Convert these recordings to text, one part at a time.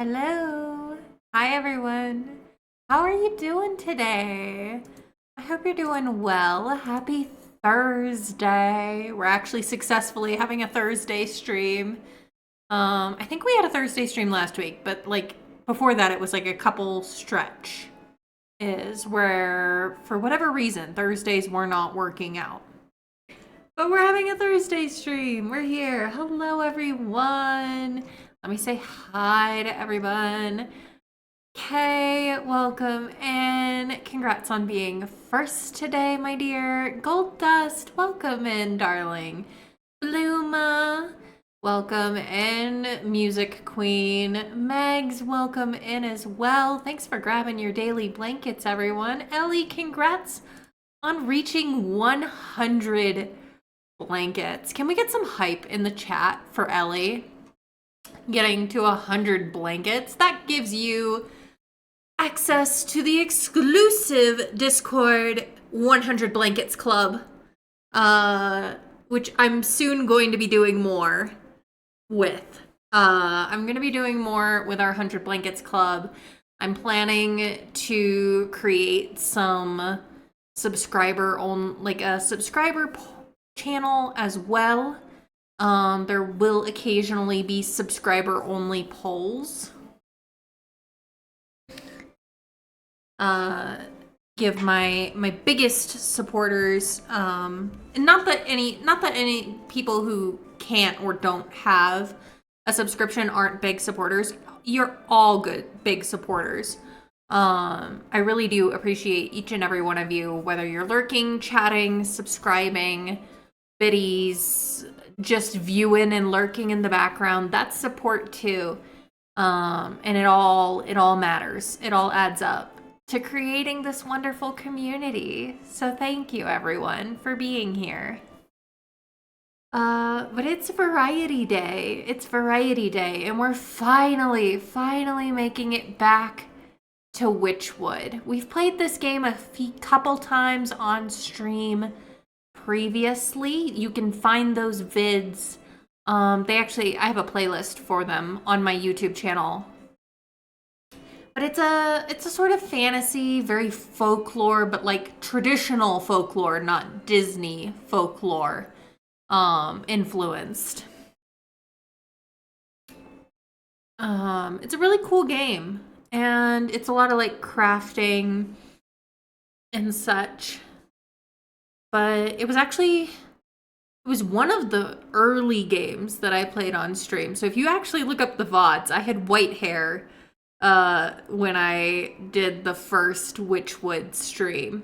Hello. Hi, everyone. How are you doing today? I hope you're doing well. Happy Thursday. We're actually successfully having a Thursday stream. I think we had a Thursday stream last week, but like before that, it was like a couple stretch is where, for whatever reason, Thursdays were not working out. But we're having a Thursday stream. We're here. Hello, everyone. Let me say hi to everyone. Kay, welcome in. Congrats on being first today, my dear. Gold Dust, welcome in, darling. Bluma, welcome in. Music Queen. Megs, welcome in as well. Thanks for grabbing your daily blankets, everyone. Ellie, congrats on reaching 100 blankets. Can we get some hype in the chat for Ellie getting to 100 blankets? That gives you access to the exclusive Discord 100 Blankets Club, which I'm soon going to be doing more with. I'm going to be doing more with our 100 Blankets Club. I'm planning to create some subscriber channel as well. There will occasionally be subscriber only polls. Give my biggest supporters, and not that any people who can't or don't have a subscription aren't big supporters. You're all good big supporters. I really do appreciate each and every one of you, whether you're lurking, chatting, subscribing, biddies, just viewing and lurking in the background. That's support too. And it all matters. It all adds up to creating this wonderful community. So thank you, everyone, for being here. But it's Variety Day. It's Variety Day, and we're finally making it back to Wytchwood. We've played this game a couple times on stream previously. You can find those vids. I have a playlist for them on my YouTube channel. But it's a sort of fantasy, very folklore, but like traditional folklore, not Disney folklore, influenced. It's a really cool game, and it's a lot of like crafting and such. But it was one of the early games that I played on stream. So if you actually look up the VODs, I had white hair when I did the first Wytchwood stream.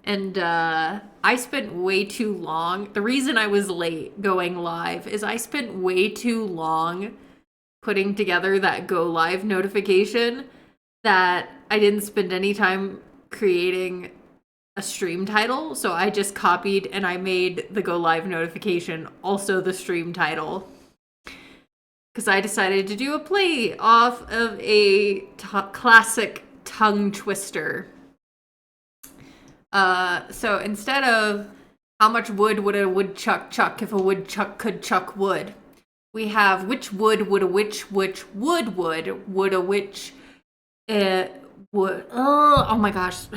And I spent way too long. The reason I was late going live is I spent way too long putting together that go live notification that I didn't spend any time creating a stream title. So I just copied and I made the go live notification also the stream title. Because I decided to do a play off of a classic tongue twister. So instead of how much wood would a woodchuck chuck if a woodchuck could chuck wood, we have which wood would a witch which would a witch would. Oh my gosh.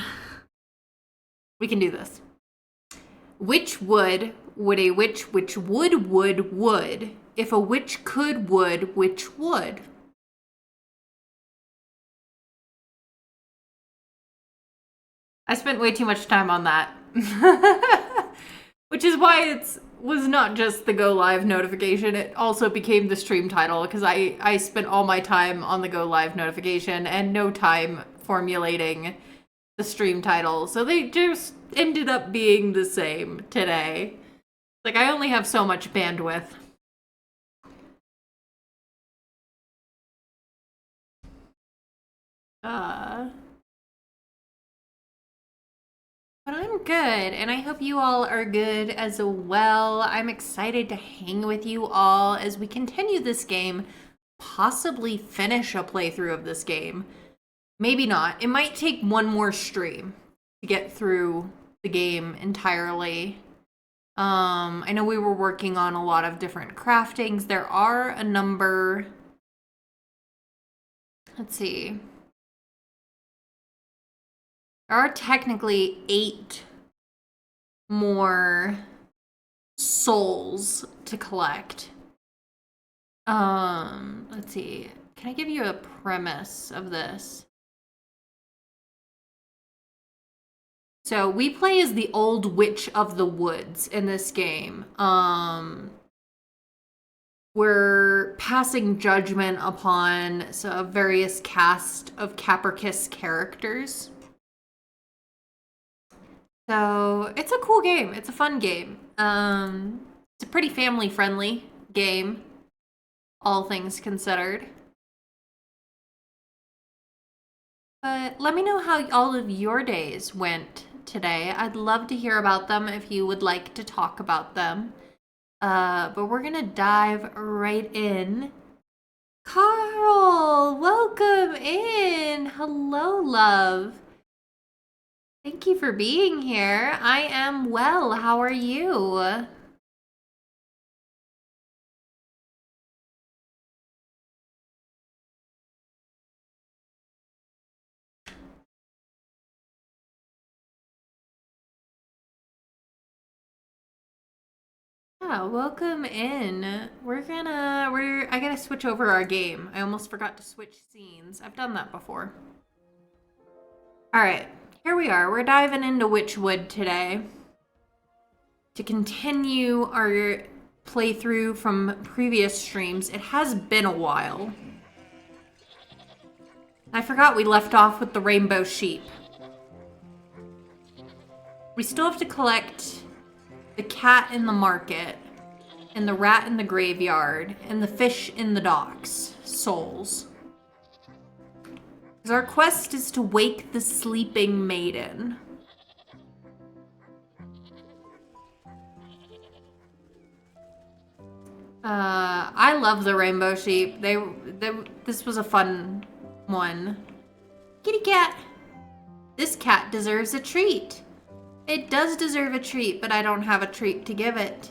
We can do this. Which would a witch which would if a witch could would, which would? I spent way too much time on that. Which is why it was not just the go live notification, it also became the stream title, because I spent all my time on the go live notification and no time formulating the stream title. So they just ended up being the same today. Like, I only have so much bandwidth. But I'm good, and I hope you all are good as well. I'm excited to hang with you all as we continue this game, possibly finish a playthrough of this game. Maybe not. It might take one more stream to get through the game entirely. I know we were working on a lot of different craftings. There are a number Let's see. There are technically 8 more souls to collect. Let's see. Can I give you a premise of this? So we play as the old witch of the woods in this game. We're passing judgment upon various cast of Capricus characters. So it's a cool game. It's a fun game. It's a pretty family-friendly game, all things considered. But let me know how all of your days went today. I'd love to hear about them if you would like to talk about them. But we're gonna dive right in. Carl, welcome in. Hello, love. Thank you for being here. I am well. How are you? Yeah, welcome in. I gotta switch over our game. I almost forgot to switch scenes. I've done that before. All right, here we are. We're diving into Wytchwood today to continue our playthrough from previous streams. It has been a while. I forgot we left off with the rainbow sheep. We still have to collect the cat in the market, and the rat in the graveyard, and the fish in the docks. Souls. Because our quest is to wake the sleeping maiden. I love the rainbow sheep. This was a fun one. Kitty cat. This cat deserves a treat. It does deserve a treat, but I don't have a treat to give it.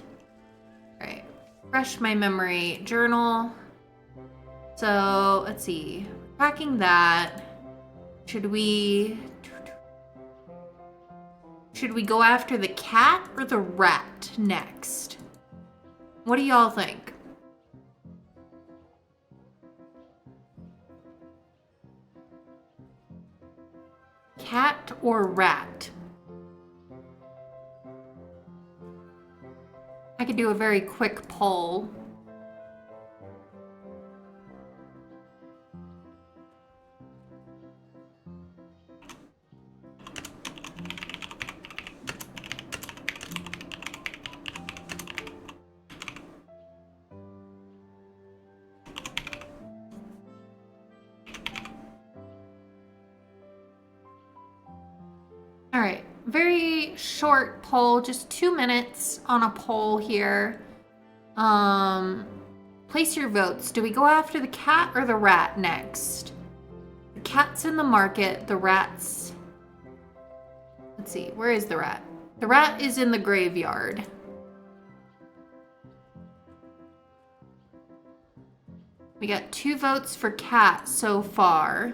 All right, refresh my memory. Journal. So, let's see. Packing that. Should we go after the cat or the rat next? What do y'all think? Cat or rat? I could do a very quick poll. All right, very short poll, just 2 minutes on a poll here. Place your votes. Do we go after the cat or the rat next? The cat's in the market, the rat's... Let's see, where is the rat? The rat is in the graveyard. We got 2 votes for cat so far.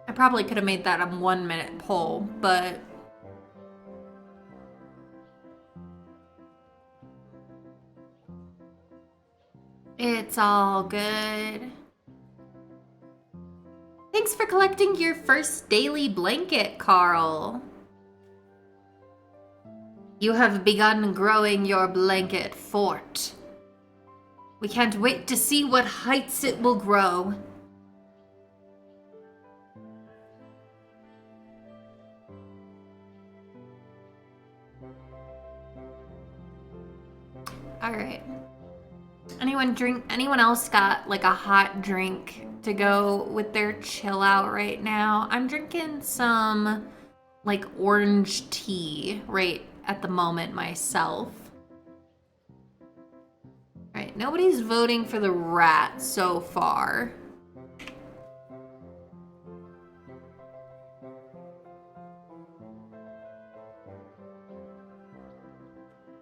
I probably could have made that a 1-minute poll, but... It's all good. Thanks for collecting your first daily blanket, Carl. You have begun growing your blanket fort. We can't wait to see what heights it will grow. All right. Anyone else got like a hot drink to go with their chill out right now? I'm drinking some like orange tea right at the moment myself. All right, nobody's voting for the rat so far.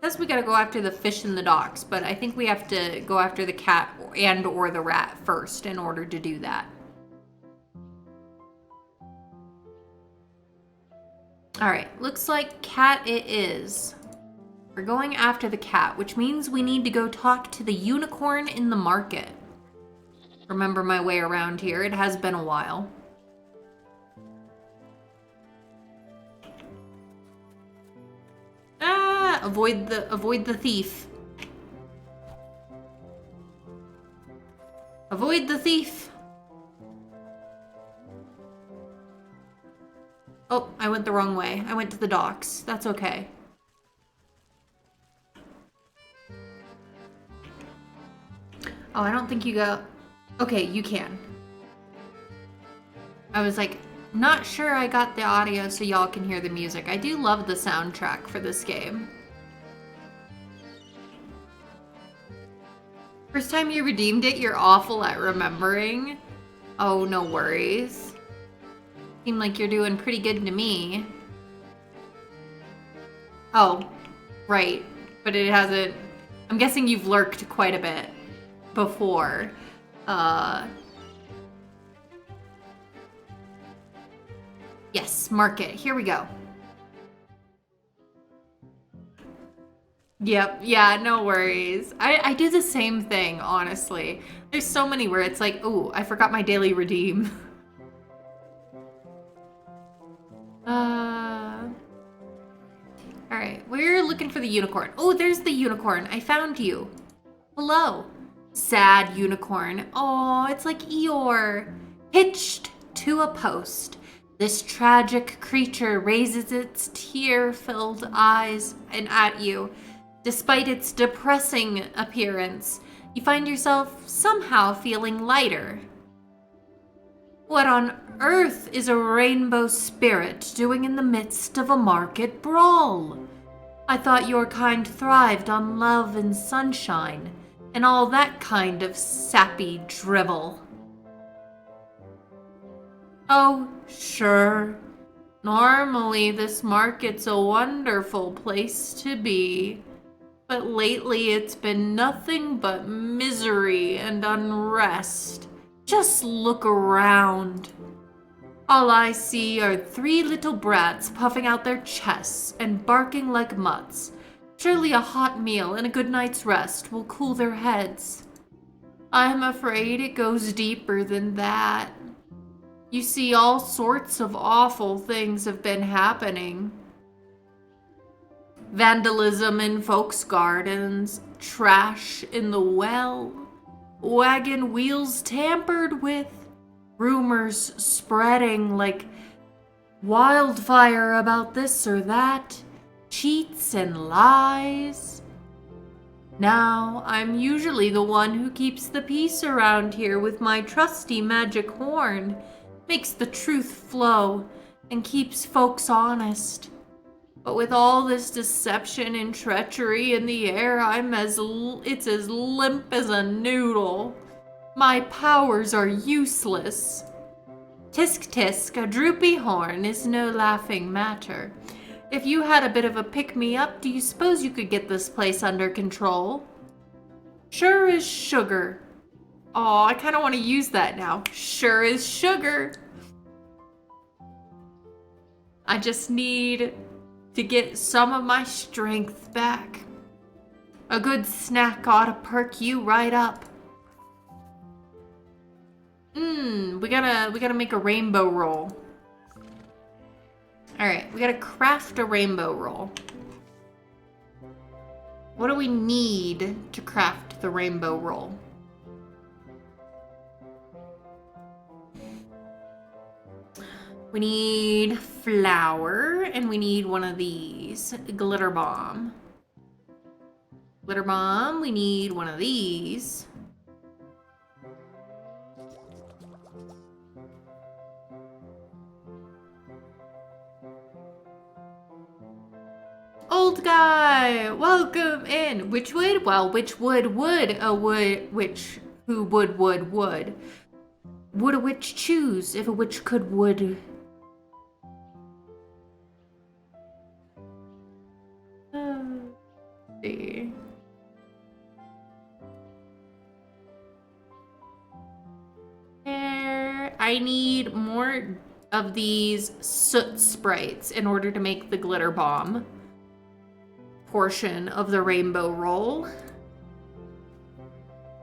Says we gotta go after the fish in the docks, but I think we have to go after the cat and or the rat first in order to do that. Alright, looks like cat it is. We're going after the cat, which means we need to go talk to the unicorn in the market. Remember my way around here. It has been a while. Ah, avoid the thief. Avoid the thief. Oh, I went the wrong way. I went to the docks. That's okay. Oh, I don't think you go... Okay, you can. I was like, not sure I got the audio so y'all can hear the music. I do love the soundtrack for this game. First time you redeemed it, you're awful at remembering. Oh, no worries. Seem like you're doing pretty good to me. Oh, right. But it hasn't... I'm guessing you've lurked quite a bit before. Yes, market. Here we go. Yep, yeah, no worries. I do the same thing, honestly. There's so many where it's like, ooh, I forgot my daily redeem. Alright, we're looking for the unicorn. Oh, there's the unicorn. I found you. Hello. Sad unicorn. Oh, it's like Eeyore. Hitched to a post. This tragic creature raises its tear-filled eyes and at you. Despite its depressing appearance, you find yourself somehow feeling lighter. What on earth is a rainbow spirit doing in the midst of a market brawl? I thought your kind thrived on love and sunshine, and all that kind of sappy drivel. Oh, sure. Normally this market's a wonderful place to be. But lately it's been nothing but misery and unrest. Just look around. All I see are 3 little brats puffing out their chests and barking like mutts. Surely a hot meal and a good night's rest will cool their heads. I'm afraid it goes deeper than that. You see, all sorts of awful things have been happening. Vandalism in folks' gardens, trash in the well, wagon wheels tampered with, rumors spreading like wildfire about this or that, cheats and lies. Now, I'm usually the one who keeps the peace around here with my trusty magic horn, makes the truth flow, and keeps folks honest. But with all this deception and treachery in the air, it's as limp as a noodle. My powers are useless. Tisk tisk, a droopy horn is no laughing matter. If you had a bit of a pick-me-up, do you suppose you could get this place under control? Sure as sugar. Oh, I kind of want to use that now. Sure as sugar. I just need to get some of my strength back. A good snack ought to perk you right up. We gotta make a rainbow roll. Alright, we gotta craft a rainbow roll. What do we need to craft the rainbow roll? We need flour, and we need one of these. Glitter bomb. Glitter bomb, we need one of these. Old guy, welcome in. Wytchwood? Well, Wytchwood would a witch who would. Would a witch choose if a witch could would? more of these soot sprites in order to make the glitter bomb portion of the rainbow roll.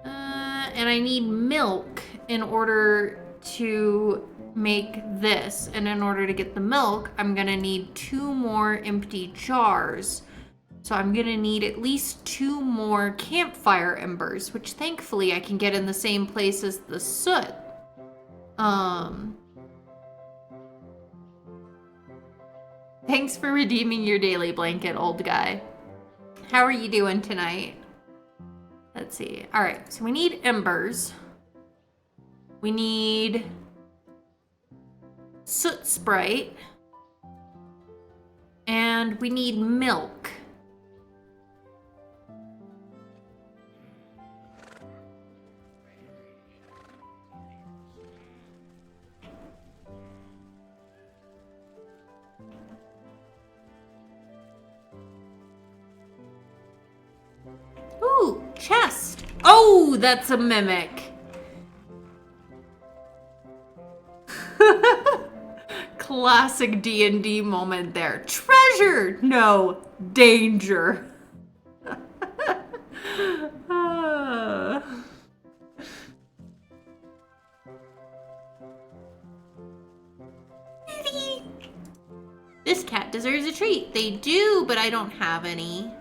And I need milk in order to make this. And in order to get the milk, I'm gonna need 2 more empty jars. So I'm gonna need at least 2 more campfire embers, which thankfully I can get in the same place as the soot. Thanks for redeeming your daily blanket, old guy. How are you doing tonight? Let's see. All right, so we need embers. We need soot sprite. And we need milk. Ooh, chest. Oh, that's a mimic. Classic D&D moment there. Treasure! No, danger. This cat deserves a treat. They do, but I don't have any.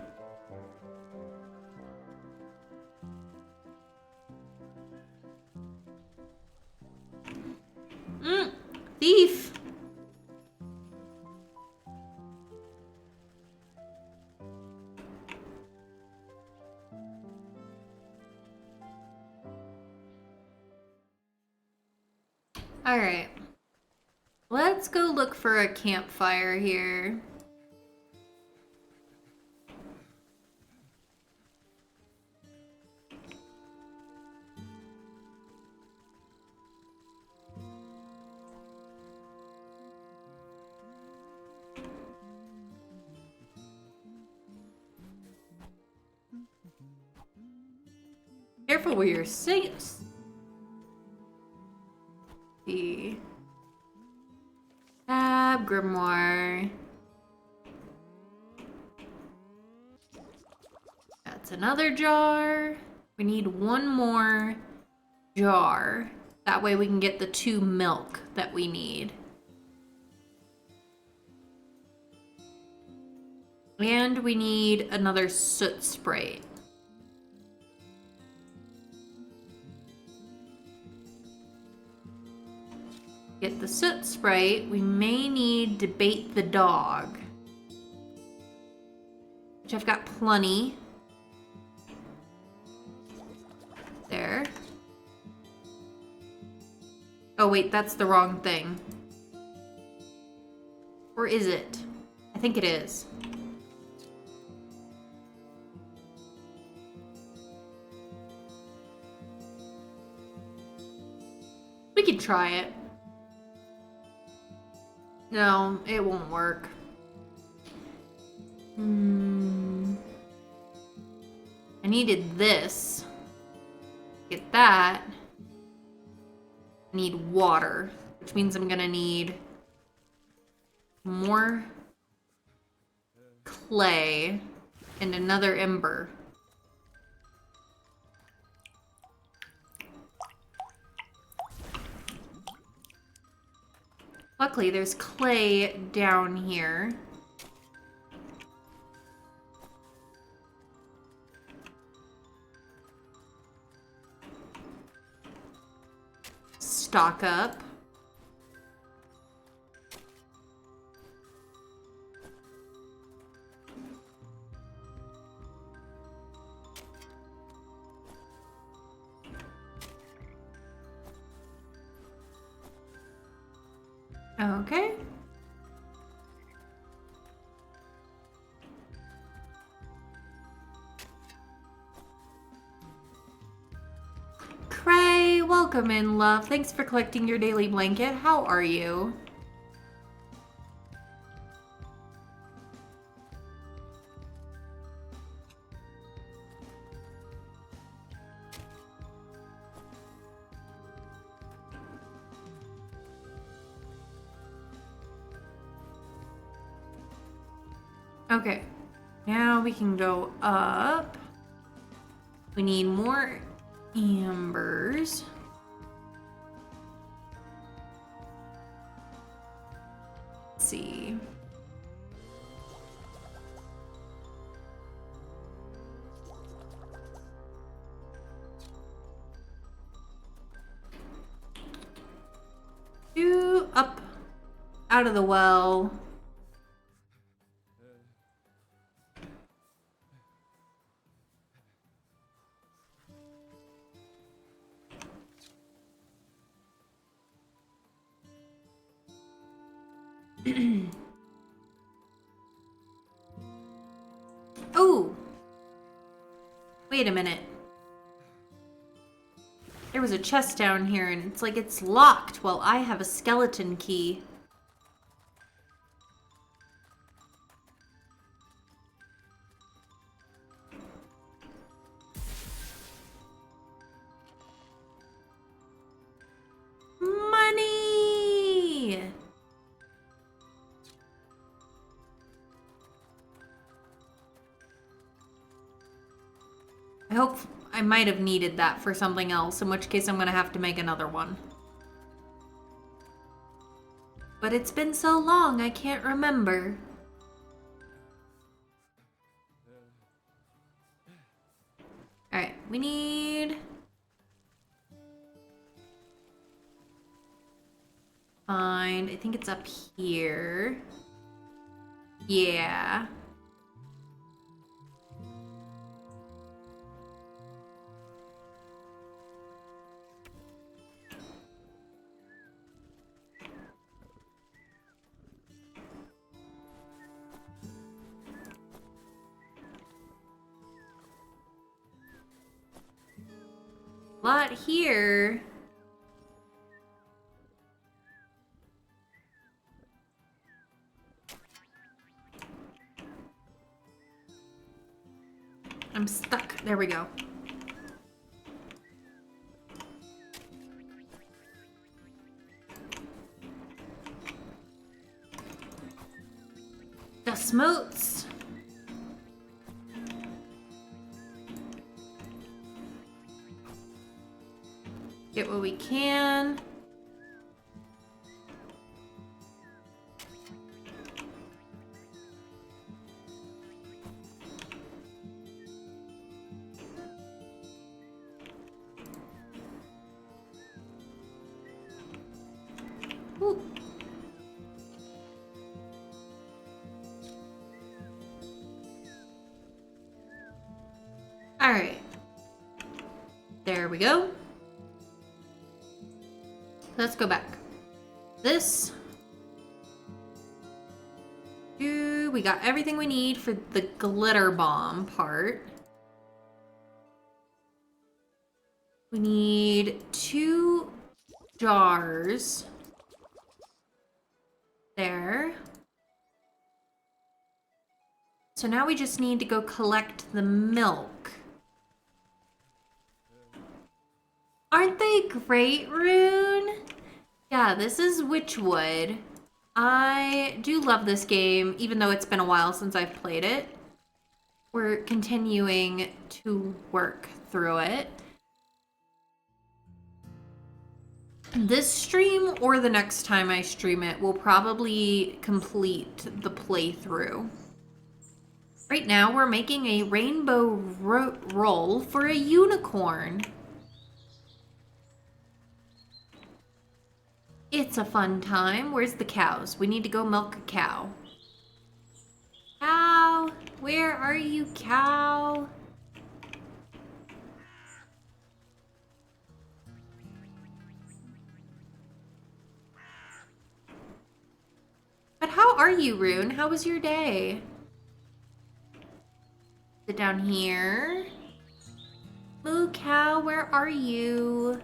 Thief! All right. Let's go look for a campfire here. Careful where you're sitting. The tab grimoire. That's another jar. We need 1 more jar. That way we can get the 2 milk that we need. And we need another soot sprite. Get the soot sprite, we may need to bait the dog, which I've got plenty. There. Oh wait, that's the wrong thing. Or is it? I think it is. We could try it. No, it won't work. I needed this. Get that. I need water, which means I'm gonna need more clay and another ember. Luckily, there's clay down here. Stock up. Okay. Cray, welcome in, love. Thanks for collecting your daily blanket. How are you? Okay. Now we can go up. We need more ambers. Let's see. Up out of the well. Oh, wait a minute. There was a chest down here and it's like it's locked while I have a skeleton key. Money! I hope I might have needed that for something else, in which case I'm gonna have to make another one. But it's been so long, I can't remember. Alright, we need... Find, I think it's up here. Yeah. Lot here. I'm stuck. There we go. The smotes. Get what we can. Ooh. All right. There we go. Let's go back. This. We got everything we need for the glitter bomb part. We need 2 jars. There. So now we just need to go collect the milk. Aren't they great, Rune? Yeah, this is Wytchwood. I do love this game, even though it's been a while since I've played it. We're continuing to work through it. This stream, or the next time I stream it, will probably complete the playthrough. Right now, we're making a rainbow roll for a unicorn. It's a fun time. Where's the cows? We need to go milk a cow. Cow, where are you, cow? But how are you, Rune? How was your day? Sit down here. Moo cow, where are you?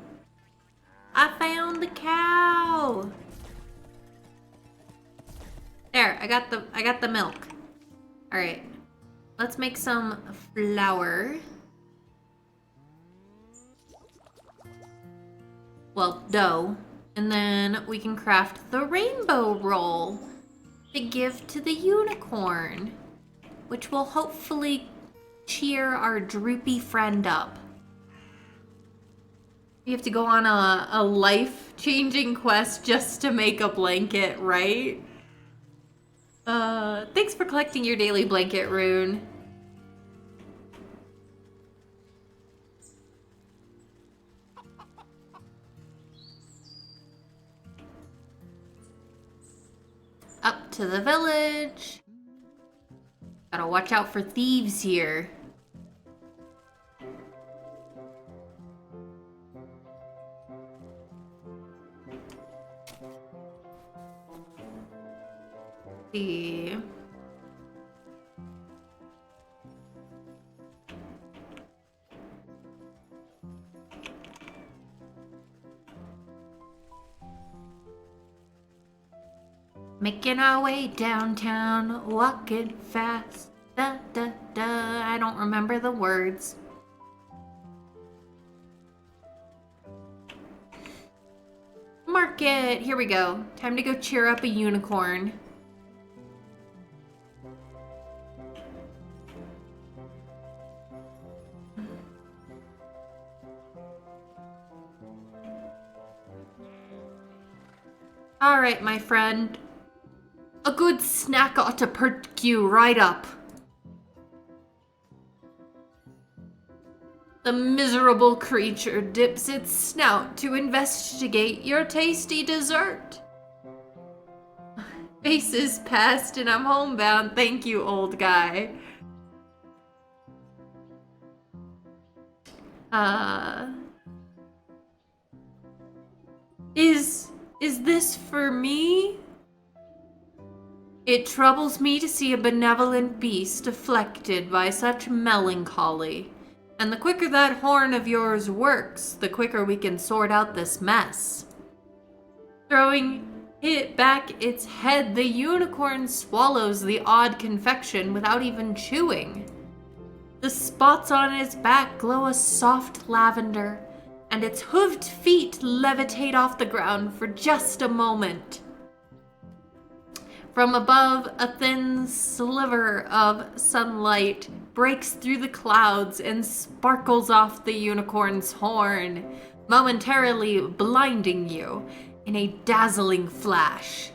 I found the cow. There, I got the milk. All right. Let's make some flour. Well, dough. And then we can craft the rainbow roll to give to the unicorn. which will hopefully cheer our droopy friend up. You have to go on a life-changing quest just to make a blanket, right? Thanks for collecting your daily blanket, Rune. Up to the village. Gotta watch out for thieves here. See. Making our way downtown, walking fast. Da da da. I don't remember the words. Market. Here we go. Time to go cheer up a unicorn. All right, my friend. A good snack ought to perk you right up. The miserable creature dips its snout to investigate your tasty dessert. Face is past and I'm homebound. Thank you, old guy. Is this for me? It troubles me to see a benevolent beast afflicted by such melancholy. And the quicker that horn of yours works, the quicker we can sort out this mess. Throwing it back its head, the unicorn swallows the odd confection without even chewing. The spots on its back glow a soft lavender, and its hooved feet levitate off the ground for just a moment. From above, a thin sliver of sunlight breaks through the clouds and sparkles off the unicorn's horn, momentarily blinding you in a dazzling flash.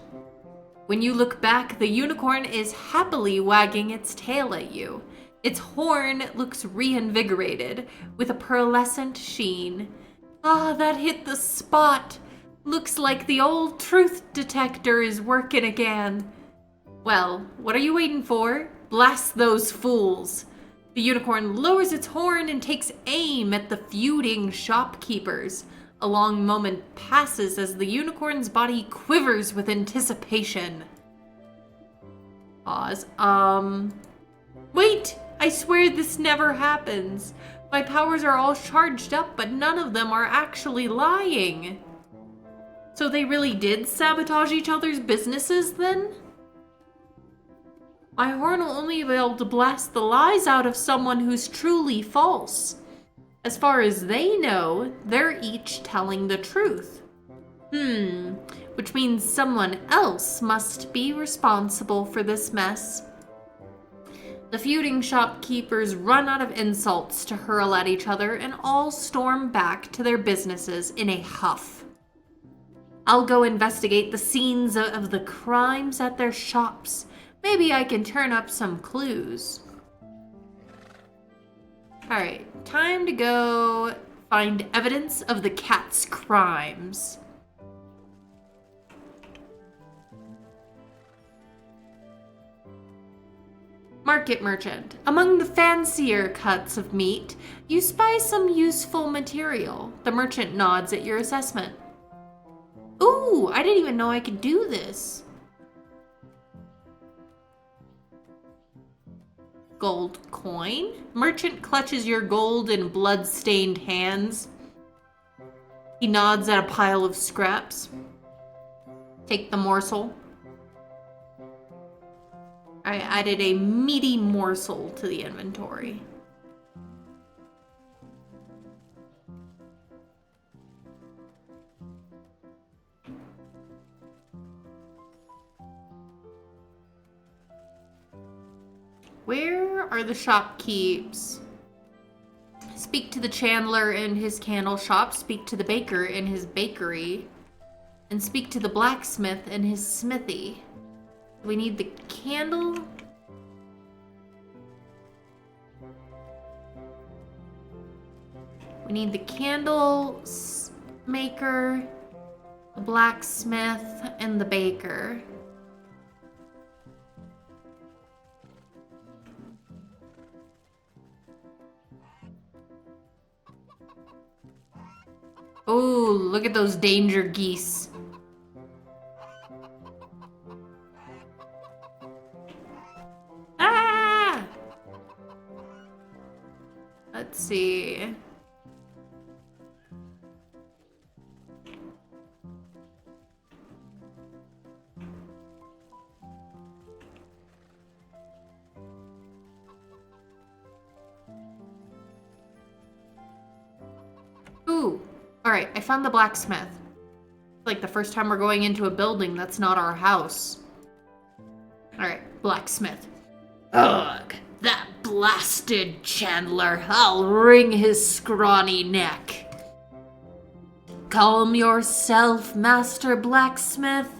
When you look back, the unicorn is happily wagging its tail at you. Its horn looks reinvigorated with a pearlescent sheen. Ah, that hit the spot! Looks like the old truth detector is working again. Well, what are you waiting for? Blast those fools! The unicorn lowers its horn and takes aim at the feuding shopkeepers. A long moment passes as the unicorn's body quivers with anticipation. Pause. Wait! I swear this never happens. My powers are all charged up, but none of them are actually lying. So they really did sabotage each other's businesses then? My horn will only be able to blast the lies out of someone who's truly false. As far as they know, they're each telling the truth. Which means someone else must be responsible for this mess. The feuding shopkeepers run out of insults to hurl at each other and all storm back to their businesses in a huff. I'll go investigate the scenes of the crimes at their shops. Maybe I can turn up some clues. Alright, time to go find evidence of the cat's crimes. Market merchant. Among the fancier cuts of meat, you spy some useful material. The merchant nods at your assessment. Ooh, I didn't even know I could do this. Gold coin? Merchant clutches your gold in blood-stained hands. He nods at a pile of scraps. Take the morsel. I added a meaty morsel to the inventory. Where are the shopkeepers? Speak to the chandler in his candle shop, speak to the baker in his bakery, and speak to the blacksmith in his smithy. We need the candle. We need the candle maker, the blacksmith, and the baker. Oh, look at those danger geese. Ah! Let's see. Ooh. Alright, I found the blacksmith. Like the first time we're going into a building that's not our house. Alright, blacksmith. Ugh, that blasted chandler. I'll wring his scrawny neck. Calm yourself, Master Blacksmith.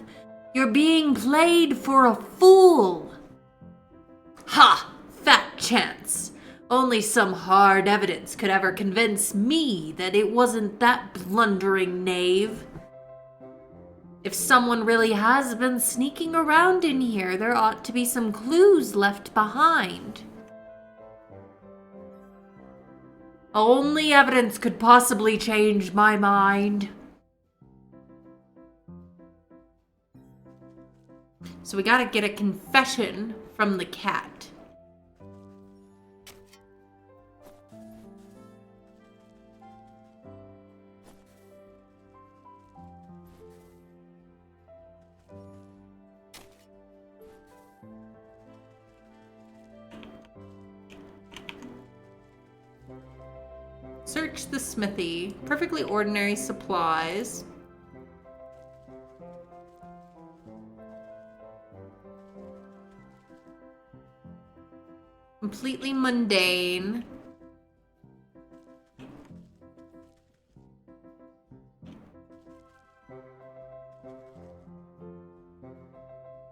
You're being played for a fool. Ha! Fat chance. Only some hard evidence could ever convince me that it wasn't that blundering knave. If someone really has been sneaking around in here, there ought to be some clues left behind. Only evidence could possibly change my mind. So we gotta get a confession from the cat. Search the smithy. Perfectly ordinary supplies. Completely mundane.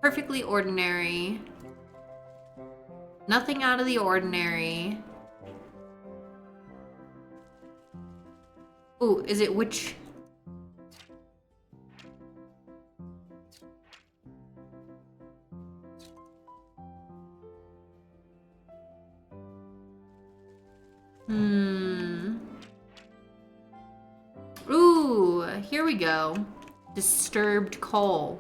Perfectly ordinary. Nothing out of the ordinary. Ooh, is it which? Ooh, here we go. Disturbed coal.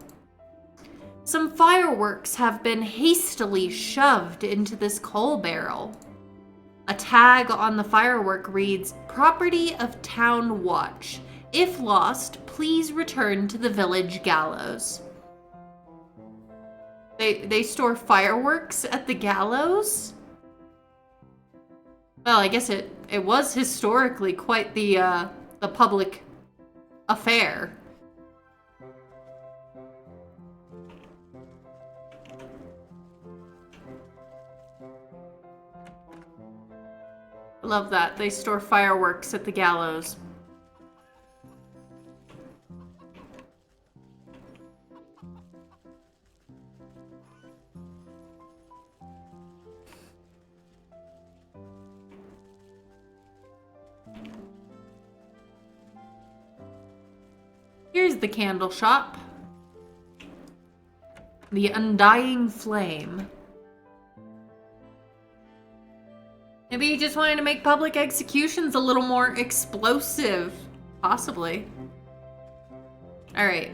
Some fireworks have been hastily shoved into this coal barrel. A tag on the firework reads, "Property of Town Watch. If lost, please return to the village gallows." They store fireworks at the gallows? Well, I guess it was historically quite the public affair. Love that. They store fireworks at the gallows. Here's the candle shop. The Undying Flame. Maybe he just wanted to make public executions a little more explosive. Possibly. Alright.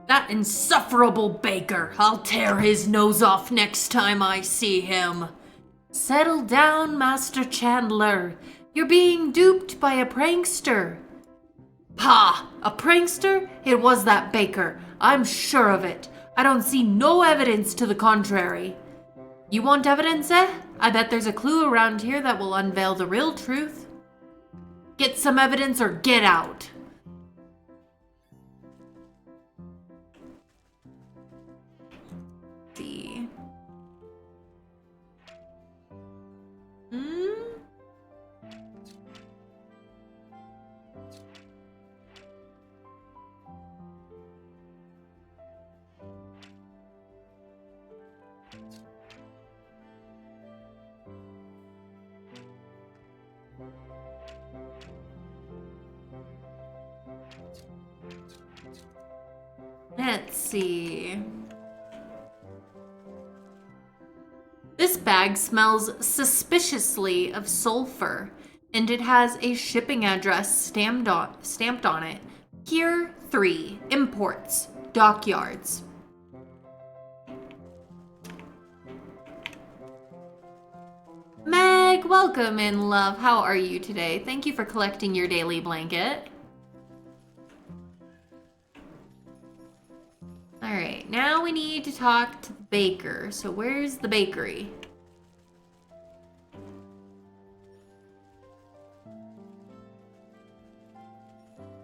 That insufferable baker. I'll tear his nose off next time I see him. Settle down, Master Chandler. You're being duped by a prankster. Ha! A prankster? It was that baker. I'm sure of it. I don't see no evidence to the contrary. You want evidence, eh? I bet there's a clue around here that will unveil the real truth. Get some evidence or get out. Let's see. Let's see. This bag smells suspiciously of sulfur, and it has a shipping address stamped on it. Pier 3, Imports, Dockyards. Meg, welcome in, love. How are you today? Thank you for collecting your daily blanket. All right, now we need to talk to the baker. So where's the bakery?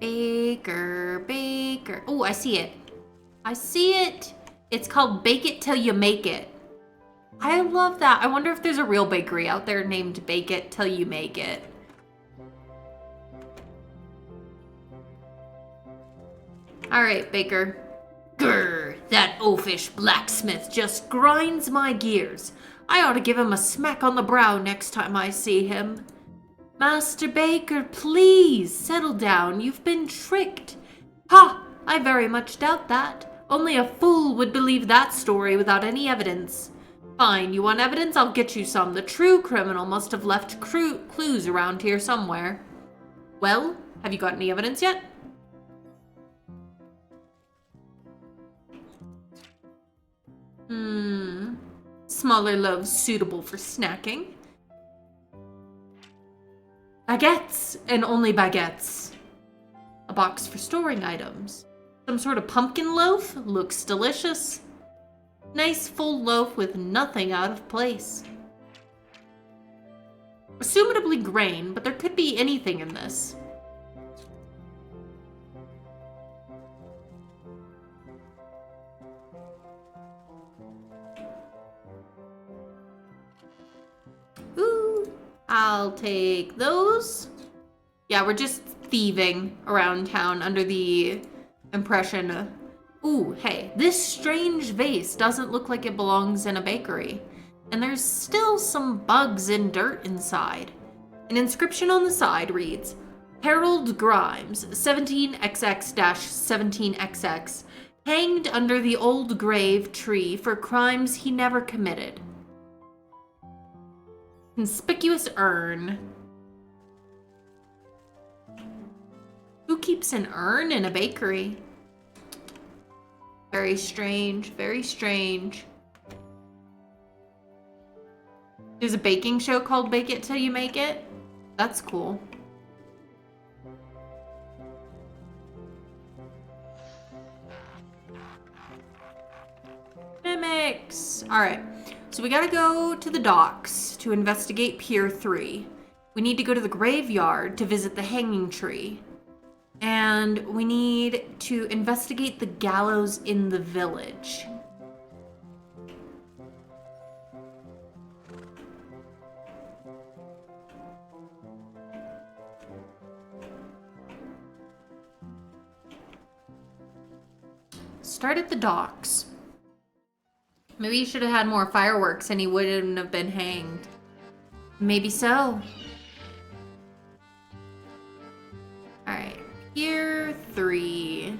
Baker. Oh, I see it. I see it. It's called Bake It Till You Make It. I love that. I wonder if there's a real bakery out there named Bake It Till You Make It. All right, baker. Grr, that oafish blacksmith just grinds my gears. I ought to give him a smack on the brow next time I see him. Master Baker, please settle down. You've been tricked. Ha! I very much doubt that. Only a fool would believe that story without any evidence. Fine, you want evidence? I'll get you some. The true criminal must have left clues around here somewhere. Well, have you got any evidence yet? Smaller loaves suitable for snacking. Baguettes, and only baguettes. A box for storing items. Some sort of pumpkin loaf? Looks delicious. Nice full loaf with nothing out of place. Assumably grain, but there could be anything in this. Ooh, I'll take those. Yeah, we're just thieving around town under the impression. Ooh, hey, this strange vase doesn't look like it belongs in a bakery. And there's still some bugs and dirt inside. An inscription on the side reads, Harold Grimes, 17XX-17XX, hanged under the old grave tree for crimes he never committed. Conspicuous urn. Who keeps an urn in a bakery? Very strange, very strange. There's a baking show called Bake It Till You Make It. That's cool. Mimics. All right. So we gotta go to the docks to investigate Pier 3. We need to go to the graveyard to visit the hanging tree. And we need to investigate the gallows in the village. Start at the docks. Maybe you should have had more fireworks and he wouldn't have been hanged. Maybe so. Alright, Pier 3.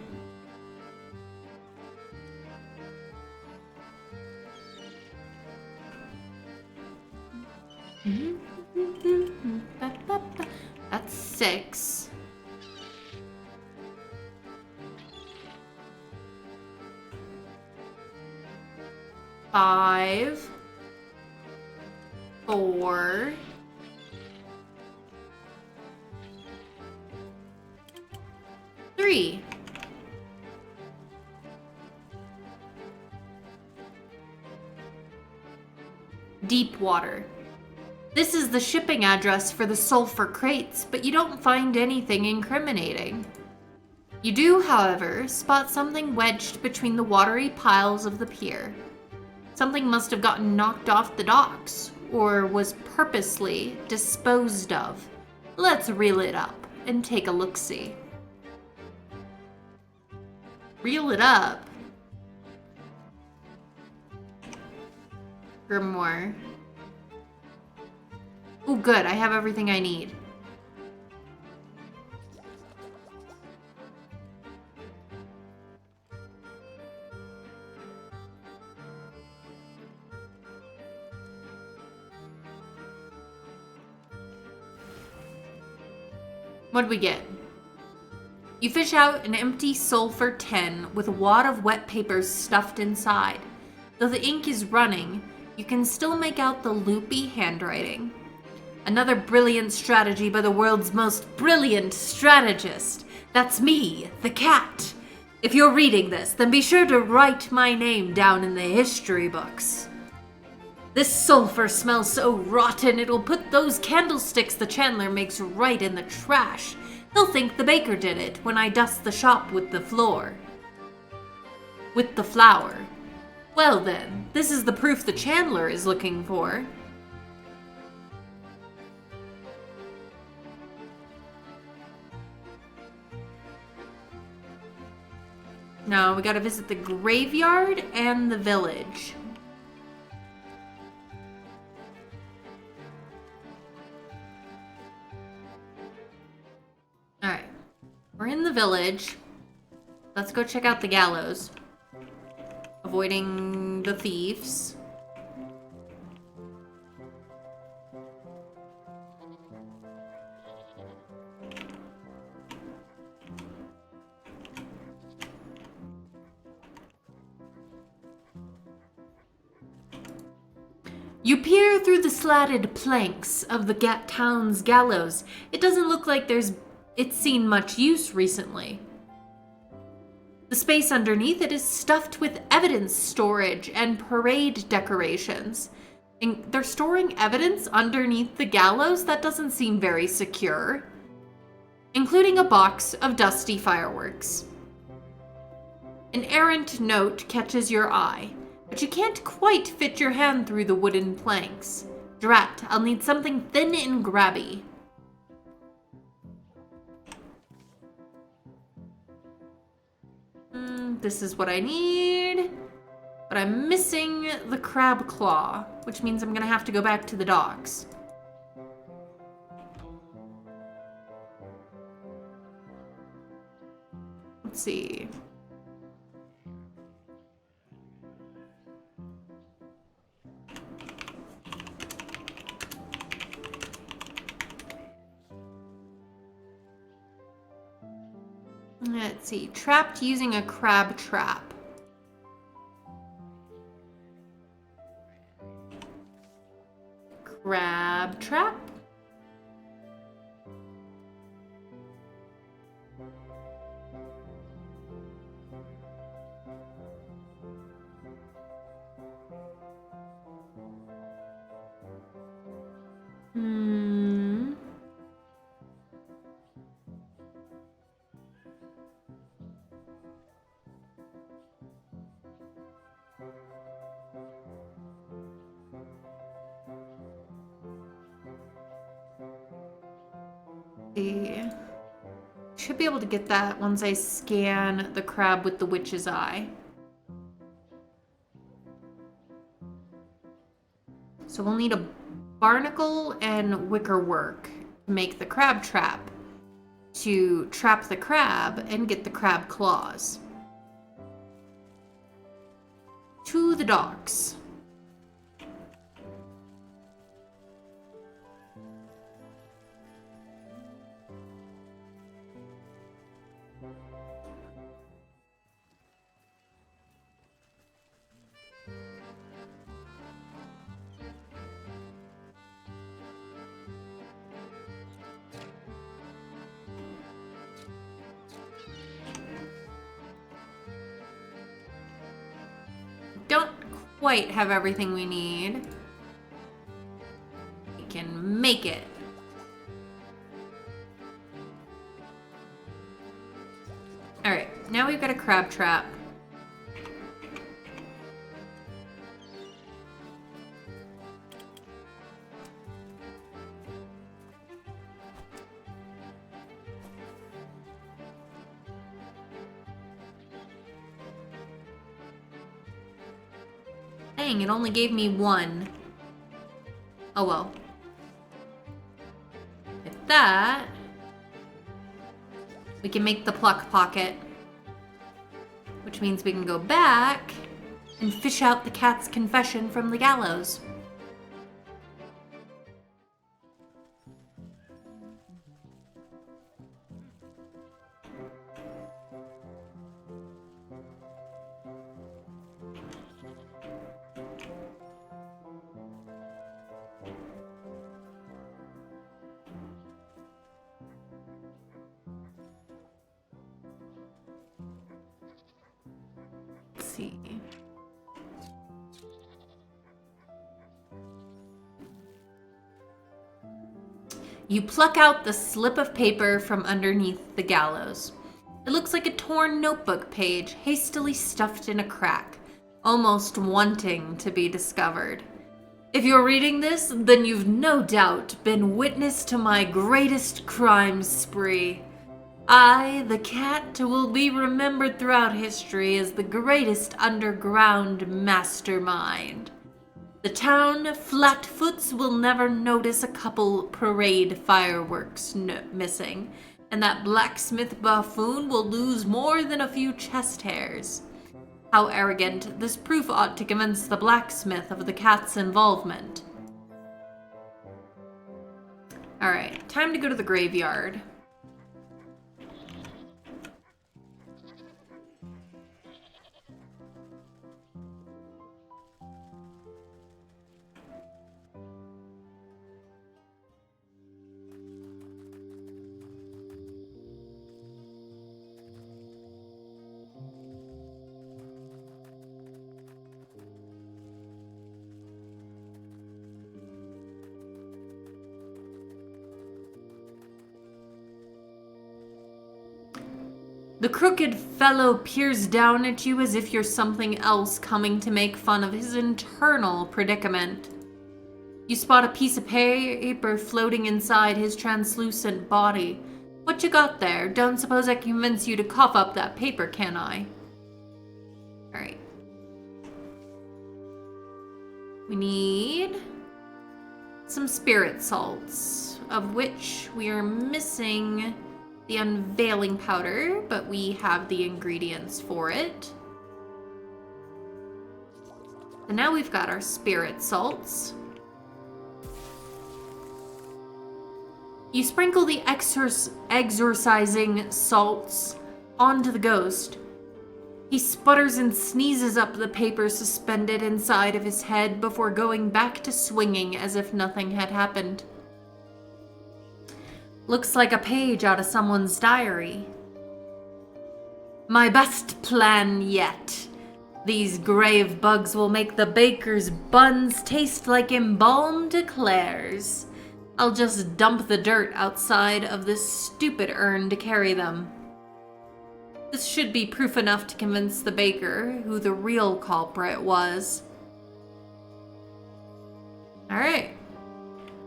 That's 6. Five, 4, 3. Deep water. This is the shipping address for the sulfur crates, but you don't find anything incriminating. You do, however, spot something wedged between the watery piles of the pier. Something must have gotten knocked off the docks, or was purposely disposed of. Let's reel it up and take a look-see. Reel it up? Grimoire. Oh, good, I have everything I need. What'd we get? You fish out an empty sulfur tin with a wad of wet papers stuffed inside. Though the ink is running, you can still make out the loopy handwriting. Another brilliant strategy by the world's most brilliant strategist. That's me, the cat. If you're reading this, then be sure to write my name down in the history books. This sulfur smells so rotten it'll put those candlesticks the chandler makes right in the trash. He'll think the baker did it when I dust the shop with the floor. With the flour. Well then, this is the proof the chandler is looking for. Now we gotta visit the graveyard and the village. Alright, we're in the village. Let's go check out the gallows. Avoiding the thieves. You peer through the slatted planks of the town's gallows. It doesn't look like it's seen much use recently. The space underneath it is stuffed with evidence storage and parade decorations. And they're storing evidence underneath the gallows? That doesn't seem very secure. Including a box of dusty fireworks. An errant note catches your eye, but you can't quite fit your hand through the wooden planks. Drat, I'll need something thin and grabby. This is what I need, but I'm missing the crab claw, which means I'm gonna have to go back to the docks. Let's see. Let's see. Trapped using a crab trap. Crab trap? Should be able to get that once I scan the crab with the witch's eye. So we'll need a barnacle and wicker work to make the crab trap, to trap the crab and get the crab claws. To the docks. Don't quite have everything we need. We can make it. Alright, now we've got a crab trap. Dang, it only gave me one. Oh well. With that, we can make the pluck pocket, which means we can go back and fish out the cat's confession from the gallows. see. You pluck out the slip of paper from underneath the gallows. It looks like a torn notebook page, hastily stuffed in a crack, almost wanting to be discovered. If you're reading this, then you've no doubt been witness to my greatest crime spree. I, the cat, will be remembered throughout history as the greatest underground mastermind. The town flatfoots will never notice a couple parade fireworks missing, and that blacksmith buffoon will lose more than a few chest hairs. How arrogant. This proof ought to convince the blacksmith of the cat's involvement. Alright, time to go to the graveyard. The crooked fellow peers down at you as if you're something else coming to make fun of his internal predicament. You spot a piece of paper floating inside his translucent body. What you got there? Don't suppose I can convince you to cough up that paper, can I? Alright. We need some spirit salts, of which we are missing the unveiling powder, but we have the ingredients for it. And now we've got our spirit salts. You sprinkle the exorcising salts onto the ghost. He sputters and sneezes up the paper suspended inside of his head before going back to swinging as if nothing had happened. Looks like a page out of someone's diary. My best plan yet. These grave bugs will make the baker's buns taste like embalmed eclairs. I'll just dump the dirt outside of this stupid urn to carry them. This should be proof enough to convince the baker who the real culprit was. Alright.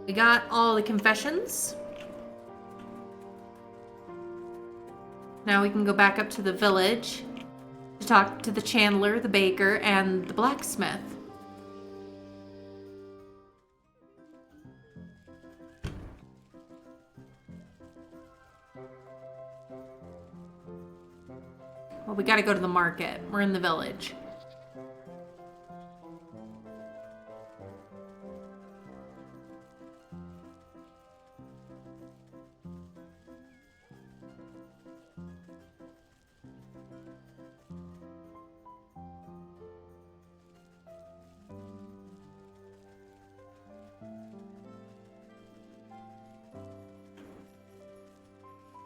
We got all the confessions. Now we can go back up to the village to talk to the chandler, the baker, and the blacksmith. Well, we gotta go to the market. We're in the village.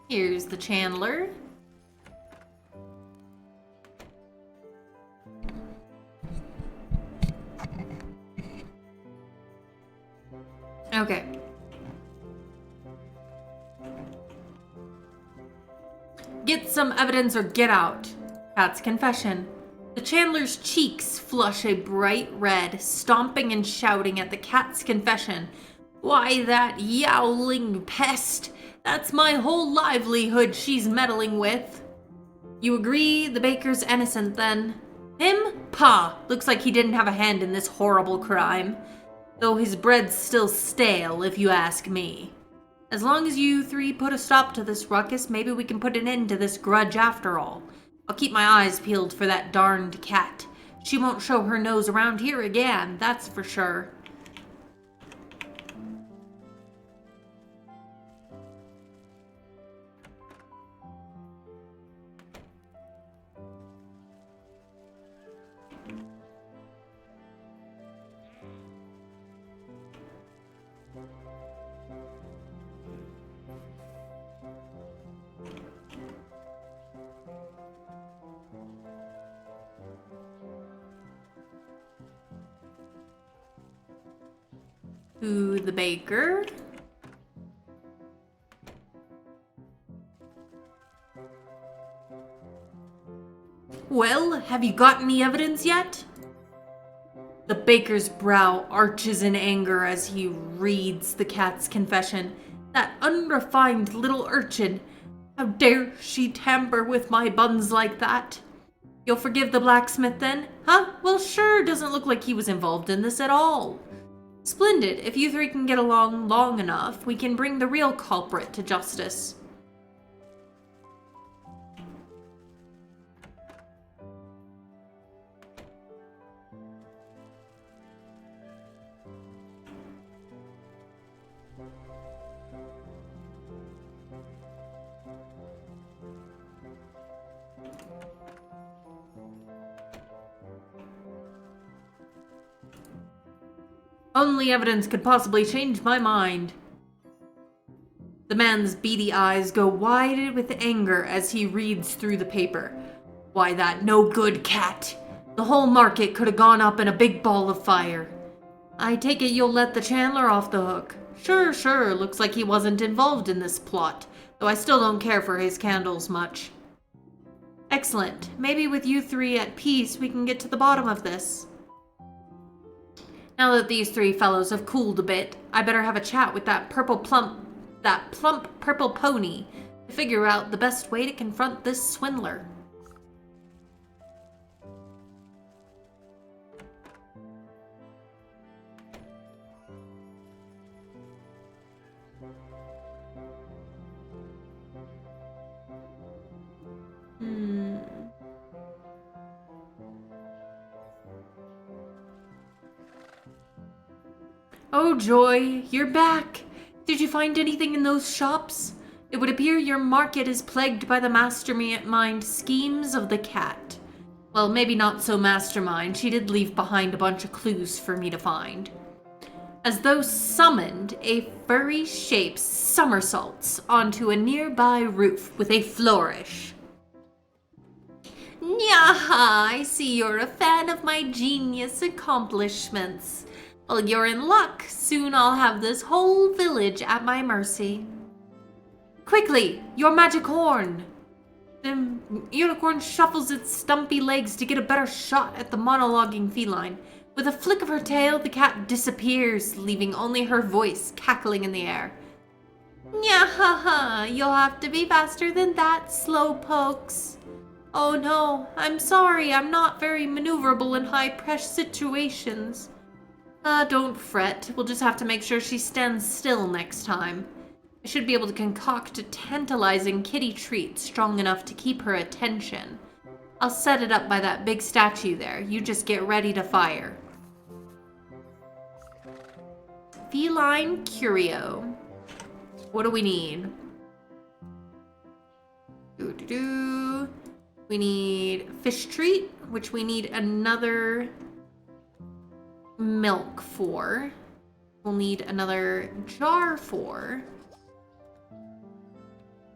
Here's the chandler. Okay. Get some evidence or get out. Cat's confession. The chandler's cheeks flush a bright red, stomping and shouting at the cat's confession. Why, that yowling pest! That's my whole livelihood she's meddling with. You agree the baker's innocent, then? Him? Pah! Looks like he didn't have a hand in this horrible crime. Though his bread's still stale, if you ask me. As long as you three put a stop to this ruckus, maybe we can put an end to this grudge after all. I'll keep my eyes peeled for that darned cat. She won't show her nose around here again, that's for sure. to the baker. Well, have you got any evidence yet? The baker's brow arches in anger as he reads the cat's confession. That unrefined little urchin. How dare she tamper with my buns like that? You'll forgive the blacksmith then? Huh? Well, sure, doesn't look like he was involved in this at all. Splendid. If you three can get along long enough, we can bring the real culprit to justice. Only evidence could possibly change my mind. The man's beady eyes go wide with anger as he reads through the paper. Why, that no-good cat! The whole market could have gone up in a big ball of fire. I take it you'll let the chandler off the hook. Sure, looks like he wasn't involved in this plot, though I still don't care for his candles much. Excellent. Maybe with you three at peace, we can get to the bottom of this. Now that these three fellows have cooled a bit, I better have a chat with that plump purple pony to figure out the best way to confront this swindler. Oh joy, you're back! Did you find anything in those shops? It would appear your market is plagued by the mastermind schemes of the cat. Well, maybe not so mastermind. She did leave behind a bunch of clues for me to find. As though summoned, a furry shape somersaults onto a nearby roof with a flourish. Nyaha, I see you're a fan of my genius accomplishments. Well, you're in luck. Soon I'll have this whole village at my mercy. Quickly, your magic horn! The unicorn shuffles its stumpy legs to get a better shot at the monologuing feline. With a flick of her tail, the cat disappears, leaving only her voice cackling in the air. Nyahaha, you'll have to be faster than that, slowpokes. Oh no, I'm sorry, I'm not very maneuverable in high-pressure situations. Don't fret. We'll just have to make sure she stands still next time. I should be able to concoct a tantalizing kitty treat strong enough to keep her attention. I'll set it up by that big statue there. You just get ready to fire. Feline curio. What do we need? We need fish treat, which we need another milk for. We'll need another jar for.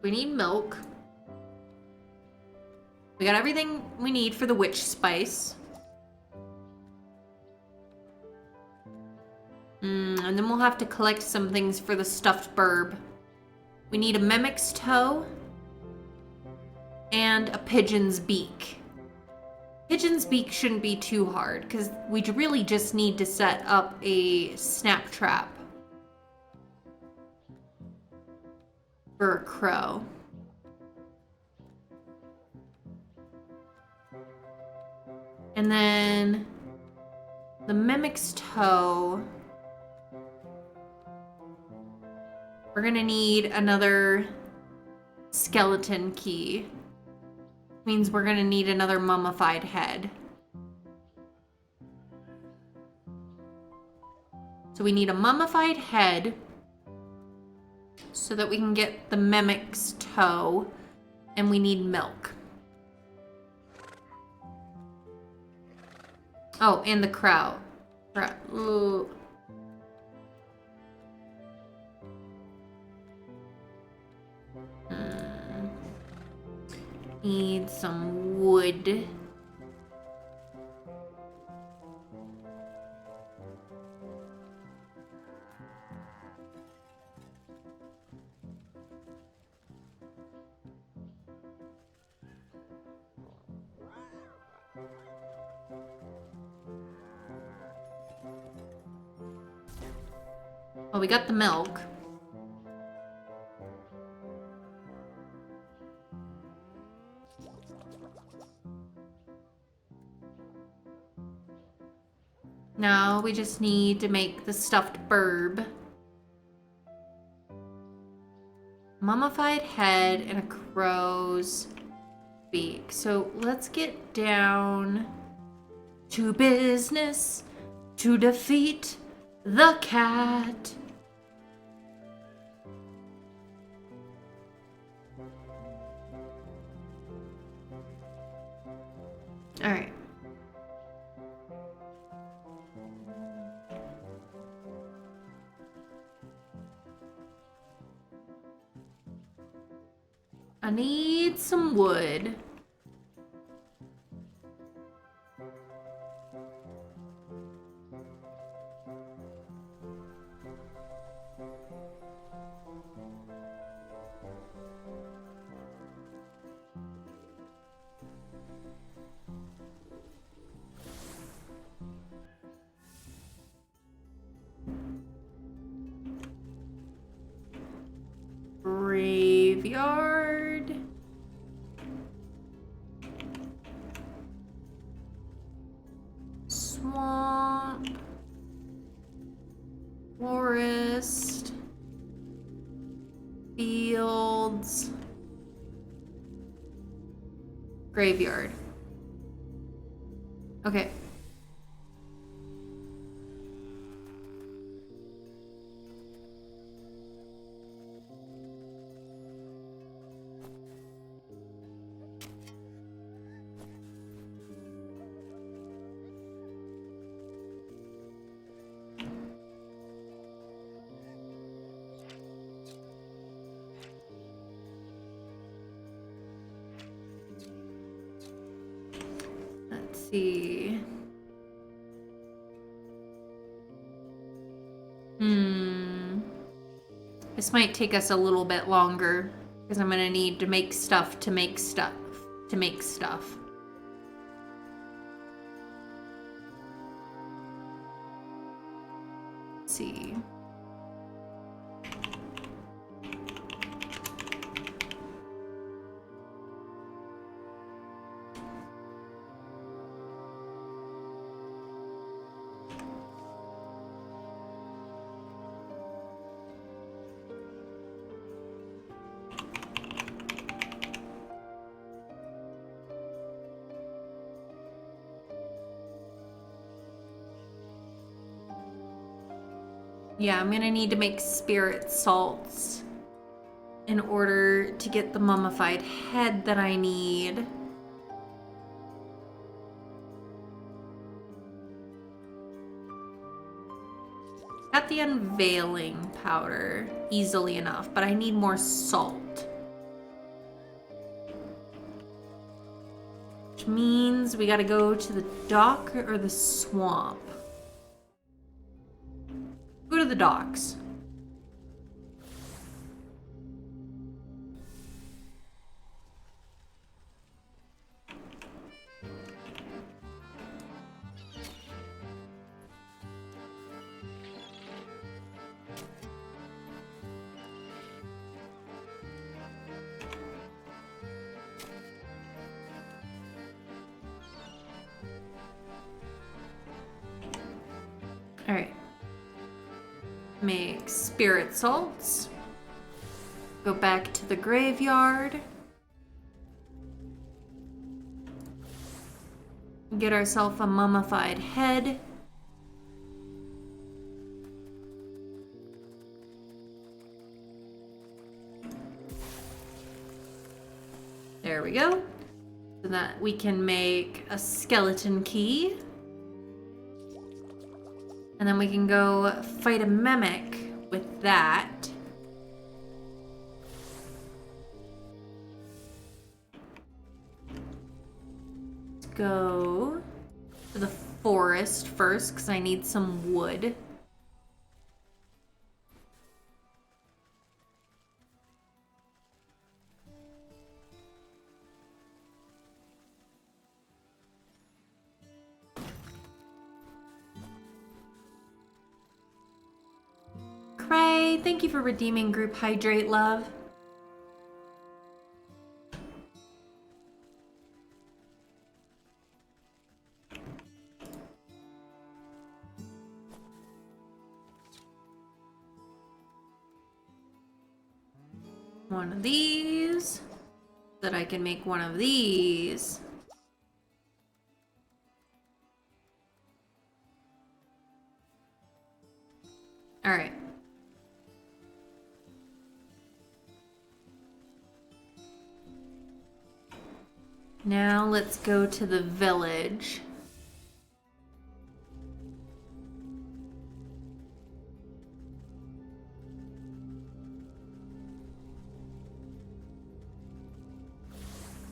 We need milk. We got everything we need for the witch spice. And then we'll have to collect some things for the stuffed burb. We need a mimic's toe and a pigeon's beak. Pigeon's beak shouldn't be too hard because we really just need to set up a snap trap for a crow. And then the mimic's toe. We're gonna need another skeleton key. Means we're gonna need another mummified head. So we need a mummified head so that we can get the mimic's toe, and we need milk. Oh, and the crow. Ooh. Need some wood. Well, we got the milk. Now we just need to make the stuffed burb. Mummified head and a crow's beak. So let's get down to business to defeat the cat. All right. I need some wood. Graveyard. Swamp. Forest. Fields. Graveyard. Okay. Let's see. This might take us a little bit longer because I'm gonna need to make stuff to make stuff to make stuff. Let's see. Yeah, I'm gonna need to make spirit salts in order to get the mummified head that I need. Got the unveiling powder easily enough, but I need more salt. Which means we gotta go to the dock or the swamp. Go to the docks. All right. Make spirit salts. Go back to the graveyard. Get ourselves a mummified head. There we go. So that we can make a skeleton key. And then we can go fight a mimic with that. Let's go to the forest first because I need some wood. Hey, thank you for redeeming group hydrate, love. One of these, that I can make one of these. All right. Now let's go to the village.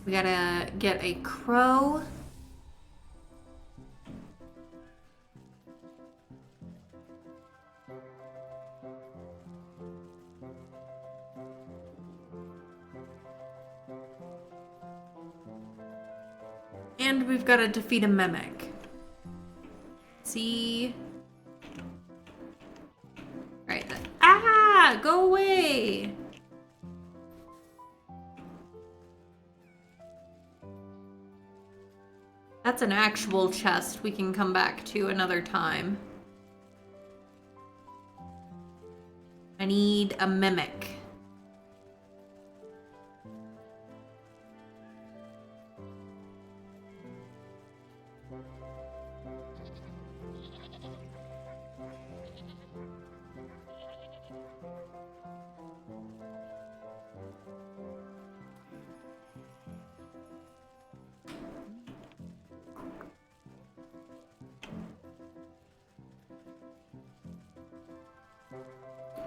We gotta get a crow. And we've got to defeat a mimic. See? Right then. Ah! Go away! That's an actual chest we can come back to another time. I need a mimic.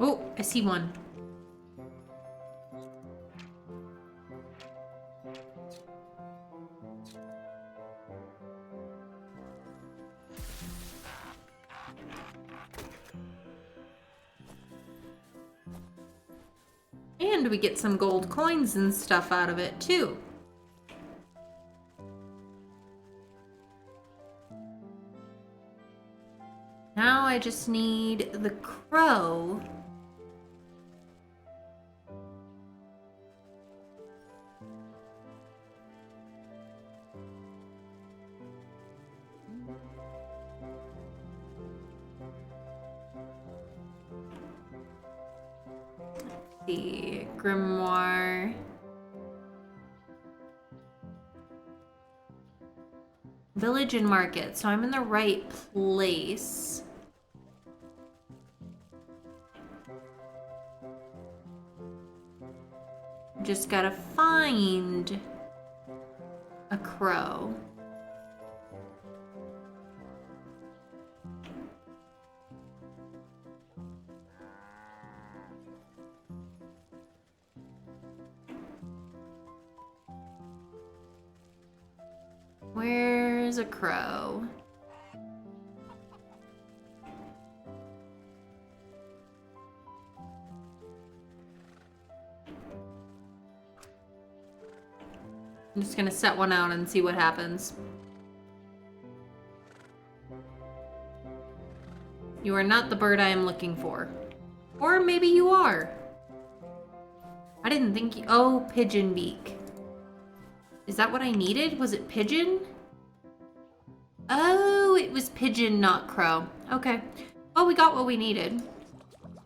Oh, I see one. And we get some gold coins and stuff out of it, too. Now I just need the crow. The grimoire. Village and market, so I'm in the right place. Just gotta find a crow. Where's a crow? I'm just gonna set one out and see what happens. You are not the bird I am looking for. Or maybe you are. I didn't think you... Oh, pigeon beak. Is that what I needed? Was it pigeon? Oh, it was pigeon, not crow. Okay. Well, we got what we needed.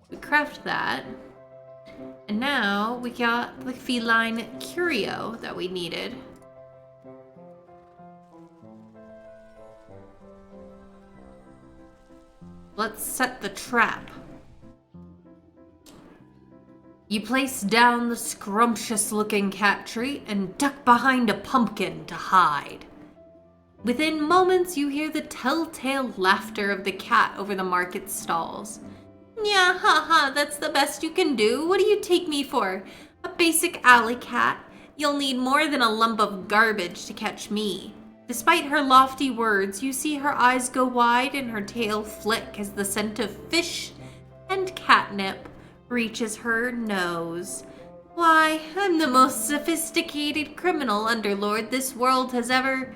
We crafted that. And now we got the feline curio that we needed. Let's set the trap. You place down the scrumptious-looking cat treat and duck behind a pumpkin to hide. Within moments, you hear the telltale laughter of the cat over the market stalls. Yeah, haha, that's the best you can do. What do you take me for? A basic alley cat? You'll need more than a lump of garbage to catch me. Despite her lofty words, you see her eyes go wide and her tail flick as the scent of fish and catnip reaches her nose. Why, I'm the most sophisticated criminal underlord this world has ever...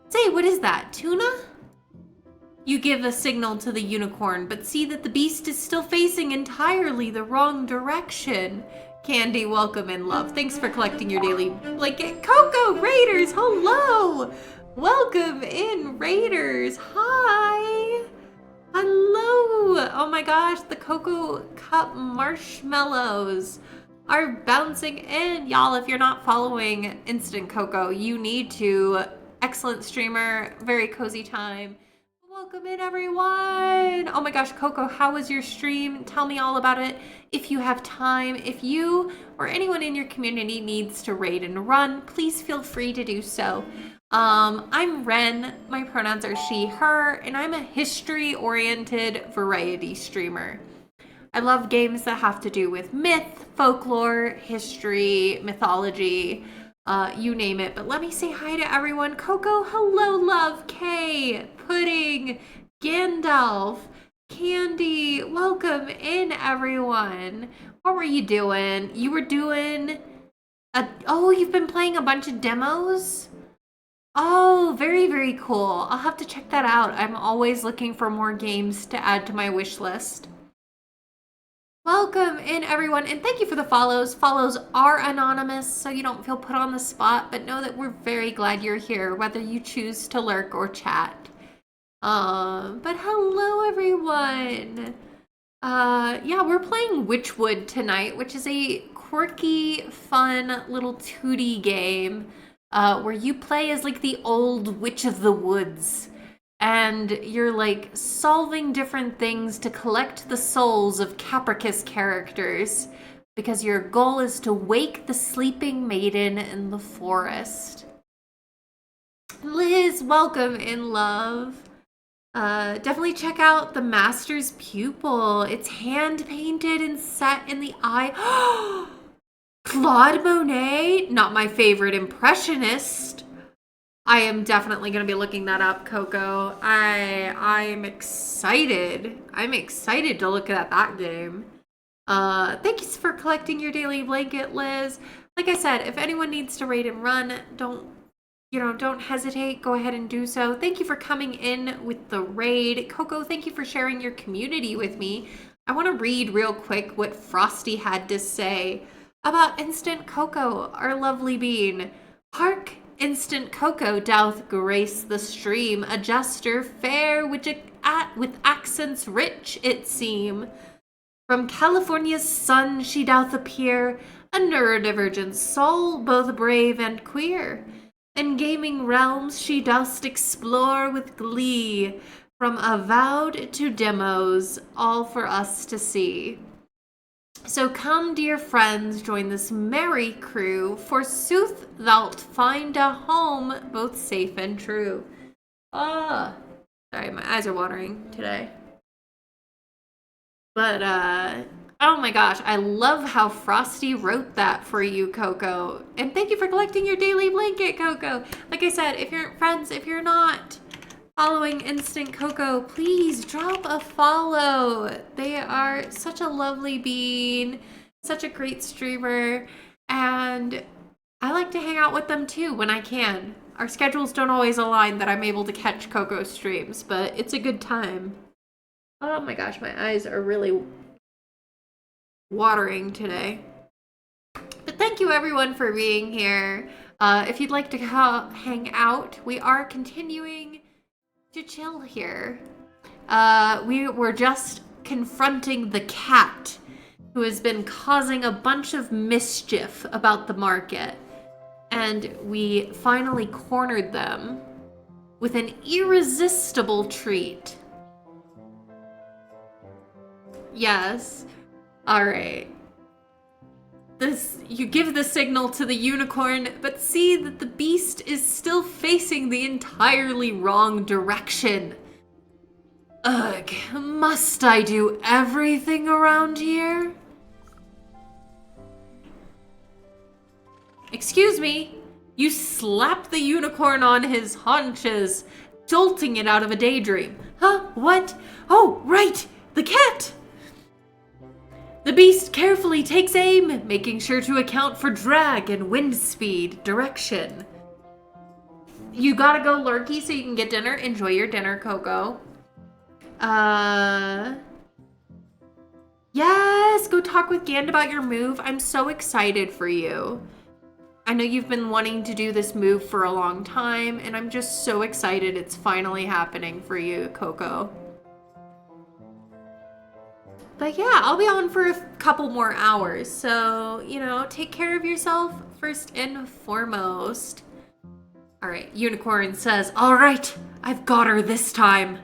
Say, what is that, tuna? You give a signal to the unicorn, but see that the beast is still facing entirely the wrong direction. Candy, welcome and love. Thanks for collecting your daily blanket. Coco, Raiders, hello! Welcome in, Raiders. Hi! Hello! Oh my gosh, the Cocoa Cup marshmallows are bouncing in. Y'all, if you're not following Instant Cocoa, you need to. Excellent streamer, very cozy time. Welcome in, everyone. Oh my gosh, Coco, how was your stream? Tell me all about it if you have time. If you or anyone in your community needs to raid and run, please feel free to do so. I'm Ren, my pronouns are she, her, and I'm a history-oriented variety streamer. I love games that have to do with myth, folklore, history, mythology, you name it. But let me say hi to everyone. Coco, hello, love, Kay, Pudding, Gandalf, Candy, welcome in, everyone. What were you doing? You were doing oh, you've been playing a bunch of demos? Oh, very, very cool. I'll have to check that out. I'm always looking for more games to add to my wish list. Welcome in, everyone, and thank you for the follows. Follows are anonymous, so you don't feel put on the spot, but know that we're very glad you're here, whether you choose to lurk or chat. But hello, everyone. Yeah, we're playing Wytchwood tonight, which is a quirky, fun little 2D game where you play as like the old witch of the woods. And you're like solving different things to collect the souls of Capricus characters because your goal is to wake the sleeping maiden in the forest. Liz, welcome in, love. Definitely check out the Master's Pupil. It's hand painted and set in the eye. Claude Monet, not my favorite impressionist. I am definitely going to be looking that up, Coco. I'm excited. I'm excited to look at that game. Thank you for collecting your daily blanket, Liz. Like I said, if anyone needs to raid and run, don't hesitate. Go ahead and do so. Thank you for coming in with the raid. Coco, thank you for sharing your community with me. I want to read real quick what Frosty had to say about Instant Cocoa, our lovely bean. Hark! Instant Cocoa doth grace the stream, a jester fair, which with accents rich it seem. From California's sun she doth appear, a neurodivergent soul, both brave and queer. In gaming realms she doth explore with glee, from avowed to demos, all for us to see. So come, dear friends, join this merry crew. Forsooth, thou'lt find a home both safe and true. Sorry, my eyes are watering today. But, oh my gosh, I love how Frosty wrote that for you, Coco. And thank you for collecting your daily blanket, Coco. Like I said, if you're not following Instant Cocoa, please drop a follow. They are such a lovely bean, such a great streamer, and I like to hang out with them too when I can. Our schedules don't always align that I'm able to catch Coco streams, but it's a good time. Oh my gosh, my eyes are really watering today. But thank you everyone for being here. If you'd like to hang out, we are continuing to chill here. We were just confronting the cat who has been causing a bunch of mischief about the market. And we finally cornered them with an irresistible treat. Yes. All right. You give the signal to the unicorn, but see that the beast is still facing the entirely wrong direction. Ugh, must I do everything around here? Excuse me, you slap the unicorn on his haunches, jolting it out of a daydream. Huh? What? Oh, right, the cat! The beast carefully takes aim, making sure to account for drag and wind speed, direction. You gotta go lurky so you can get dinner. Enjoy your dinner, Coco. Yes, go talk with Gand about your move. I'm so excited for you. I know you've been wanting to do this move for a long time, and I'm just so excited it's finally happening for you, Coco. But yeah, I'll be on for a couple more hours, so, you know, take care of yourself first and foremost. All right, Unicorn says, all right, I've got her this time.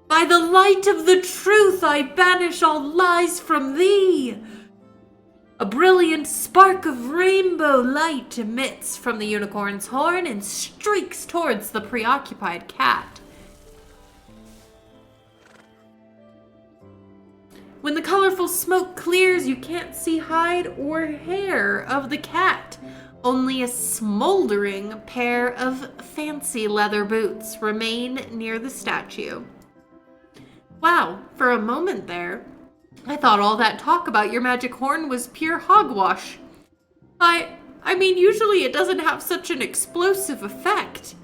By the light of the truth, I banish all lies from thee. A brilliant spark of rainbow light emits from the unicorn's horn and streaks towards the preoccupied cat. When the colorful smoke clears, you can't see hide or hair of the cat. Only a smoldering pair of fancy leather boots remain near the statue. Wow, for a moment there, I thought all that talk about your magic horn was pure hogwash. I mean, usually it doesn't have such an explosive effect.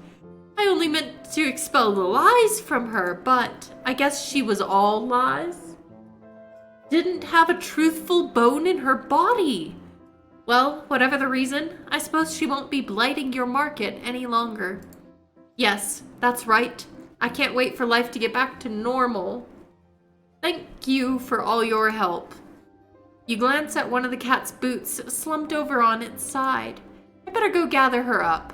I only meant to expel the lies from her, but I guess she was all lies. Didn't have a truthful bone in her body. Well, whatever the reason, I suppose she won't be blighting your market any longer. Yes, that's right. I can't wait for life to get back to normal. Thank you for all your help. You glance at one of the cat's boots slumped over on its side. I better go gather her up.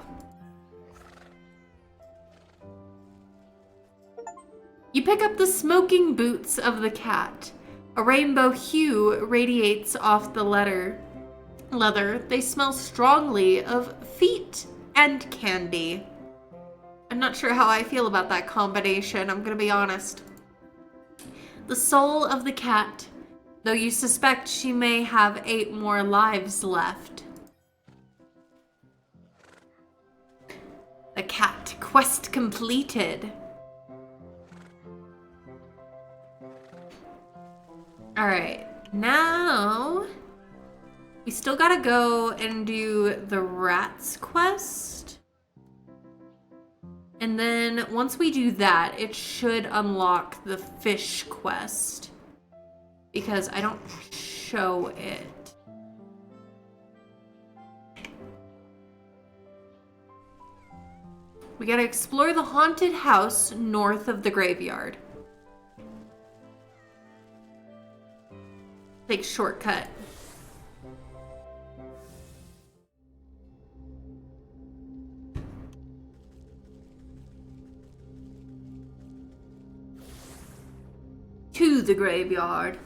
You pick up the smoking boots of the cat. A rainbow hue radiates off the leather. They smell strongly of feet and candy. I'm not sure how I feel about that combination, I'm gonna be honest. The soul of the cat, though you suspect she may have 8 more lives left. The cat, quest completed. Alright, now we still gotta go and do the rats quest. And then once we do that, it should unlock the fish quest. Because I don't show it. We gotta explore the haunted house north of the graveyard. Take shortcut. To the graveyard.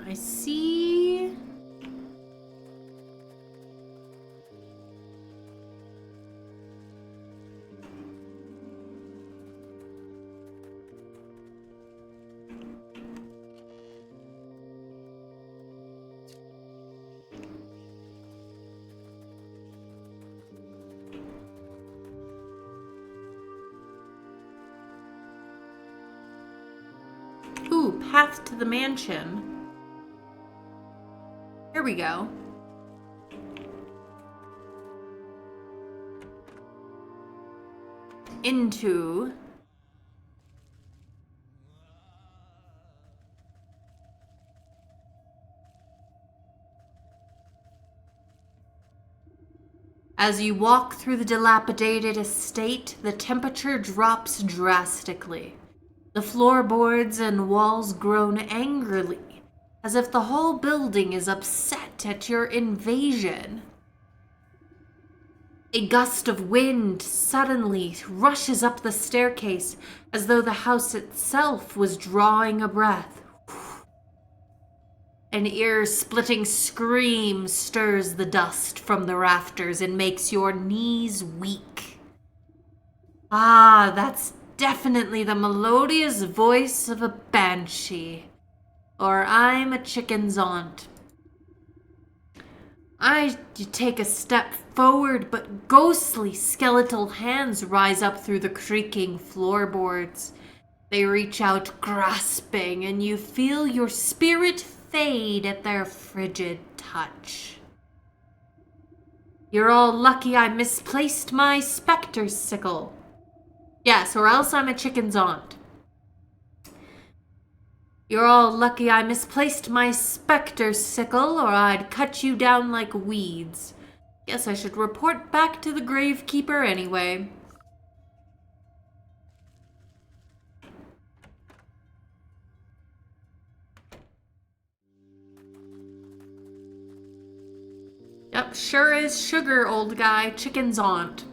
I see. Ooh, path to the mansion. Here we go. Into. As you walk through the dilapidated estate, the temperature drops drastically. The floorboards and walls groan angrily, as if the whole building is upset at your invasion. A gust of wind suddenly rushes up the staircase, as though the house itself was drawing a breath. An ear-splitting scream stirs the dust from the rafters and makes your knees weak. Ah, that's definitely the melodious voice of a banshee. Or I'm a chicken's aunt. I take a step forward, but ghostly skeletal hands rise up through the creaking floorboards. They reach out grasping, and you feel your spirit fade at their frigid touch. You're all lucky I misplaced my specter sickle. Yes, or else I'm a chicken's aunt. You're all lucky I misplaced my specter sickle, or I'd cut you down like weeds. Guess I should report back to the gravekeeper anyway. Yep, sure is sugar, old guy. Chicken's aunt.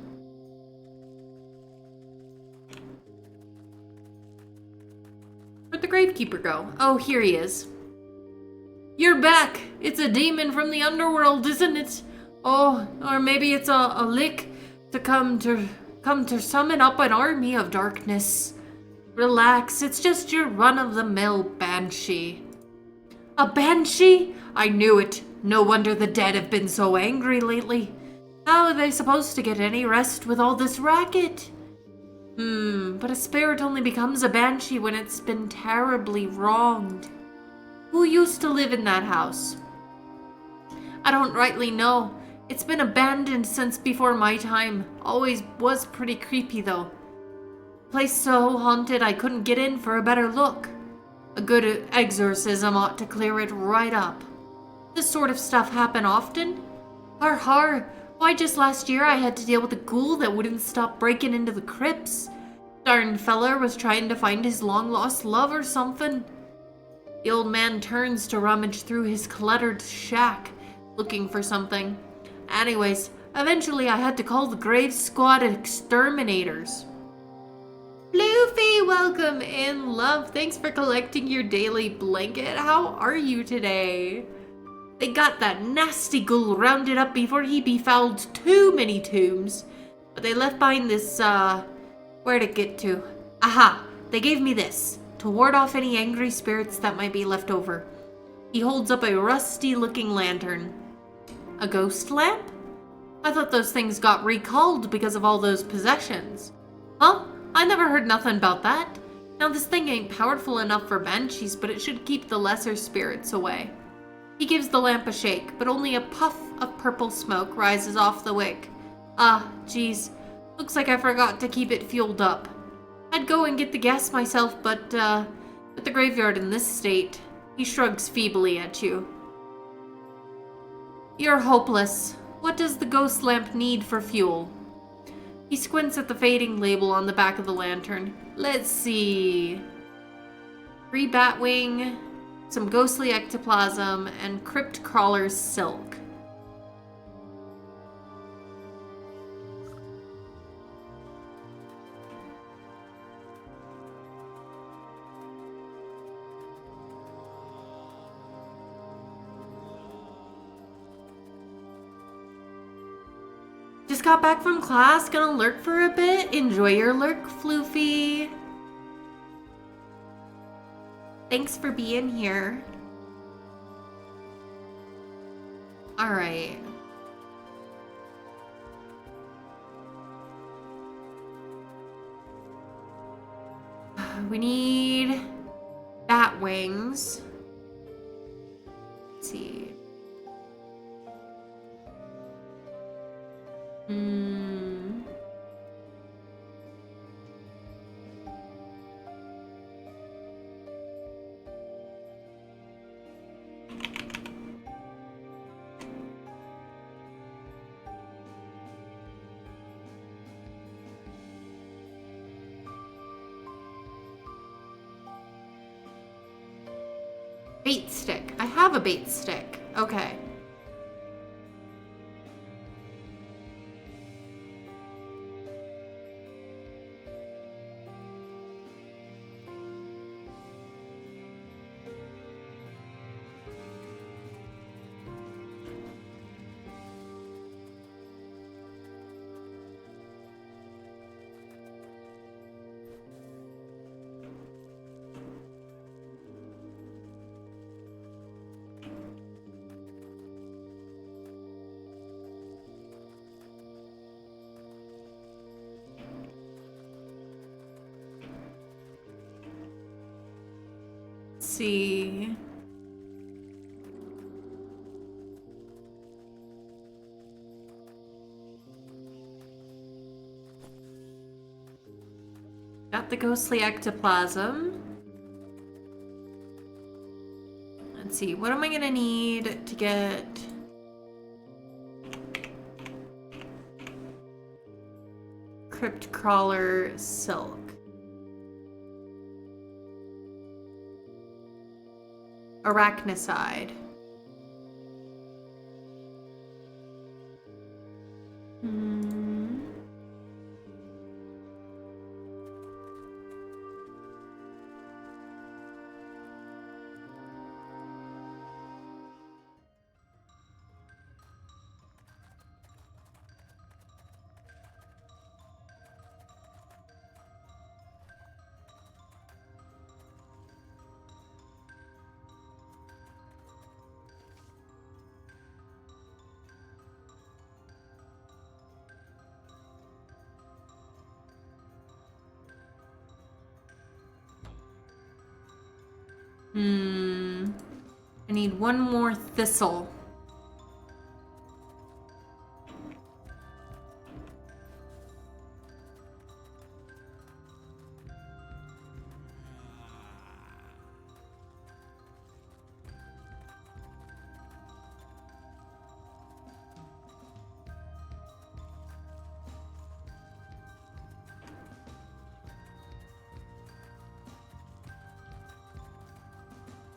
Where'd the gravekeeper go? Oh, here he is. You're back! It's a demon from the underworld, isn't it? Oh, or maybe it's a lick to come to summon up an army of darkness. Relax, it's just your run-of-the-mill banshee. A banshee? I knew it. No wonder the dead have been so angry lately. How are they supposed to get any rest with all this racket? But a spirit only becomes a banshee when it's been terribly wronged. Who used to live in that house? I don't rightly know. It's been abandoned since before my time. Always was pretty creepy, though. Place so haunted I couldn't get in for a better look. A good exorcism ought to clear it right up. This sort of stuff happen often? Har har. Why, just last year I had to deal with a ghoul that wouldn't stop breaking into the crypts. Darn feller was trying to find his long-lost love or something. The old man turns to rummage through his cluttered shack, looking for something. Anyways, eventually I had to call the grave squad exterminators. Floofy, welcome in, love. Thanks for collecting your daily blanket. How are you today? They got that nasty ghoul rounded up before he befouled too many tombs. But they left behind this, where'd it get to? Aha! They gave me this, to ward off any angry spirits that might be left over. He holds up a rusty-looking lantern. A ghost lamp? I thought those things got recalled because of all those possessions. Huh? I never heard nothing about that. Now this thing ain't powerful enough for banshees, but it should keep the lesser spirits away. He gives the lamp a shake, but only a puff of purple smoke rises off the wick. Ah, geez. Looks like I forgot to keep it fueled up. I'd go and get the gas myself, but, with the graveyard in this state, he shrugs feebly at you. You're hopeless. What does the ghost lamp need for fuel? He squints at the fading label on the back of the lantern. Let's see. 3 batwing, some ghostly ectoplasm, and crypt crawler's silk. Just got back from class, gonna lurk for a bit. Enjoy your lurk, Floofy. Thanks for being here. Alright. We need bat wings. Let's see. Bait stick. I have a bait stick. Okay. see. Got the ghostly ectoplasm. Let's see, what am I gonna need to get? Crypt crawler silk. Arachnicide. I need one more thistle.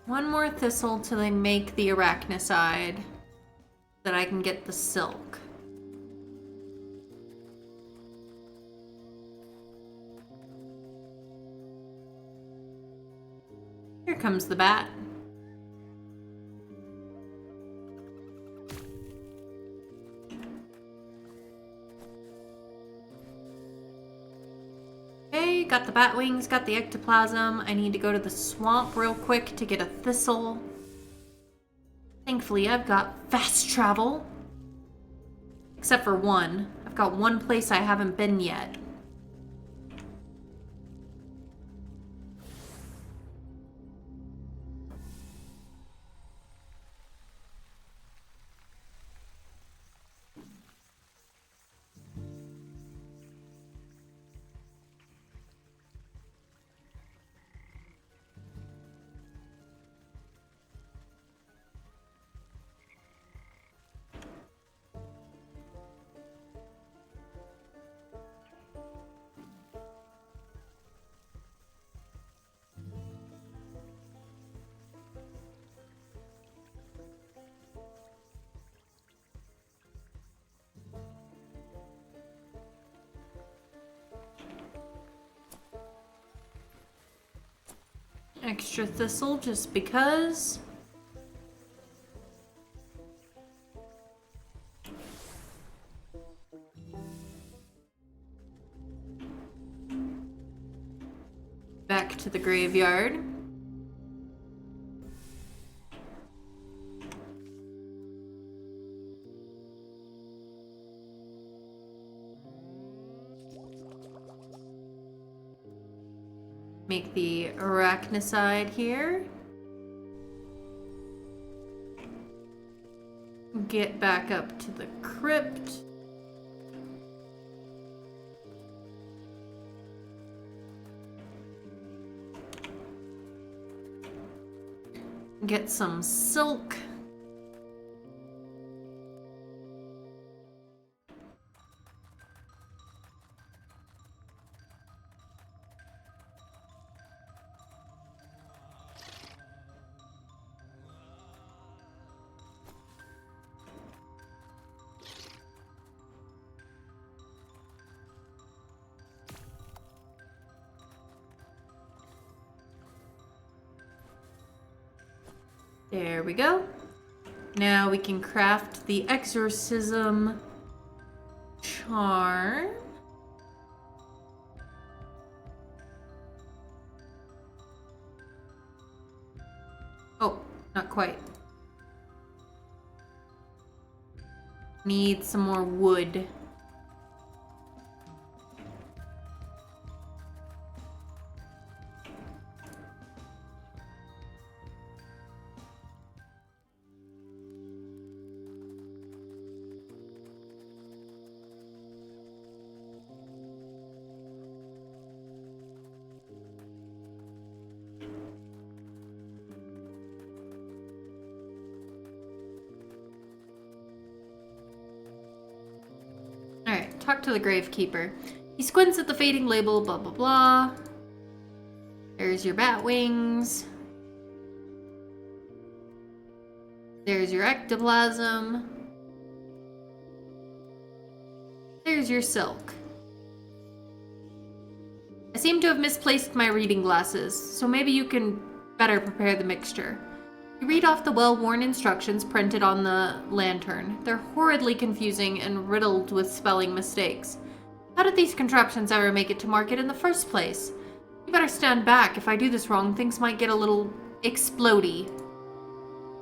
One more thistle till they make the arachnicide, that I can get the silk. Here comes the bat. Okay, got the bat wings, got the ectoplasm. I need to go to the swamp real quick to get a thistle. Thankfully, I've got fast travel. Except for one. I've got one place I haven't been yet. Extra thistle just because. Back to the graveyard. Make the arachnicide here. Get back up to the crypt. Get some silk. There we go. Now we can craft the exorcism charm. Oh, not quite. Need some more wood. talk to the gravekeeper. He squints at the fading label, blah, blah, blah. There's your bat wings. There's your ectoplasm. There's your silk. I seem to have misplaced my reading glasses, so maybe you can better prepare the mixture. You read off the well-worn instructions printed on the lantern. They're horridly confusing and riddled with spelling mistakes. How did these contraptions ever make it to market in the first place? You better stand back. If I do this wrong, things might get a little explodey.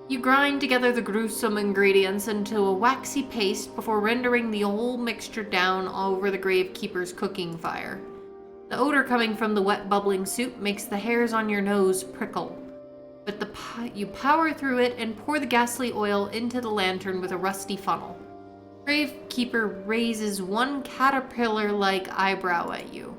You grind together the gruesome ingredients into a waxy paste before rendering the whole mixture down over the gravekeeper's cooking fire. The odor coming from the wet bubbling soup makes the hairs on your nose prickle. But you power through it and pour the ghastly oil into the lantern with a rusty funnel. Gravekeeper raises one caterpillar-like eyebrow at you.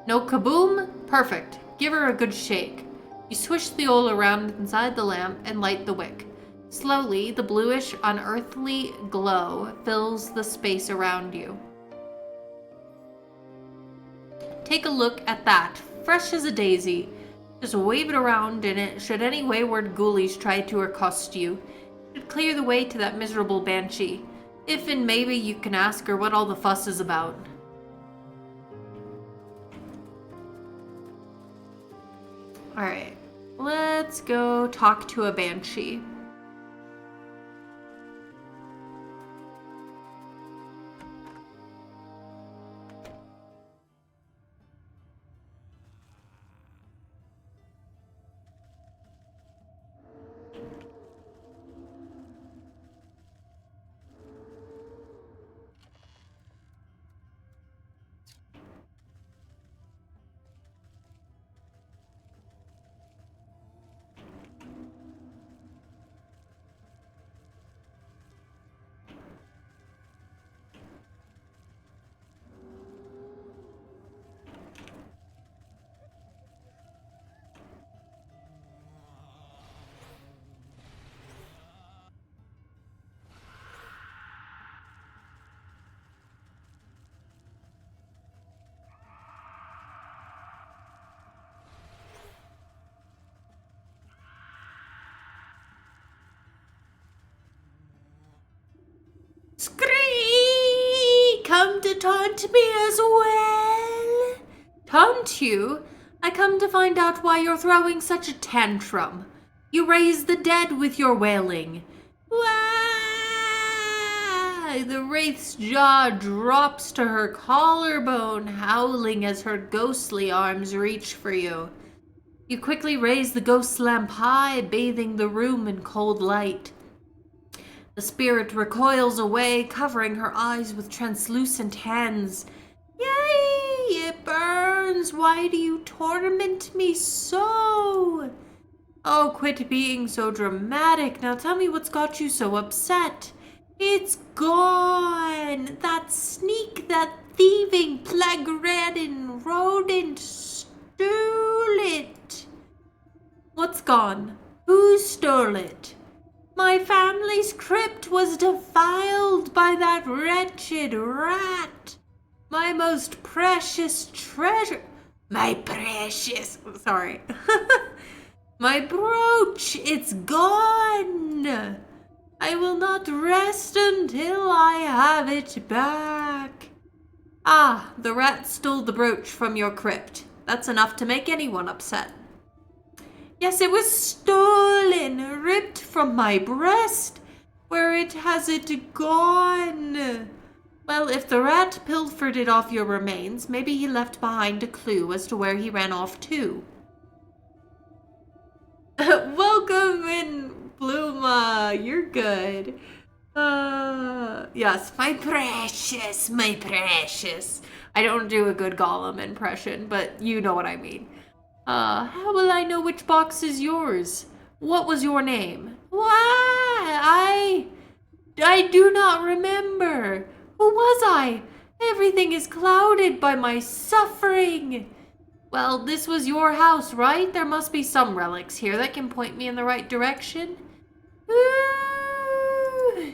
No kaboom? Perfect. Give her a good shake. You swish the oil around inside the lamp and light the wick. Slowly, the bluish, unearthly glow fills the space around you. Take a look at that, fresh as a daisy. Just wave it around in it should any wayward ghoulies try to accost you. It should clear the way to that miserable banshee. If and maybe you can ask her what all the fuss is about. Alright, let's go talk to a banshee. Scree! Come to taunt me as well? Taunt you? I come to find out why you're throwing such a tantrum. You raise the dead with your wailing. Why? The wraith's jaw drops to her collarbone, howling as her ghostly arms reach for you. You quickly raise the ghost lamp high, bathing the room in cold light. The spirit recoils away, covering her eyes with translucent hands. Yay! It burns! Why do you torment me so? Oh, quit being so dramatic. Now tell me what's got you so upset. It's gone! That sneak, that thieving, plague-ridden rodent stole it. What's gone? Who stole it? My family's crypt was defiled by that wretched rat. My most precious treasure. My brooch, it's gone. I will not rest until I have it back. Ah, the rat stole the brooch from your crypt. That's enough to make anyone upset. Yes, it was stolen, ripped from my breast. Where has it gone? Well, if the rat pilfered it off your remains, maybe he left behind a clue as to where he ran off to. Welcome in, Bluma. You're good. Yes, my precious, my precious. I don't do a good Gollum impression, but you know what I mean. How will I know which box is yours? What was your name? Why? I do not remember. Who was I? Everything is clouded by my suffering. Well, this was your house, right? There must be some relics here that can point me in the right direction. Ooh.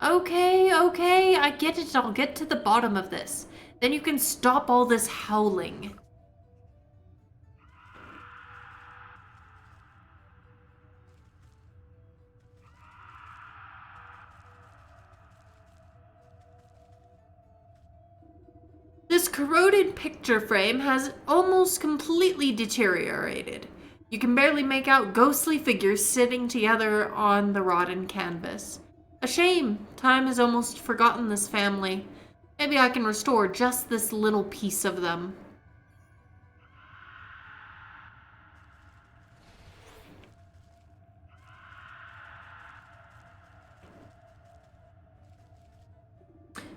Okay, I get it. I'll get to the bottom of this. Then you can stop all this howling. This corroded picture frame has almost completely deteriorated. You can barely make out ghostly figures sitting together on the rotten canvas. A shame. Time has almost forgotten this family. Maybe I can restore just this little piece of them.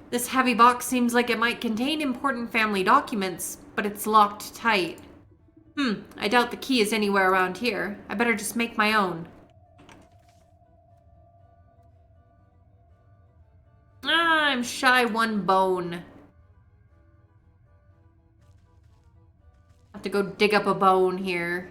This heavy box seems like it might contain important family documents, but it's locked tight. I doubt the key is anywhere around here. I better just make my own. I'm shy one bone. Have to go dig up a bone here.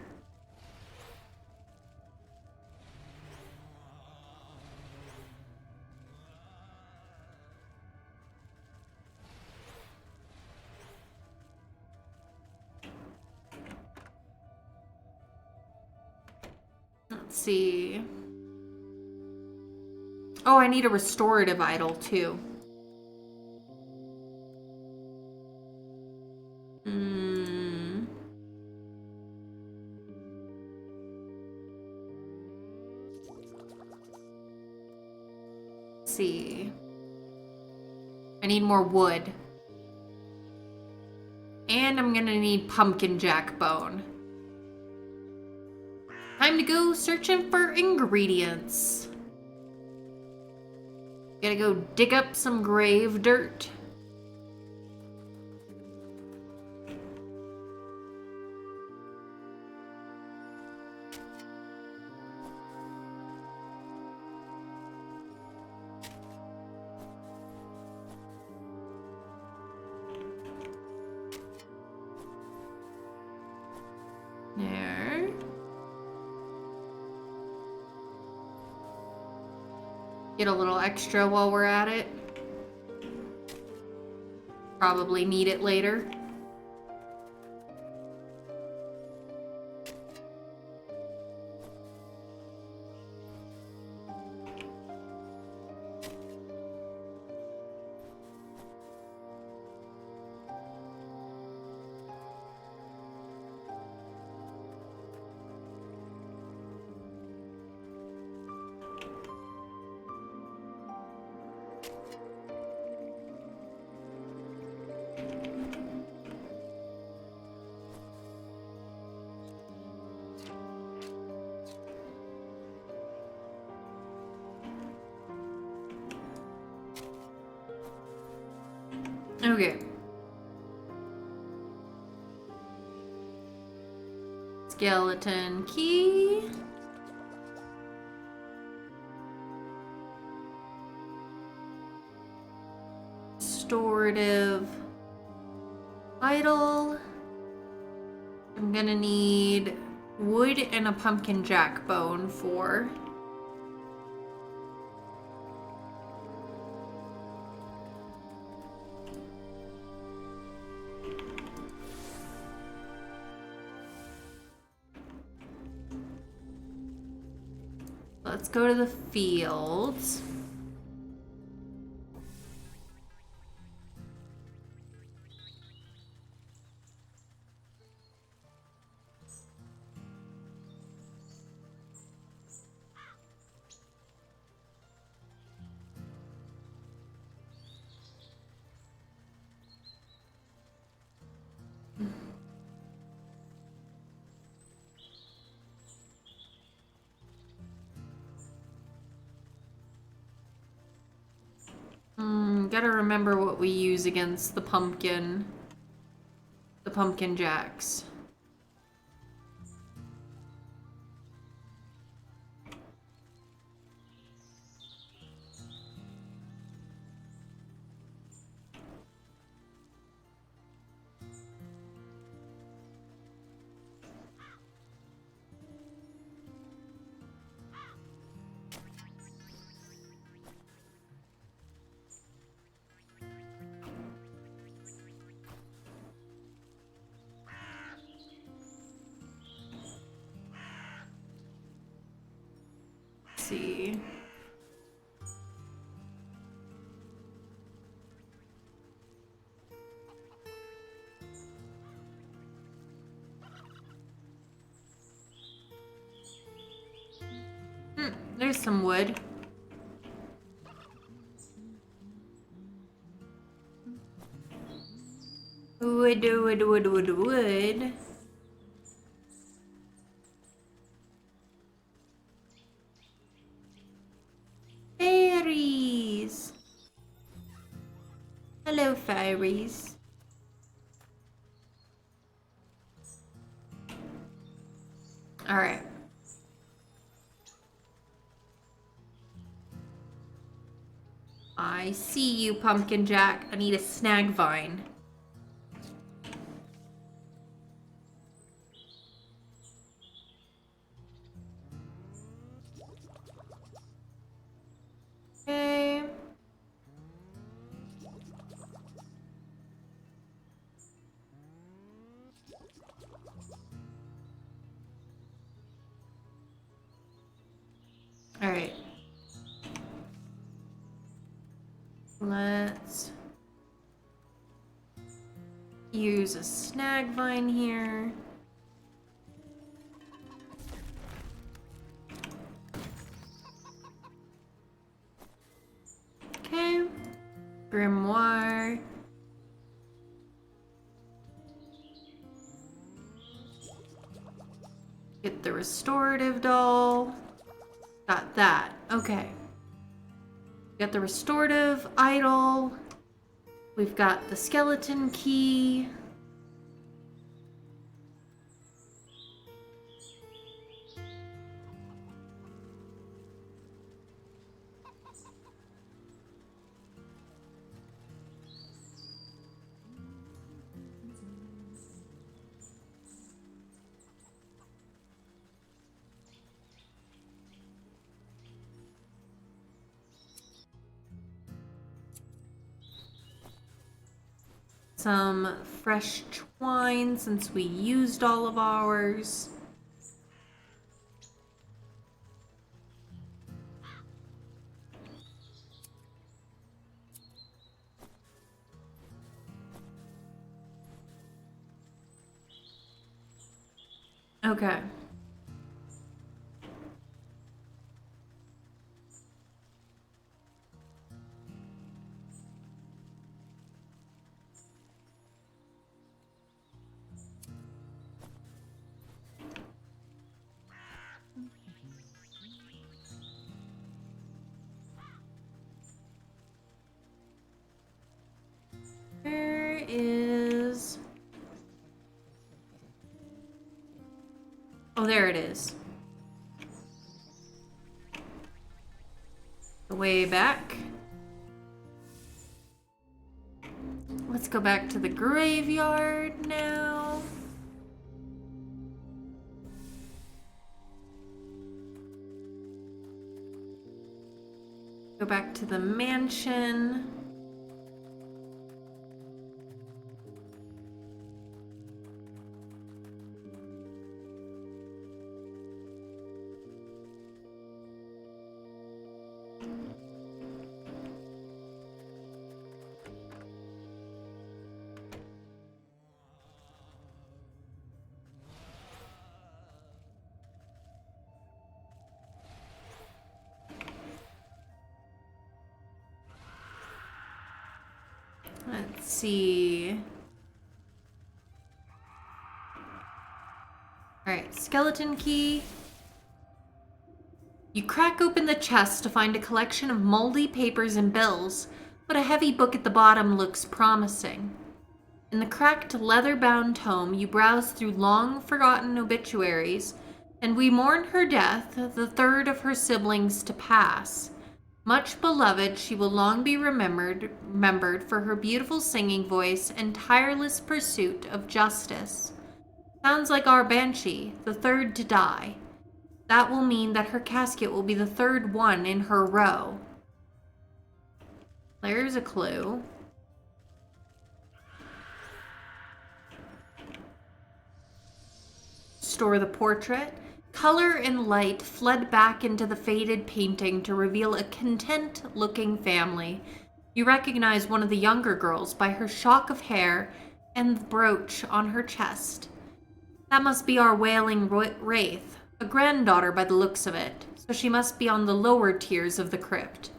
Let's see. Oh, I need a restorative idol too. Let's see. I need more wood. And I'm gonna need pumpkin jack bone. Time to go searching for ingredients. Gotta go dig up some grave dirt. There. Get a little extra while we're at it. Probably need it later. Okay. Skeleton key. Restorative idol. I'm gonna need wood and a pumpkin jack bone for. Let's go to the fields. Gotta remember what we use against the pumpkin jacks. see. There's some wood. Wood. Fairies. Hello, fairies. All right. I see you, Pumpkin Jack. I need a snag vine. Okay. All right. Let's use a snag vine here. Okay. Grimoire. Get the restorative doll. Got that. Okay. Got the restorative idol. We've got the skeleton key. Some fresh twine since we used all of ours. Okay. Where is... Oh, there it is. Way back. Let's go back to the graveyard now. Go back to the mansion. Let's see. Alright, skeleton key. You crack open the chest to find a collection of moldy papers and bills, but a heavy book at the bottom looks promising. In the cracked, leather-bound tome, you browse through long-forgotten obituaries, and we mourn her death, the third of her siblings to pass. Much beloved, she will long be remembered for her beautiful singing voice and tireless pursuit of justice. Sounds like our Banshee, the third to die. That will mean that her casket will be the third one in her row. There's a clue. Store the portrait. Color and light fled back into the faded painting to reveal a content-looking family. You recognize one of the younger girls by her shock of hair and the brooch on her chest. That must be our wailing wraith, a granddaughter by the looks of it, so she must be on the lower tiers of the crypt.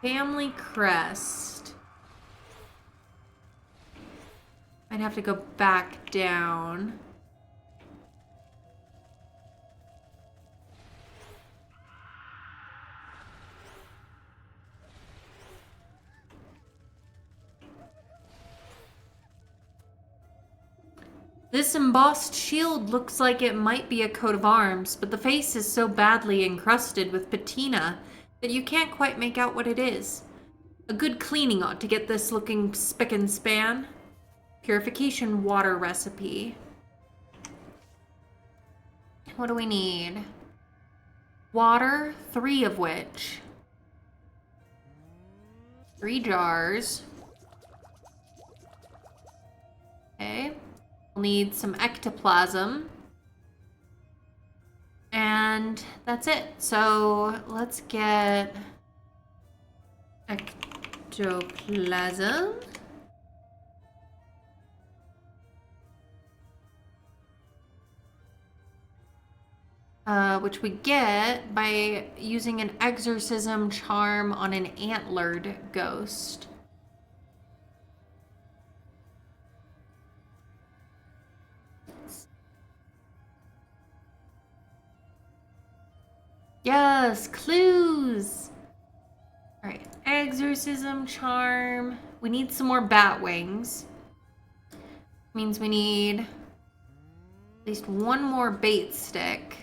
Family crest. I'd have to go back down. This embossed shield looks like it might be a coat of arms, but the face is so badly encrusted with patina that you can't quite make out what it is. A good cleaning ought to get this looking spick and span. Purification water recipe. What do we need? Water, 3 of which. 3 jars. Okay. We'll need some ectoplasm. And that's it. So let's get ectoplasm. Which we get by using an exorcism charm on an antlered ghost. Yes, clues! Alright, exorcism charm. We need some more bat wings. Means we need at least 1 more bait stick.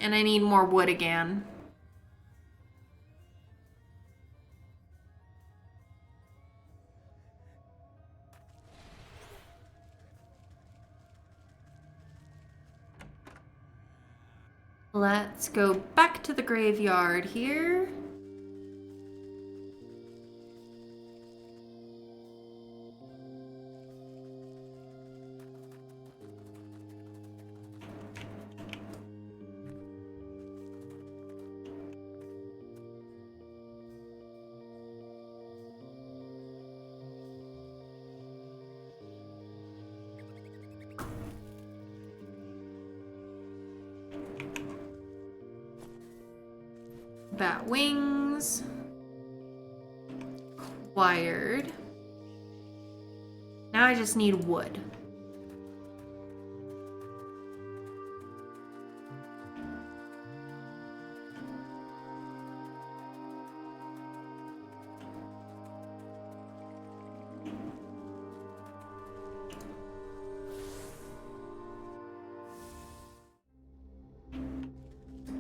And I need more wood again. Let's go back to the graveyard here. Bat wings. Acquired. Now I just need wood.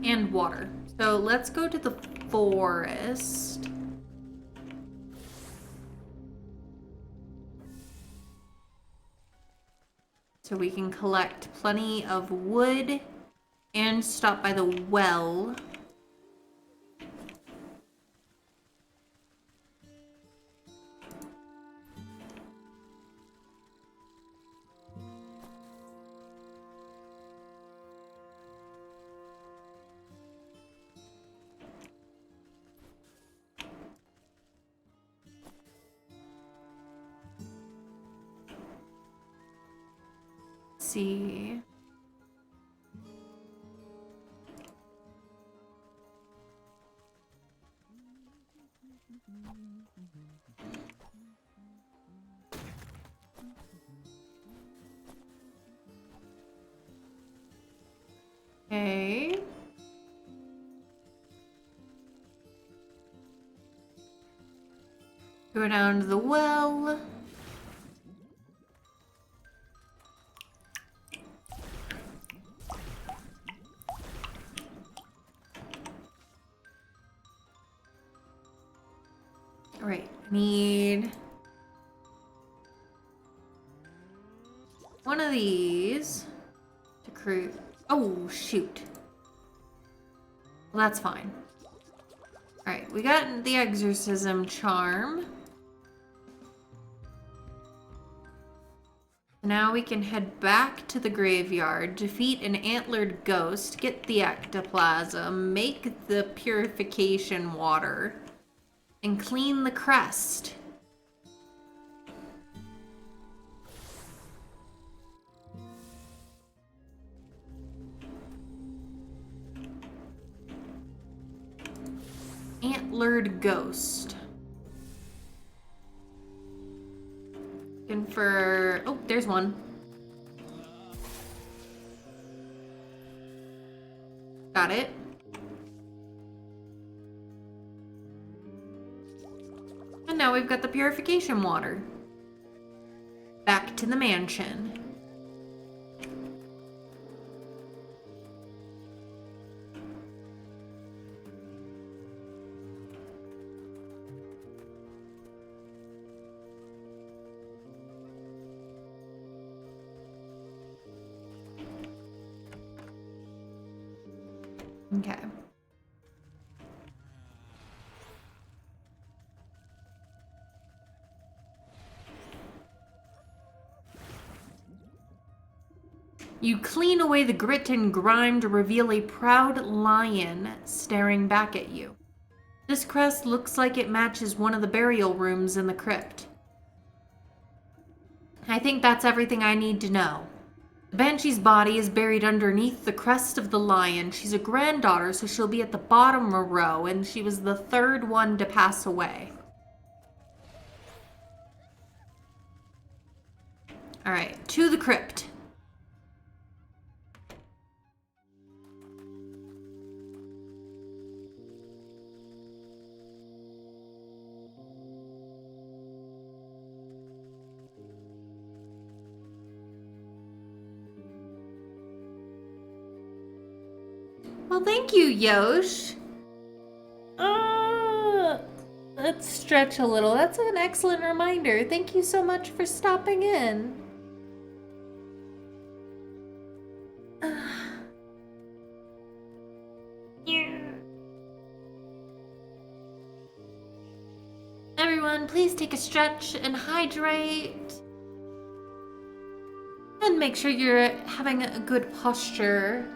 And water. So let's go to the forest. So we can collect plenty of wood and stop by the well. See. Okay. Go down to the well. Alright, need one of these to create. Oh, shoot. Well, that's fine. Alright, we got the exorcism charm. Now we can head back to the graveyard, defeat an antlered ghost, get the ectoplasm, make the purification water, and clean the crest. Antlered ghost. Looking for... Oh, there's one. Got it. And now we've got the purification water. Back to the mansion. Okay. You clean away the grit and grime to reveal a proud lion staring back at you. This crest looks like it matches one of the burial rooms in the crypt. I think that's everything I need to know. The Banshee's body is buried underneath the crest of the lion. She's a granddaughter, so she'll be at the bottom row, and she was the third one to pass away. Alright, to the crypt. Well, thank you, Yosh. Let's stretch a little. That's an excellent reminder. Thank you so much for stopping in. Everyone, please take a stretch and hydrate. And make sure you're having a good posture.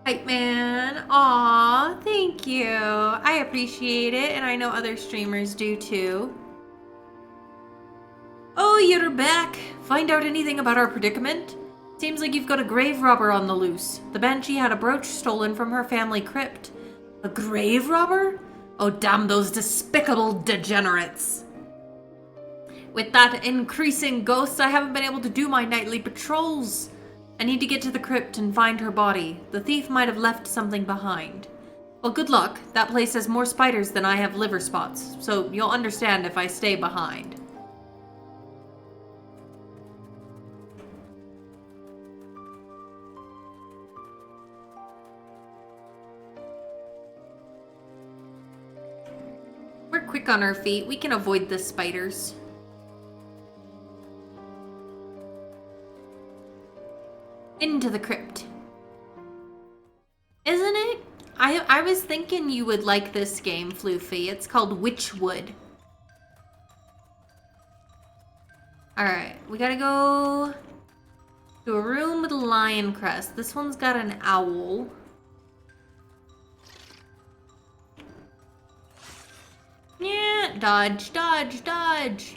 Hype man, aw, thank you. I appreciate it, and I know other streamers do too. Oh, you're back. Find out anything about our predicament? Seems like you've got a grave robber on the loose. The Banshee had a brooch stolen from her family crypt. A grave robber? Oh, damn those despicable degenerates. With that increasing ghosts, I haven't been able to do my nightly patrols. I need to get to the crypt and find her body. The thief might have left something behind. Well, good luck. That place has more spiders than I have liver spots, so you'll understand if I stay behind. We're quick on our feet. We can avoid the spiders. Into the crypt. Isn't it? I was thinking you would like this game, Floofy. It's called Wytchwood. Alright, we gotta go to a room with a lion crest. This one's got an owl. Yeah, dodge, dodge, dodge.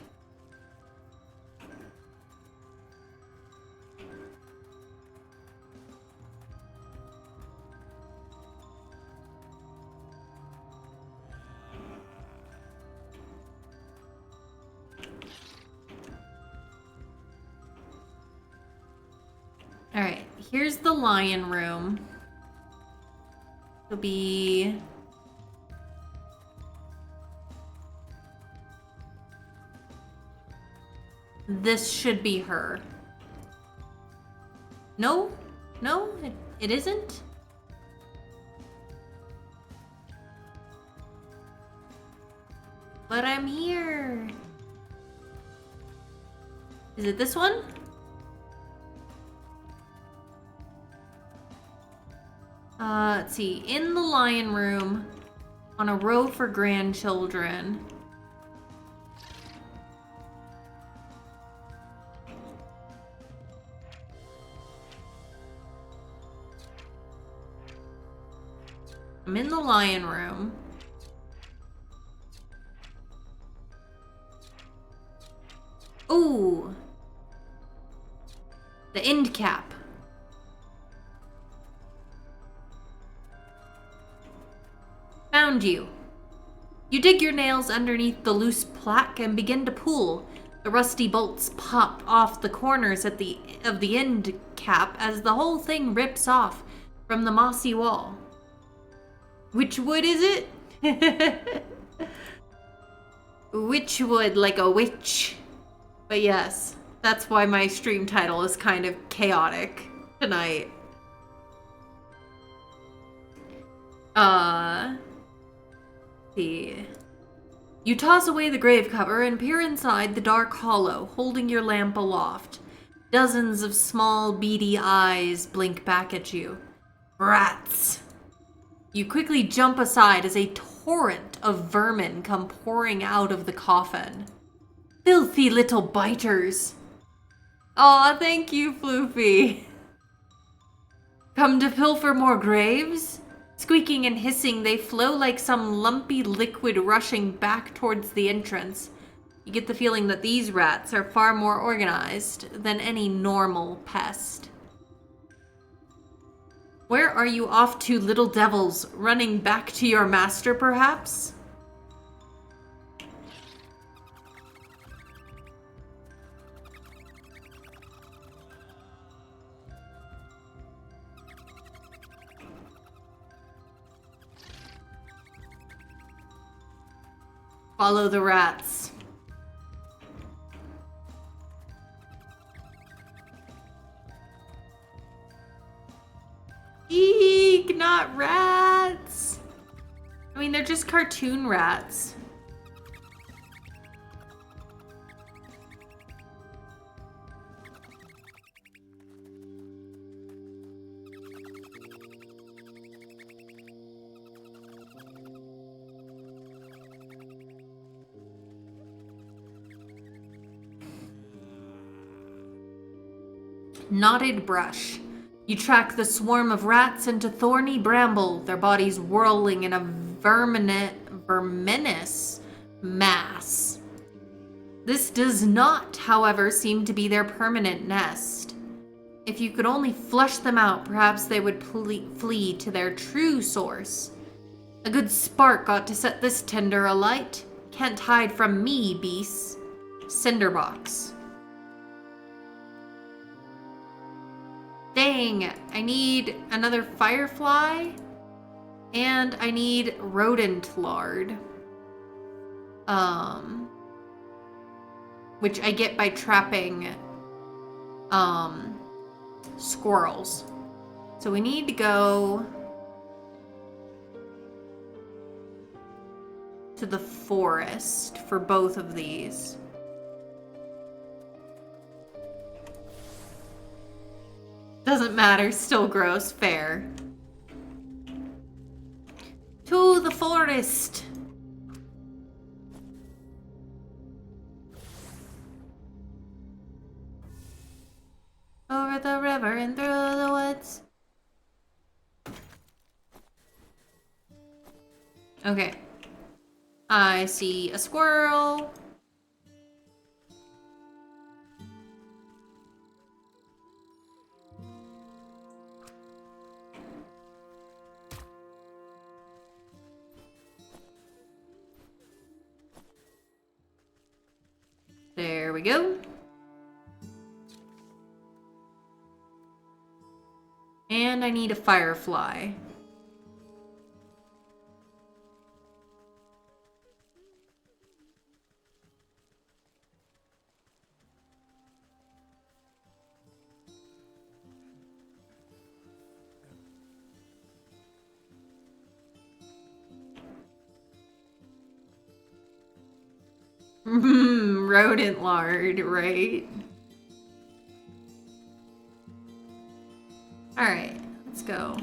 Alright, here's the lion room. It'll be... This should be her. No? No? It isn't? But I'm here. Is it this one? Let's see. In the lion room, on a row for grandchildren. I'm in the lion room. Ooh. The end cap. Found you. You dig your nails underneath the loose plaque and begin to pull. The rusty bolts pop off the corners of the end cap as the whole thing rips off from the mossy wall. Which wood is it? Wytchwood, like a witch. But yes, that's why my stream title is kind of chaotic tonight. See. You toss away the grave cover and peer inside the dark hollow, holding your lamp aloft. Dozens of small, beady eyes blink back at you. Rats! You quickly jump aside as a torrent of vermin come pouring out of the coffin. Filthy little biters! Aw, thank you, Floofy. Come to pilfer more graves? Squeaking and hissing, they flow like some lumpy liquid rushing back towards the entrance. You get the feeling that these rats are far more organized than any normal pest. Where are you off to, little devils? Running back to your master, perhaps? Follow the rats. Eek, not rats. I mean, they're just cartoon rats. Knotted brush. You track the swarm of rats into thorny bramble, their bodies whirling in a verminous mass. This does not, however, seem to be their permanent nest. If you could only flush them out, perhaps they would flee to their true source. A good spark ought to set this tinder alight. Can't hide from me, beasts. Cinderbox. Dang, I need another firefly, and I need rodent lard. Which I get by trapping, squirrels. So we need to go to the forest for both of these. Doesn't matter, still gross, fair. To the forest! Over the river and through the woods. Okay. I see a squirrel. There we go. And I need a firefly. Rodent lard, right? Alright, let's go.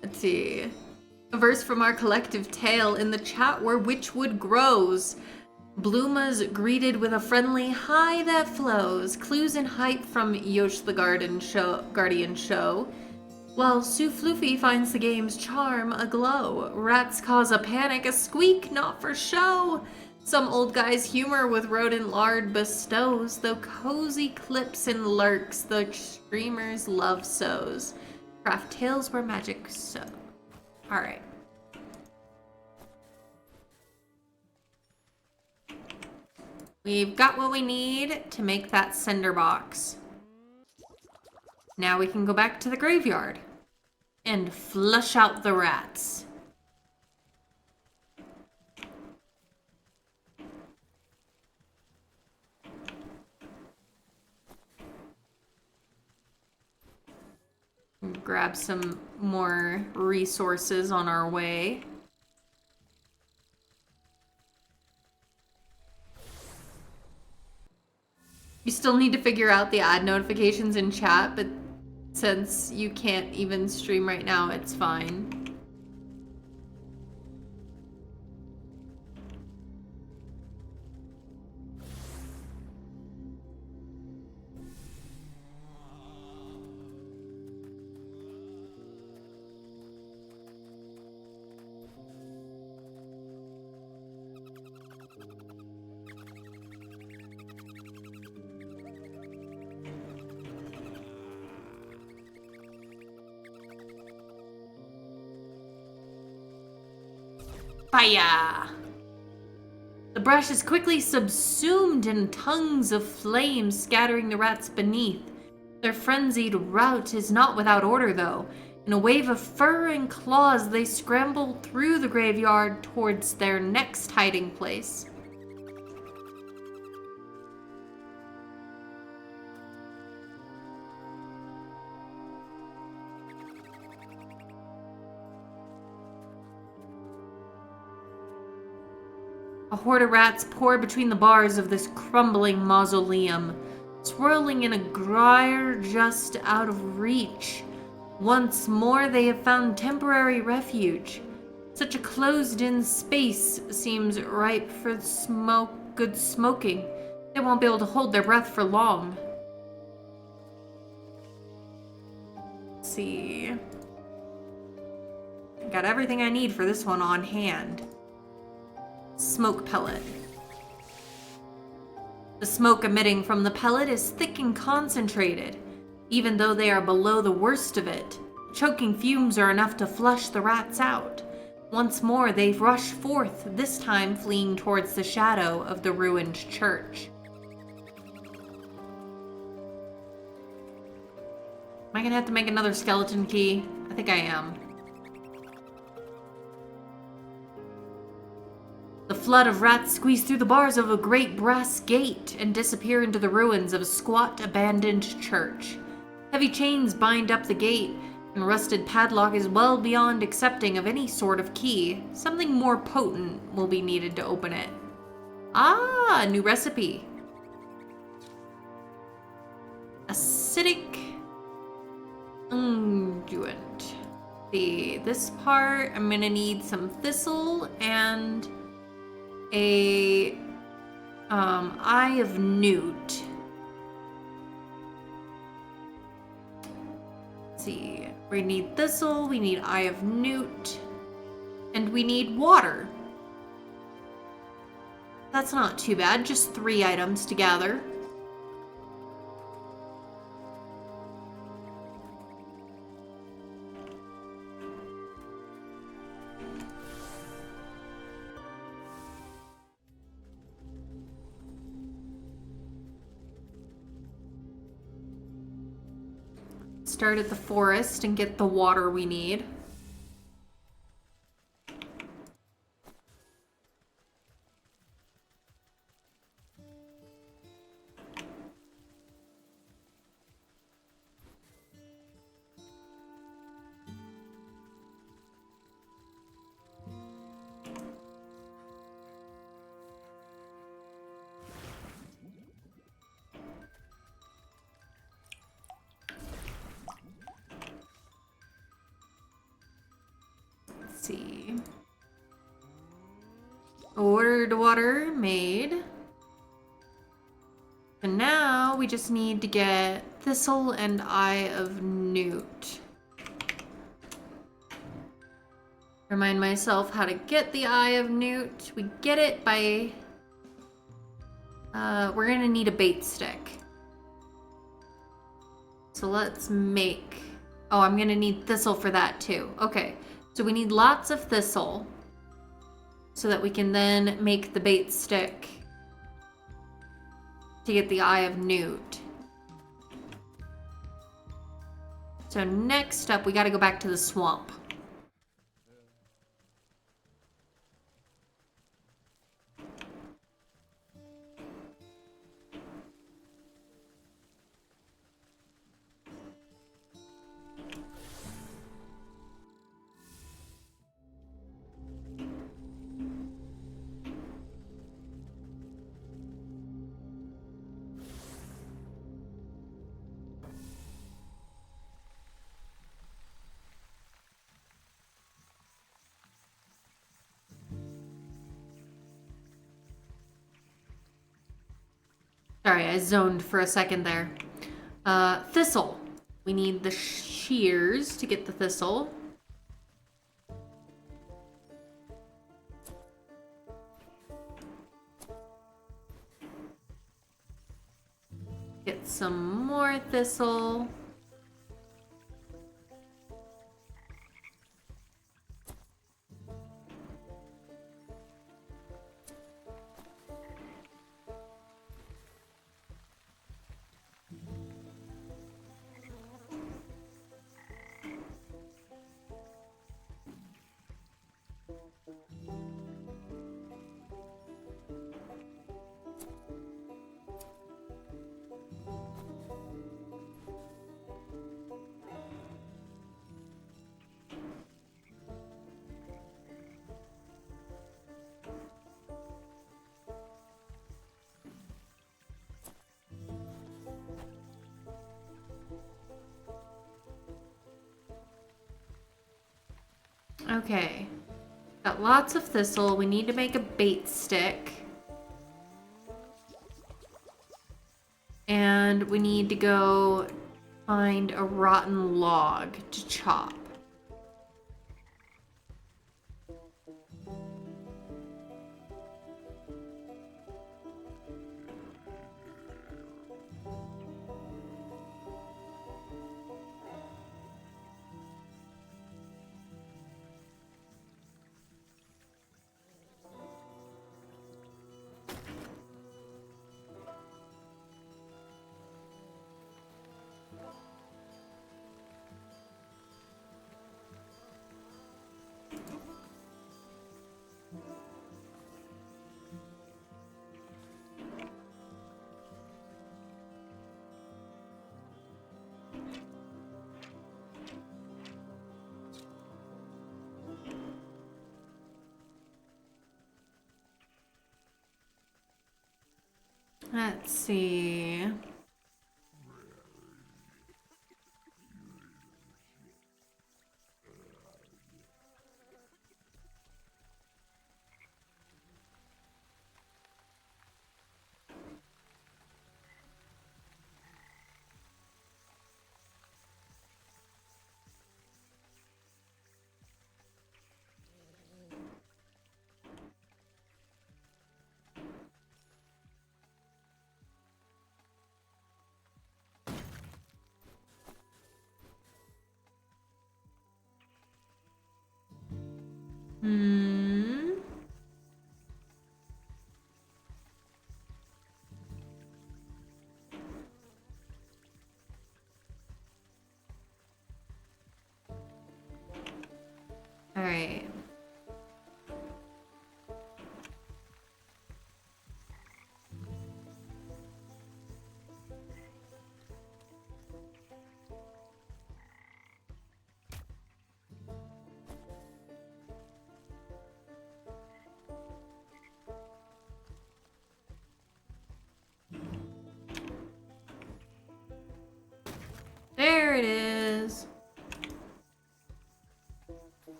Let's see. A verse from our collective tale in the chat where Wytchwood grows. Blooma's greeted with a friendly hi that flows. Clues and hype from Yosh the Guardian show. While Sue Floofy finds the game's charm aglow. Rats cause a panic, a squeak, not for show. Some old guy's humor with rodent lard bestows. Though cozy clips and lurks, the streamers love sows. Craft tales where magic so. Alright. We've got what we need to make that cinder box. Now we can go back to the graveyard and flush out the rats. Grab some more resources on our way. You still need to figure out the ad notifications in chat, but since you can't even stream right now, it's fine. Fire! The brush is quickly subsumed in tongues of flame, scattering the rats beneath. Their frenzied rout is not without order, though. In a wave of fur and claws, they scramble through the graveyard towards their next hiding place. A horde of rats pour between the bars of this crumbling mausoleum, swirling in a gyre just out of reach. Once more they have found temporary refuge. Such a closed-in space seems ripe for good smoking. They won't be able to hold their breath for long. Let's see. Got everything I need for this one on hand. Smoke pellet. The smoke emitting from the pellet is thick and concentrated. Even though they are below the worst of it, choking fumes are enough to flush the rats out. Once more they rush forth, this time fleeing towards the shadow of the ruined church. Am I gonna have to make another skeleton key? I think I am. The flood of rats squeeze through the bars of a great brass gate and disappear into the ruins of a squat, abandoned church. Heavy chains bind up the gate, and rusted padlock is well beyond accepting of any sort of key. Something more potent will be needed to open it. Ah, new recipe. Acidic unguent. See, this part, I'm gonna need some thistle and a eye of newt. Let's see, we need thistle, we need eye of newt, and we need water. That's not too bad, just 3 items to gather. Start at the forest and get the water we need. see. Ordered water made. And now we just need to get Thistle and Eye of Newt. Remind myself how to get the Eye of Newt. We get it by... we're gonna need a bait stick. So let's make... Oh, I'm gonna need thistle for that too. Okay, so we need lots of thistle so that we can then make the bait stick to get the Eye of Newt. So next up, we gotta go back to the swamp. Sorry, I zoned for a second there. Thistle. We need the shears to get the thistle. Get some more thistle. Okay. Got lots of thistle. We need to make a bait stick. And we need to go find a rotten log to chop. Let's see. Hmm. All right.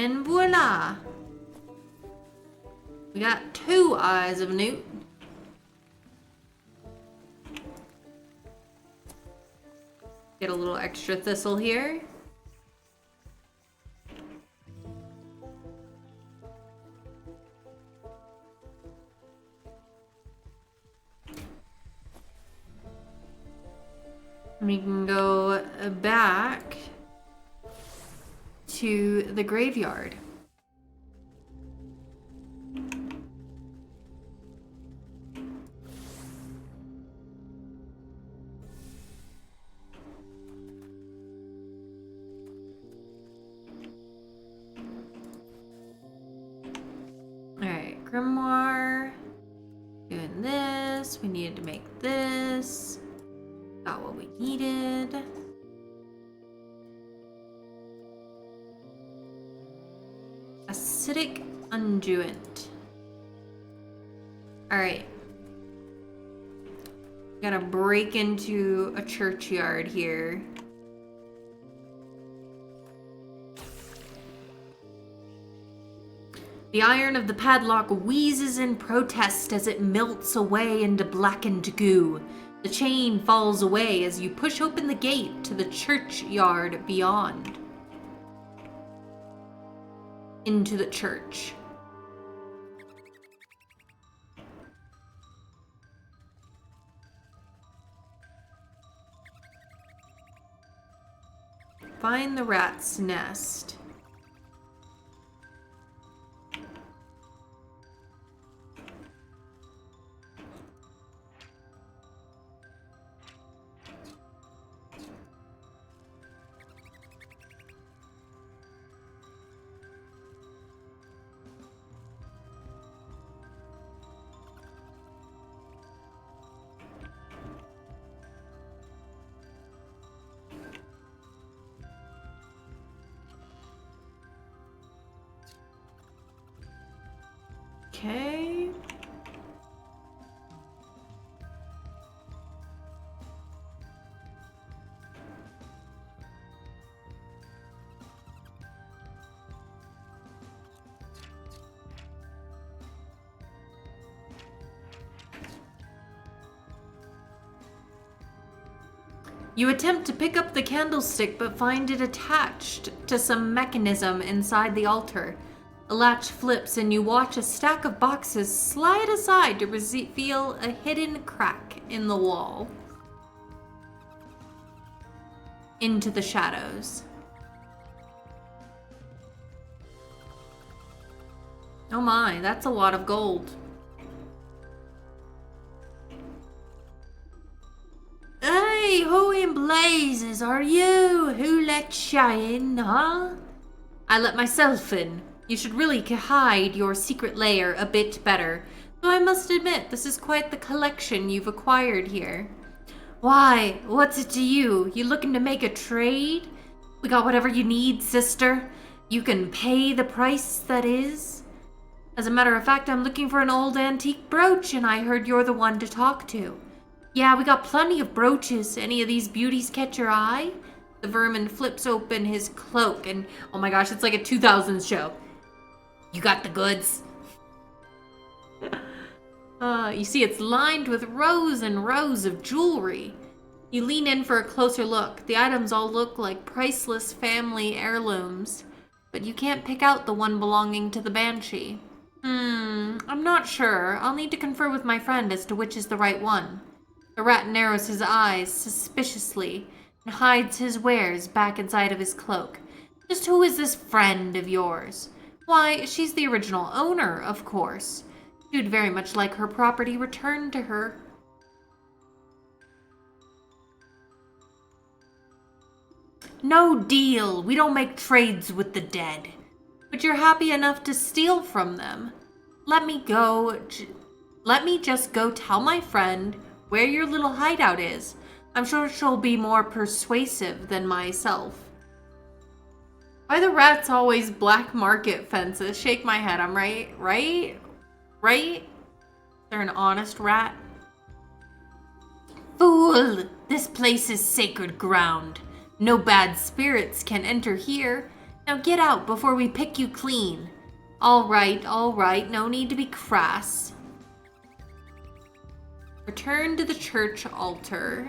And voila! We got 2 eyes of newt. Get a little extra thistle here. We can go back to the graveyard. Alright, grimoire. Doing this. We needed to make this. Got what we needed. Acidic unguent. Alright. Gotta break into a churchyard here. The iron of the padlock wheezes in protest as it melts away into blackened goo. The chain falls away as you push open the gate to the churchyard beyond. Into the church. Find the rat's nest. Okay. You attempt to pick up the candlestick but find it attached to some mechanism inside the altar. A latch flips and you watch a stack of boxes slide aside to reveal a hidden crack in the wall. Into the shadows. Oh my, that's a lot of gold. Hey, who in blazes are you? Who let you in, huh? I let myself in. You should really hide your secret lair a bit better, though I must admit this is quite the collection you've acquired here. Why, what's it to you? You looking to make a trade? We got whatever you need, sister. You can pay the price that is. As a matter of fact, I'm looking for an old antique brooch, and I heard you're the one to talk to. Yeah, we got plenty of brooches. Any of these beauties catch your eye? The vermin flips open his cloak, and oh my gosh, it's like a 2000s show. You got the goods. You see, it's lined with rows and rows of jewelry. You lean in for a closer look. The items all look like priceless family heirlooms, but you can't pick out the one belonging to the Banshee. I'm not sure. I'll need to confer with my friend as to which is the right one. The rat narrows his eyes suspiciously and hides his wares back inside of his cloak. Just who is this friend of yours? Why, she's the original owner, of course. She'd very much like her property returned to her. No deal. We don't make trades with the dead. But you're happy enough to steal from them. Let me just go tell my friend where your little hideout is. I'm sure she'll be more persuasive than myself. Why the rats always black market fences? Shake my head. I'm right? Right? They're an honest rat. Fool! This place is sacred ground. No bad spirits can enter here. Now get out before we pick you clean. All right, no need to be crass. Return to the church altar.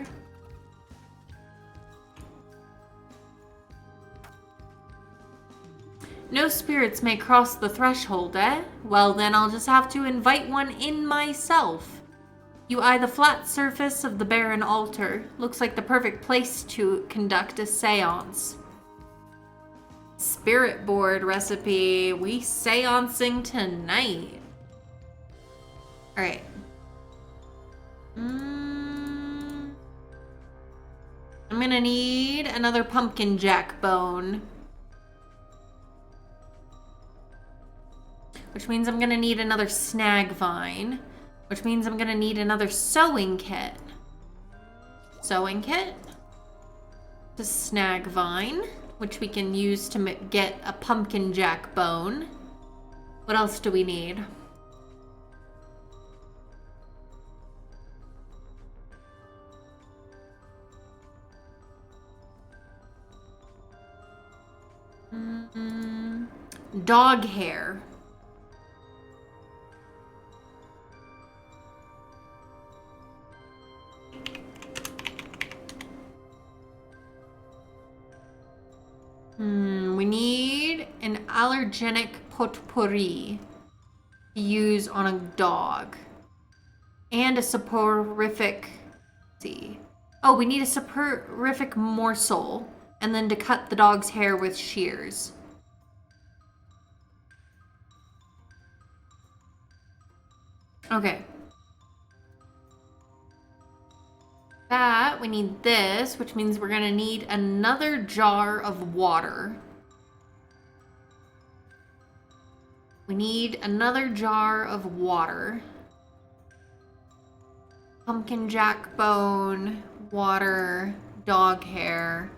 No spirits may cross the threshold, eh? Well, then I'll just have to invite one in myself. You eye the flat surface of the barren altar. Looks like the perfect place to conduct a seance. Spirit board recipe. We seancing tonight. Alright. I'm gonna need another pumpkin jack bone. Which means I'm gonna need another snag vine. Which means I'm gonna need another sewing kit. Sewing kit. The snag vine, which we can use to get a pumpkin jack bone. What else do we need? Dog hair. We need an allergenic potpourri to use on a dog. And a soporific... see. Oh, we need a soporific morsel. And then to cut the dog's hair with shears. Okay. That, we need this, which means we're gonna need another jar of water. We need another jar of water. Pumpkin jack bone, water, dog hair.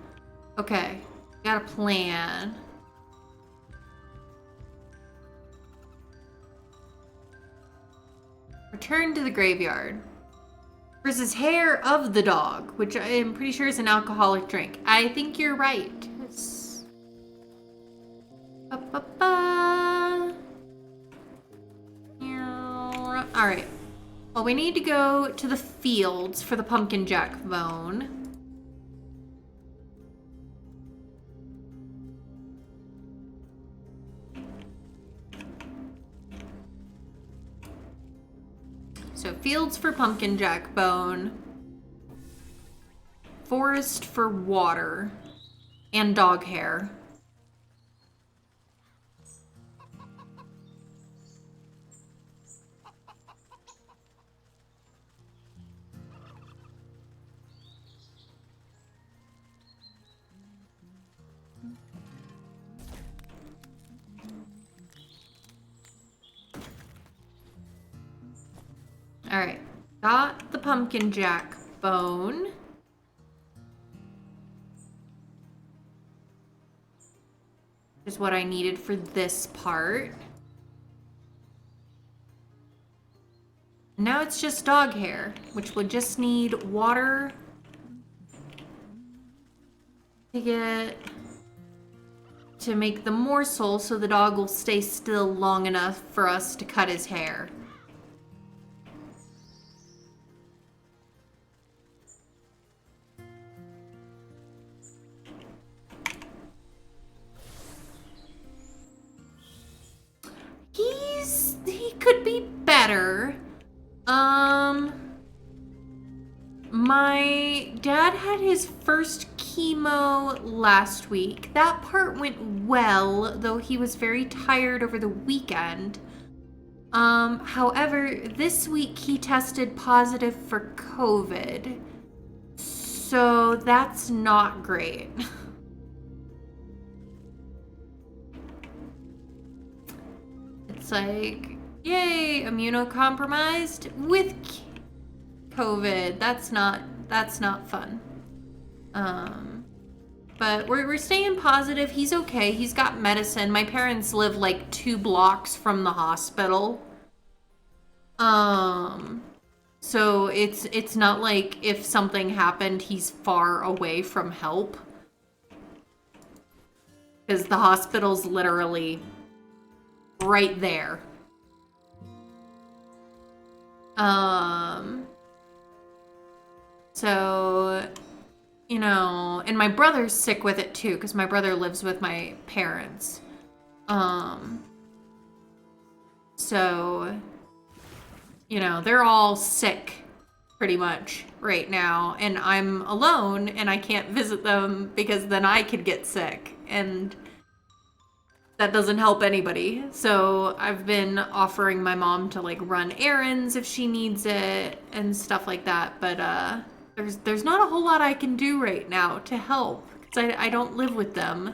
Okay, got a plan. Return to the graveyard. Versus hair of the dog, which I am pretty sure is an alcoholic drink. I think you're right. Alright. Well, we need to go to the fields for the pumpkin jack bone. So fields for pumpkin jack bone, forest for water, and dog hair. All right, got the pumpkin jack bone. Is what I needed for this part. Now it's just dog hair, which would just need water to make the morsel so the dog will stay still long enough for us to cut his hair. He could be better. My dad had his first chemo last week. That part went well, though he was very tired over the weekend. However, this week he tested positive for COVID. So that's not great. It's like, yay, immunocompromised with COVID. That's not fun. But we're staying positive. He's okay. He's got medicine. My parents live like 2 blocks from the hospital. So it's not like if something happened, he's far away from help. because the hospital's literally right there. So, you know, and my brother's sick with it too, because my brother lives with my parents. So, you know, they're all sick pretty much right now, and I'm alone and I can't visit them because then I could get sick, and that doesn't help anybody. So I've been offering my mom to like run errands if she needs it and stuff like that, but there's not a whole lot I can do right now to help because I don't live with them.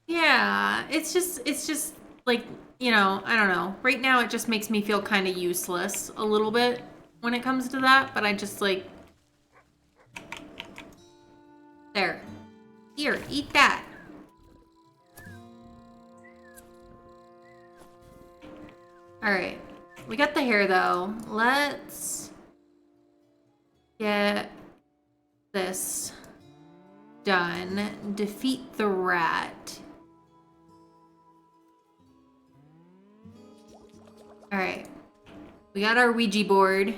Yeah, it's just like, you know, I don't know. Right now it just makes me feel kind of useless a little bit when it comes to that, but I just like, there. Here, eat that. All right. We got the hair though. Let's get this done. Defeat the rat. All right. We got our Ouija board.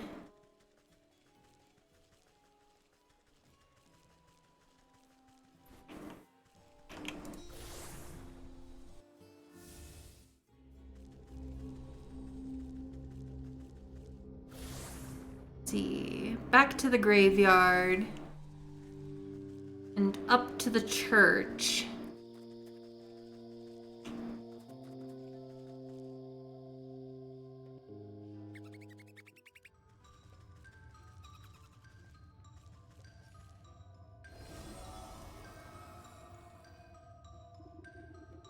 Let's see. Back to the graveyard. And up to the church.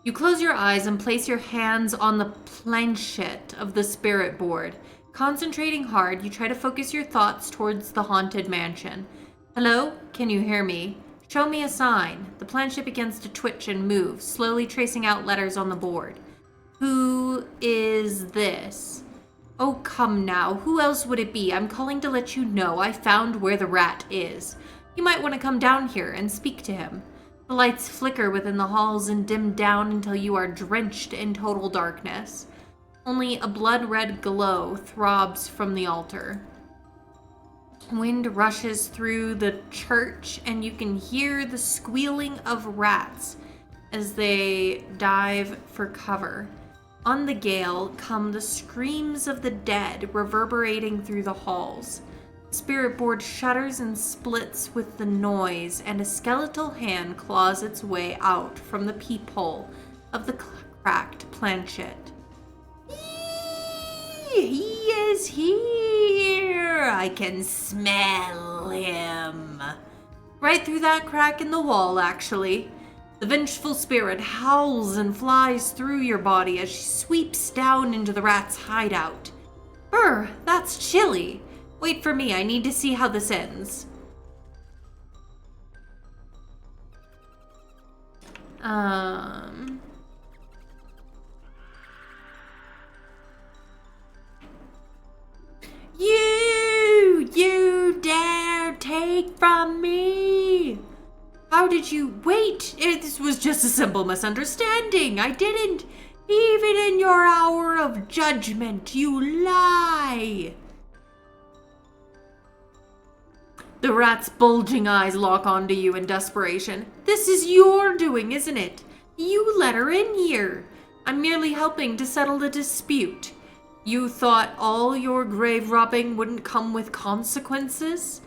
You close your eyes and place your hands on the planchette of the spirit board. Concentrating hard, you try to focus your thoughts towards the haunted mansion. Hello? Can you hear me? Show me a sign. The planchette begins to twitch and move, slowly tracing out letters on the board. Who is this? Oh, come now. Who else would it be? I'm calling to let you know I found where the rat is. You might want to come down here and speak to him. The lights flicker within the halls and dim down until you are drenched in total darkness. Only a blood-red glow throbs from the altar. Wind rushes through the church and you can hear the squealing of rats as they dive for cover. On the gale come the screams of the dead reverberating through the halls. Spirit board shudders and splits with the noise, and a skeletal hand claws its way out from the peephole of the cracked planchette. He is here! I can smell him. Right through that crack in the wall, actually. The vengeful spirit howls and flies through your body as she sweeps down into the rat's hideout. Brr, that's chilly. Wait for me, I need to see how this ends. You dare take from me? How did you wait? This was just a simple misunderstanding. I didn't. Even in your hour of judgment, you lie. The rat's bulging eyes lock onto you in desperation. This is your doing, isn't it? You let her in here. I'm merely helping to settle the dispute. You thought all your grave robbing wouldn't come with consequences?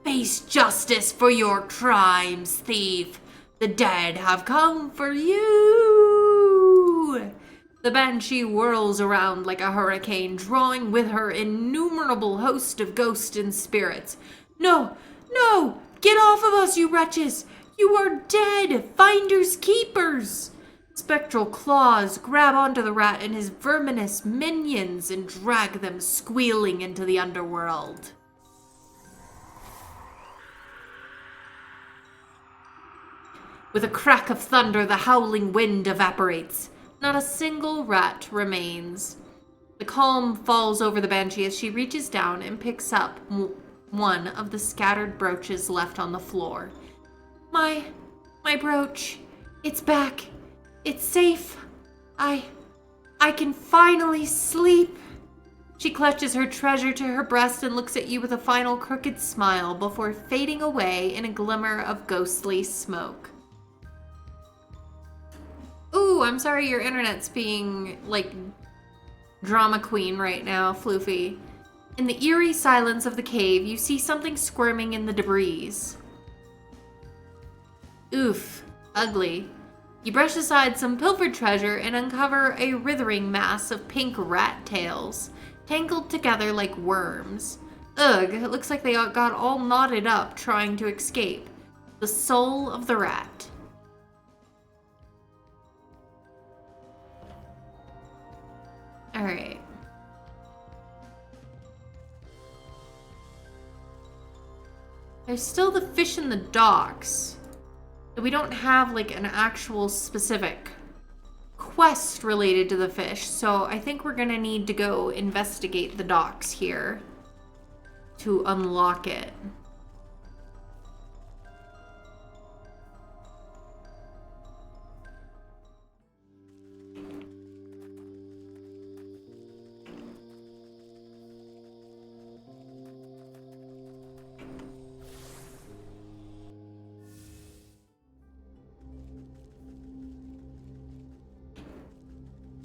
Face justice for your crimes, thief. The dead have come for you. The banshee whirls around like a hurricane, drawing with her innumerable host of ghosts and spirits. No, get off of us, you wretches! You are dead, finders keepers! Spectral claws grab onto the rat and his verminous minions and drag them squealing into the underworld. With a crack of thunder, the howling wind evaporates. Not a single rat remains. The calm falls over the banshee as she reaches down and picks up one of the scattered brooches left on the floor. My brooch. It's back. It's safe. I can finally sleep. She clutches her treasure to her breast and looks at you with a final crooked smile before fading away in a glimmer of ghostly smoke. Ooh, I'm sorry your internet's being, like, drama queen right now, Floofy. In the eerie silence of the cave, you see something squirming in the debris. Oof, ugly. You brush aside some pilfered treasure and uncover a writhing mass of pink rat tails, tangled together like worms. Ugh, it looks like they got all knotted up trying to escape. The soul of the rat. Alright. There's still the fish in the docks. But we don't have like an actual specific quest related to the fish. So I think we're gonna need to go investigate the docks here to unlock it.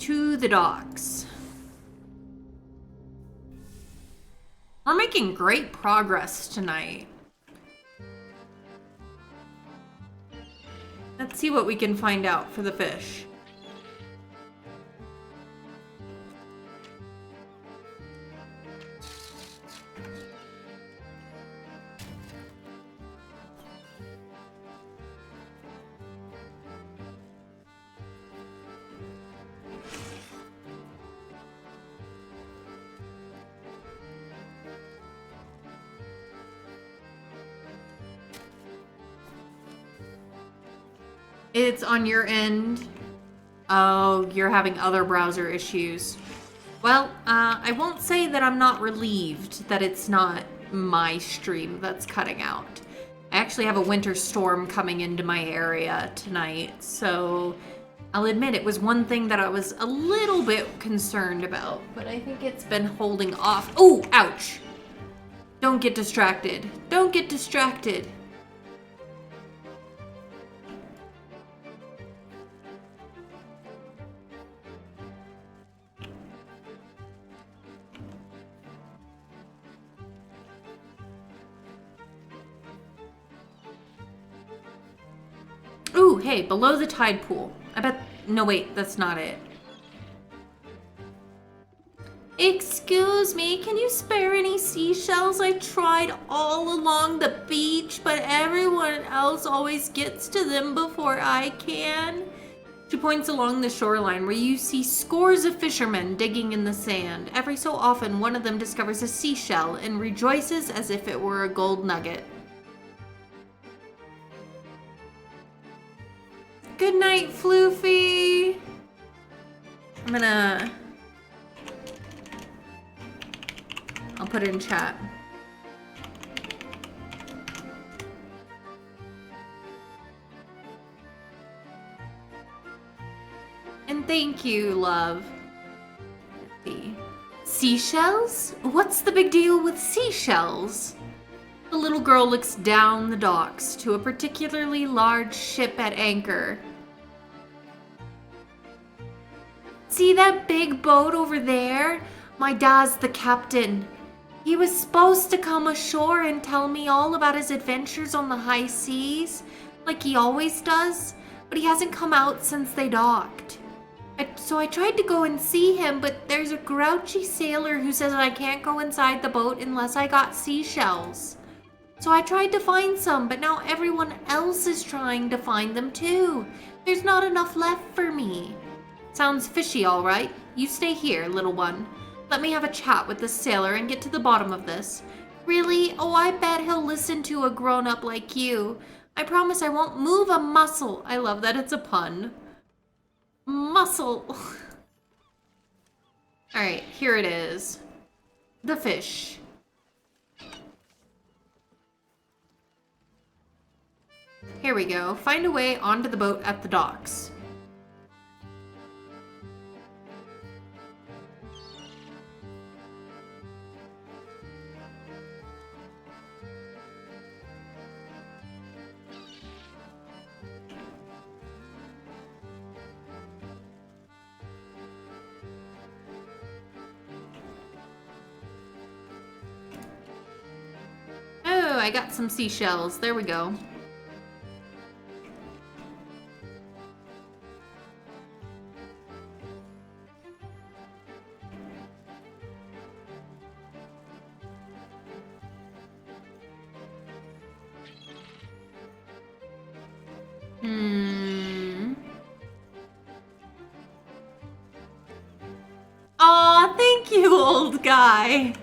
To the docks. We're making great progress tonight. Let's see what we can find out for the fish. It's on your end. Oh, you're having other browser issues. Well, I won't say that I'm not relieved that it's not my stream that's cutting out. I actually have a winter storm coming into my area tonight, so I'll admit it was one thing that I was a little bit concerned about, but I think it's been holding off. Oh, ouch! Don't get distracted. Don't get distracted. Ooh, hey, below the tide pool. I bet... No, wait, that's not it. Excuse me, can you spare any seashells? I've tried all along the beach, but everyone else always gets to them before I can. She points along the shoreline where you see scores of fishermen digging in the sand. Every so often, one of them discovers a seashell and rejoices as if it were a gold nugget. Good night, Floofy. I'll put it in chat. And thank you, love. Seashells? What's the big deal with seashells? The little girl looks down the docks to a particularly large ship at anchor. See that big boat over there? My dad's the captain. He was supposed to come ashore and tell me all about his adventures on the high seas, like he always does, but he hasn't come out since they docked. So I tried to go and see him, but there's a grouchy sailor who says I can't go inside the boat unless I got seashells. So I tried to find some, but now everyone else is trying to find them too. There's not enough left for me. Sounds fishy, all right. You stay here, little one. Let me have a chat with this sailor and get to the bottom of this. Really? Oh, I bet he'll listen to a grown-up like you. I promise I won't move a muscle. I love that it's a pun. Muscle. Alright, here it is. The fish. Here we go. Find a way onto the boat at the docks. Oh, I got some seashells. There we go. Aw, thank you, old guy.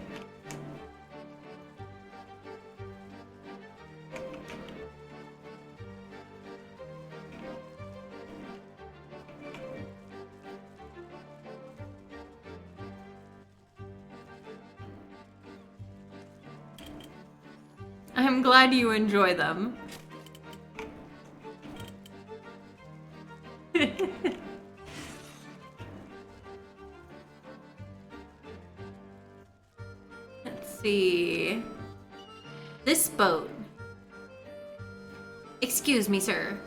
I'm glad you enjoy them. Let's see. This boat. Excuse me, sir.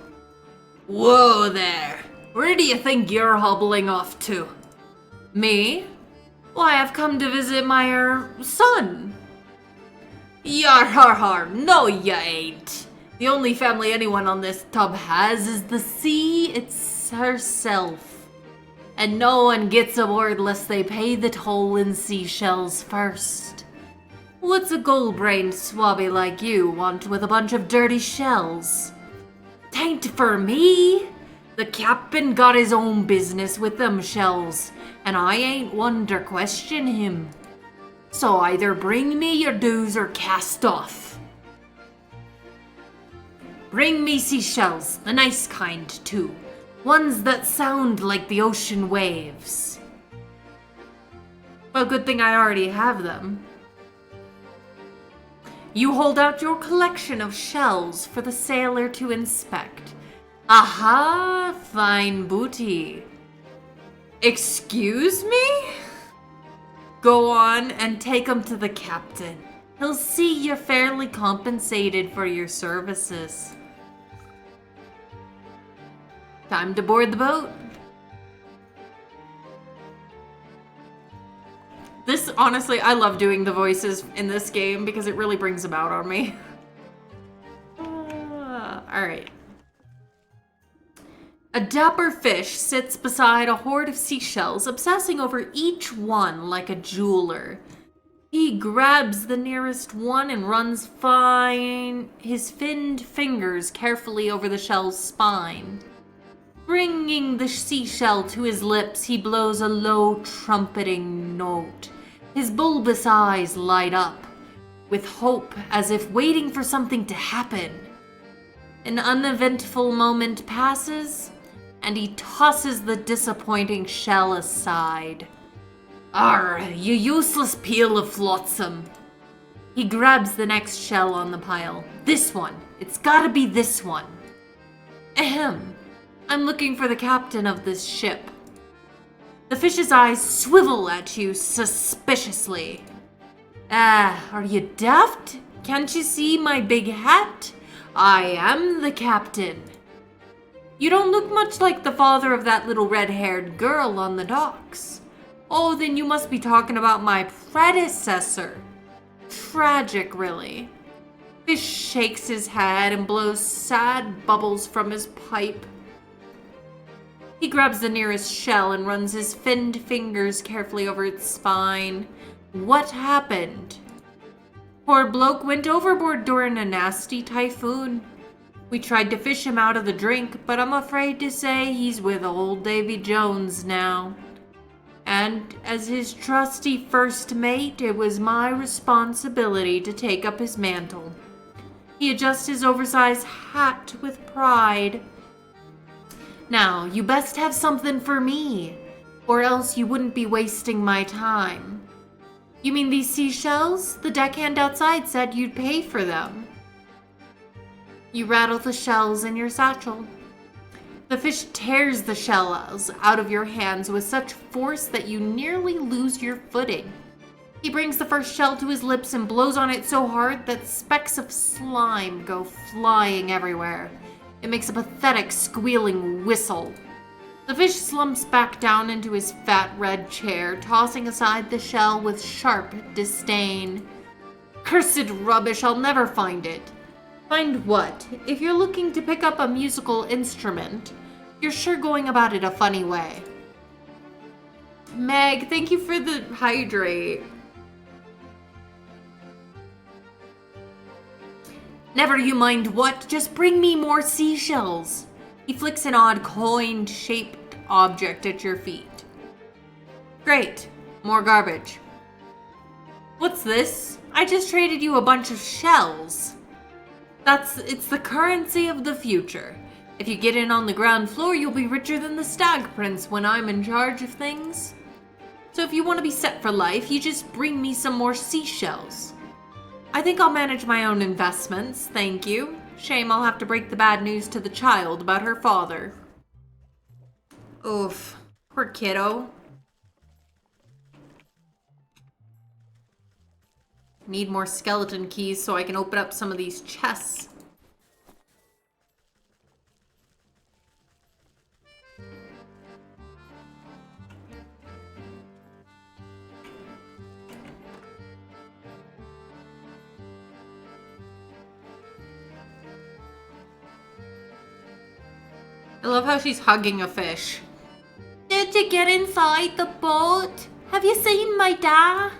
Whoa there. Where do you think you're hobbling off to? Me? Why, I've come to visit my, son. Yar har har, no ya ain't. The only family anyone on this tub has is the sea it's herself. And no one gets aboard lest they pay the toll in seashells first. What's a gold-brained swabby like you want with a bunch of dirty shells? Tain't for me. The captain got his own business with them shells, and I ain't one to question him. So either bring me your dues or cast off. Bring me seashells, the nice kind too. Ones that sound like the ocean waves. Well, good thing I already have them. You hold out your collection of shells for the sailor to inspect. Aha, fine booty. Excuse me? Go on and take 'em to the captain. He'll see you're fairly compensated for your services. Time to board the boat. This, honestly, I love doing the voices in this game because it really brings them out on me. Alright. A dapper fish sits beside a hoard of seashells, obsessing over each one like a jeweler. He grabs the nearest one and runs his finned fingers carefully over the shell's spine. Bringing the seashell to his lips, he blows a low trumpeting note. His bulbous eyes light up with hope, as if waiting for something to happen. An uneventful moment passes, and he tosses the disappointing shell aside. Arr, you useless peel of flotsam. He grabs the next shell on the pile. This one. It's gotta be this one. Ahem. I'm looking for the captain of this ship. The fish's eyes swivel at you suspiciously. Are you daft? Can't you see my big hat? I am the captain. You don't look much like the father of that little red-haired girl on the docks. Oh, then you must be talking about my predecessor. Tragic, really. Fish shakes his head and blows sad bubbles from his pipe. He grabs the nearest shell and runs his finned fingers carefully over its spine. What happened? Poor bloke went overboard during a nasty typhoon. We tried to fish him out of the drink, but I'm afraid to say he's with old Davy Jones now. And as his trusty first mate, it was my responsibility to take up his mantle. He adjusts his oversized hat with pride. Now, you best have something for me, or else you wouldn't be wasting my time. You mean these seashells? The deckhand outside said you'd pay for them. You rattle the shells in your satchel. The fish tears the shells out of your hands with such force that you nearly lose your footing. He brings the first shell to his lips and blows on it so hard that specks of slime go flying everywhere. It makes a pathetic squealing whistle. The fish slumps back down into his fat red chair, tossing aside the shell with sharp disdain. Cursed rubbish, I'll never find it. Find what? If you're looking to pick up a musical instrument, you're sure going about it a funny way. Meg, thank you for the hydrate. Never you mind what, just bring me more seashells. He flicks an odd coin-shaped object at your feet. Great, more garbage. What's this? I just traded you a bunch of shells. It's the currency of the future. If you get in on the ground floor, you'll be richer than the Stag Prince when I'm in charge of things. So if you want to be set for life, you just bring me some more seashells. I think I'll manage my own investments, thank you. Shame I'll have to break the bad news to the child about her father. Oof, poor kiddo. Need more skeleton keys so I can open up some of these chests. I love how she's hugging a fish. Did you get inside the boat? Have you seen my dad?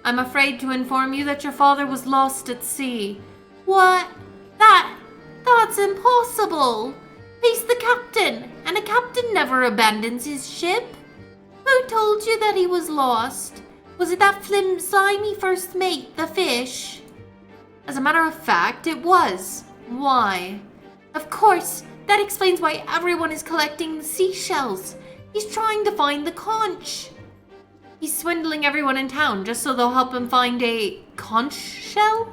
I'm afraid to inform you that your father was lost at sea. What? That's impossible. He's the captain, and a captain never abandons his ship. Who told you that he was lost? Was it that slimy first mate, the fish? As a matter of fact, it was. Why? Of course, that explains why everyone is collecting the seashells. He's trying to find the conch. He's swindling everyone in town just so they'll help him find a conch shell?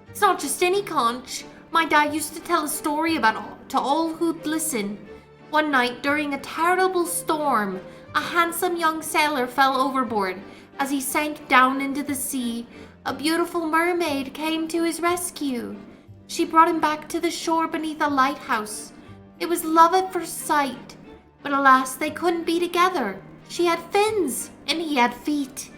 It's not just any conch. My dad used to tell a story to all who'd listen. One night during a terrible storm, a handsome young sailor fell overboard. As he sank down into the sea, a beautiful mermaid came to his rescue. She brought him back to the shore beneath a lighthouse. It was love at first sight, but alas, they couldn't be together. She had fins, and he had feet.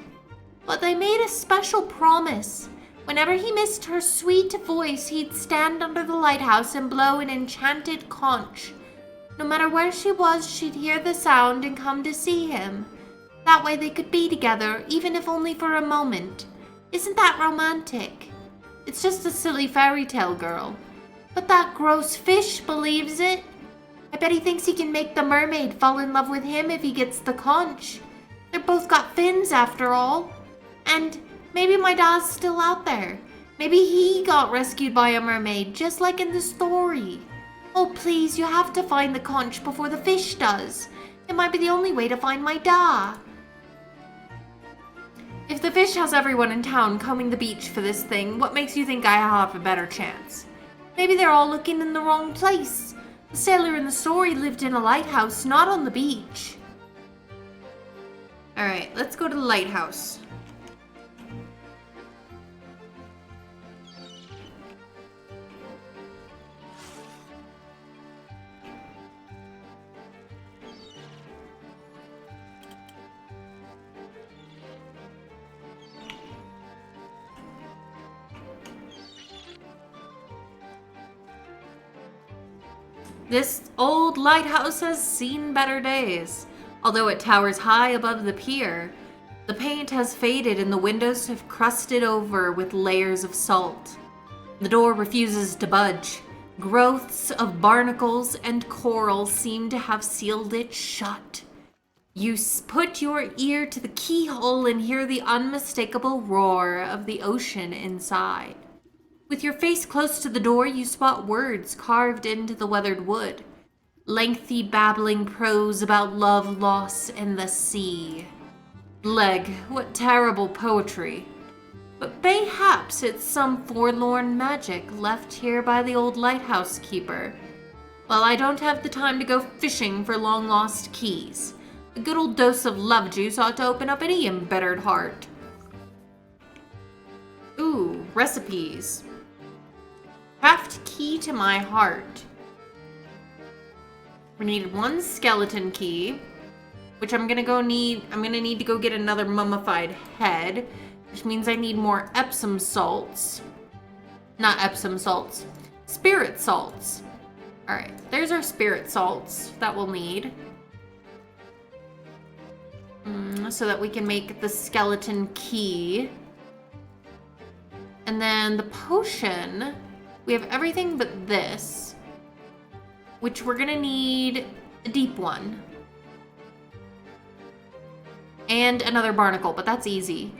But they made a special promise. Whenever he missed her sweet voice, he'd stand under the lighthouse and blow an enchanted conch. No matter where she was, she'd hear the sound and come to see him. That way they could be together, even if only for a moment. Isn't that romantic? It's just a silly fairy tale, girl. But that gross fish believes it. I bet he thinks he can make the mermaid fall in love with him if he gets the conch. They're both got fins after all. And maybe my dad's still out there. Maybe he got rescued by a mermaid, just like in the story. Oh please, you have to find the conch before the fish does. It might be the only way to find my dad. If the fish has everyone in town combing the beach for this thing, what makes you think I have a better chance? Maybe they're all looking in the wrong place. The sailor in the story lived in a lighthouse, not on the beach. Alright, let's go to the lighthouse. This old lighthouse has seen better days. Although it towers high above the pier, the paint has faded and the windows have crusted over with layers of salt. The door refuses to budge. Growths of barnacles and coral seem to have sealed it shut. You put your ear to the keyhole and hear the unmistakable roar of the ocean inside. With your face close to the door, you spot words carved into the weathered wood. Lengthy babbling prose about love, loss, and the sea. Leg, what terrible poetry. But mayhaps it's some forlorn magic left here by the old lighthouse keeper. Well, I don't have the time to go fishing for long-lost keys. A good old dose of love juice ought to open up any embittered heart. Ooh, recipes. Craft key to my heart. We need one skeleton key, which I'm gonna need to go get another mummified head, which means I need more Epsom salts. Not Epsom salts, spirit salts. All right, there's our spirit salts that we'll need. So that we can make the skeleton key. And then the potion, we have everything but this, which we're gonna need a deep one. And another barnacle, but that's easy.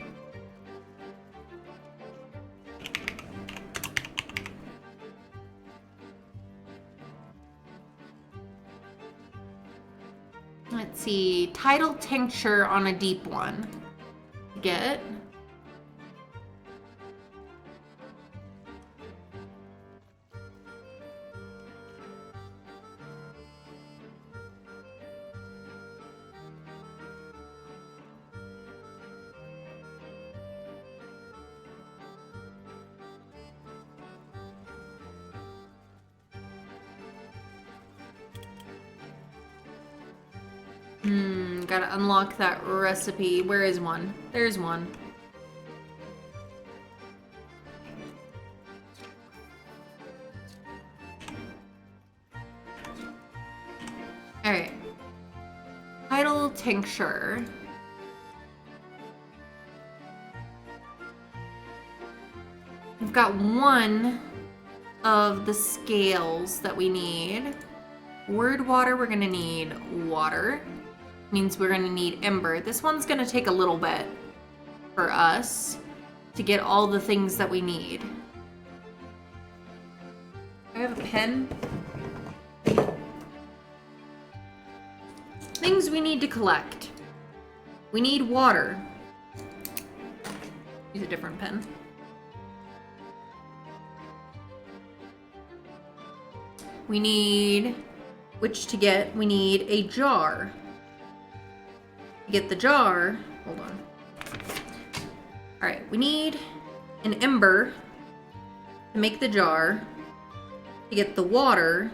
Let's see, tidal tincture on a deep one. Get. Gotta unlock that recipe. Where is one? There's one. Alright. Tidal tincture. We've got one of the scales that we need. Word water, we're gonna need water. Means we're gonna need ember. This one's gonna take a little bit for us to get all the things that we need. I have a pen. Things we need to collect. We need water. Use a different pen. We need, which to get, we need a jar. To get the jar, hold on. All right, we need an ember to make the jar. To get the water.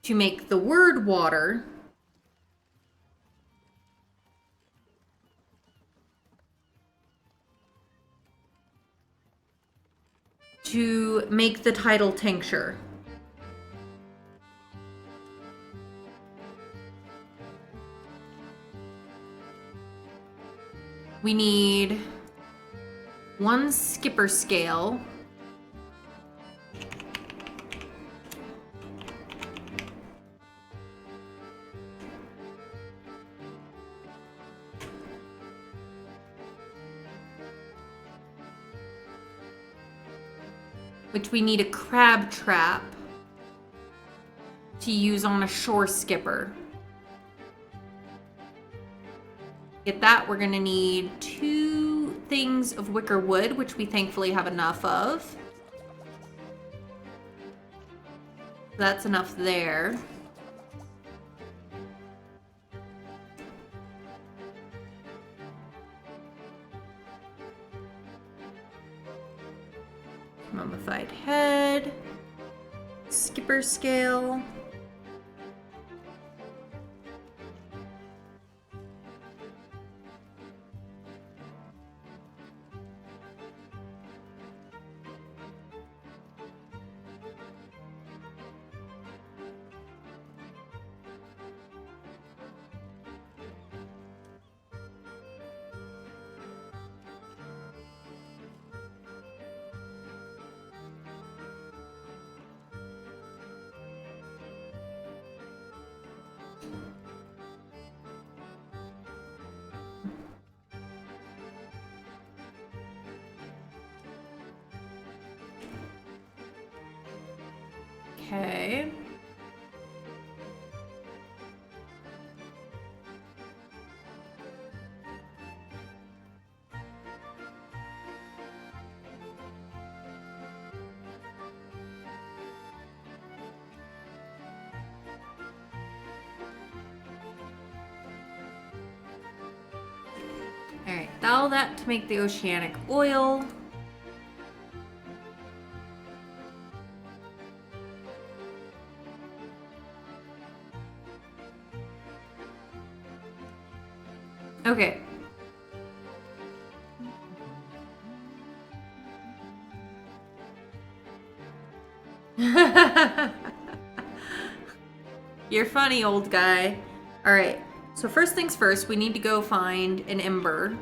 To make the word water. To make the tidal tincture. We need one skipper scale. Which we need a crab trap to use on a shore skipper. Get that, we're gonna need 2 things of wicker wood, which we thankfully have enough of. That's enough there. Mummified head, skipper scale. Okay. Alright, all that to make the oceanic oil. Okay. You're funny, old guy. Alright, so first things first, we need to go find an ember.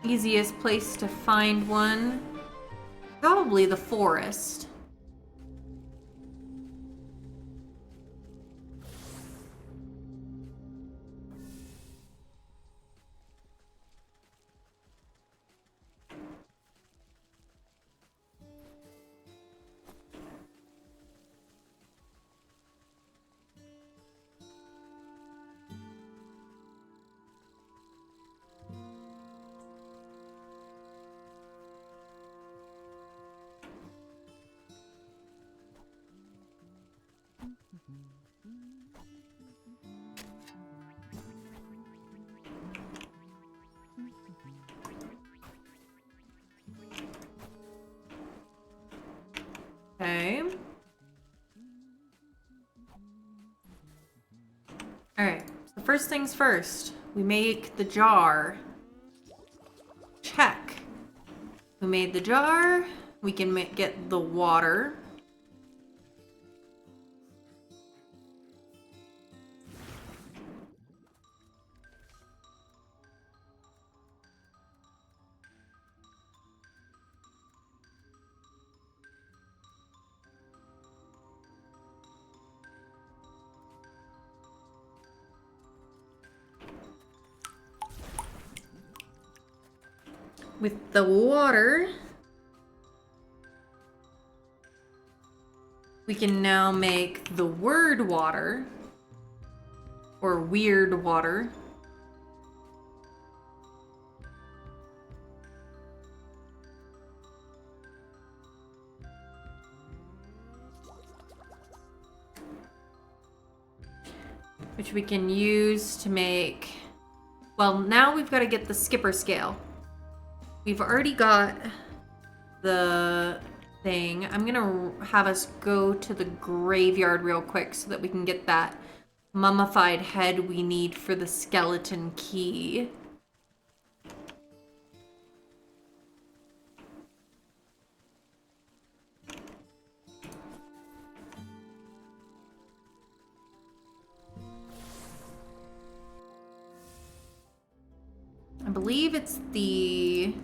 Easiest place to find one, probably the forest. Okay. Alright, so first things first, we make the jar. Check. We made the jar. We can get the water. With the water, we can now make the word water, or weird water. Which we can use to make, well, now we've got to get the skipper scale. We've already got the thing. I'm gonna have us go to the graveyard real quick so that we can get that mummified head we need for the skeleton key. I believe it's the...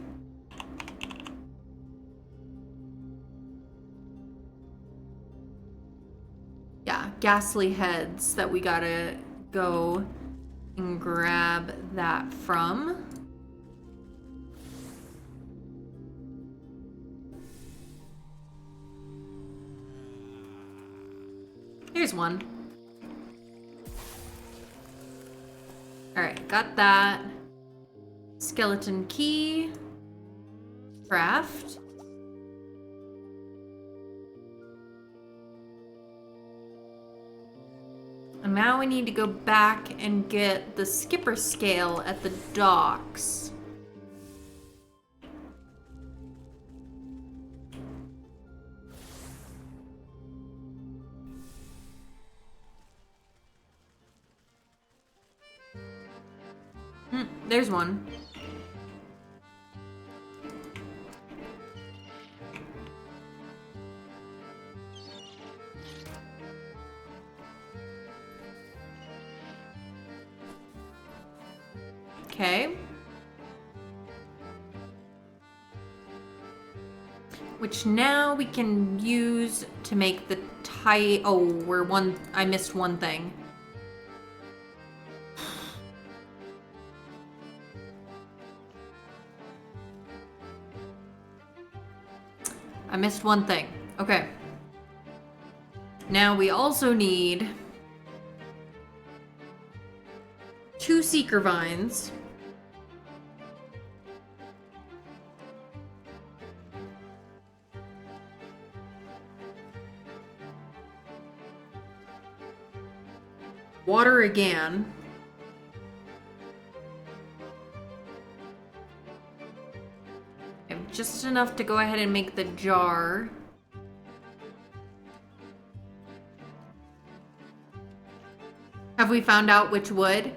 yeah, ghastly heads that we gotta go and grab that from. Here's one. Alright, got that. Skeleton key. Craft. And now we need to go back and get the skipper scale at the docks. There's one. Okay. Which now we can use to make the tie. Oh, I missed one thing. I missed one thing. Okay. Now we also need 2 seeker vines. Water again. I have just enough to go ahead and make the jar. Have we found out which wood?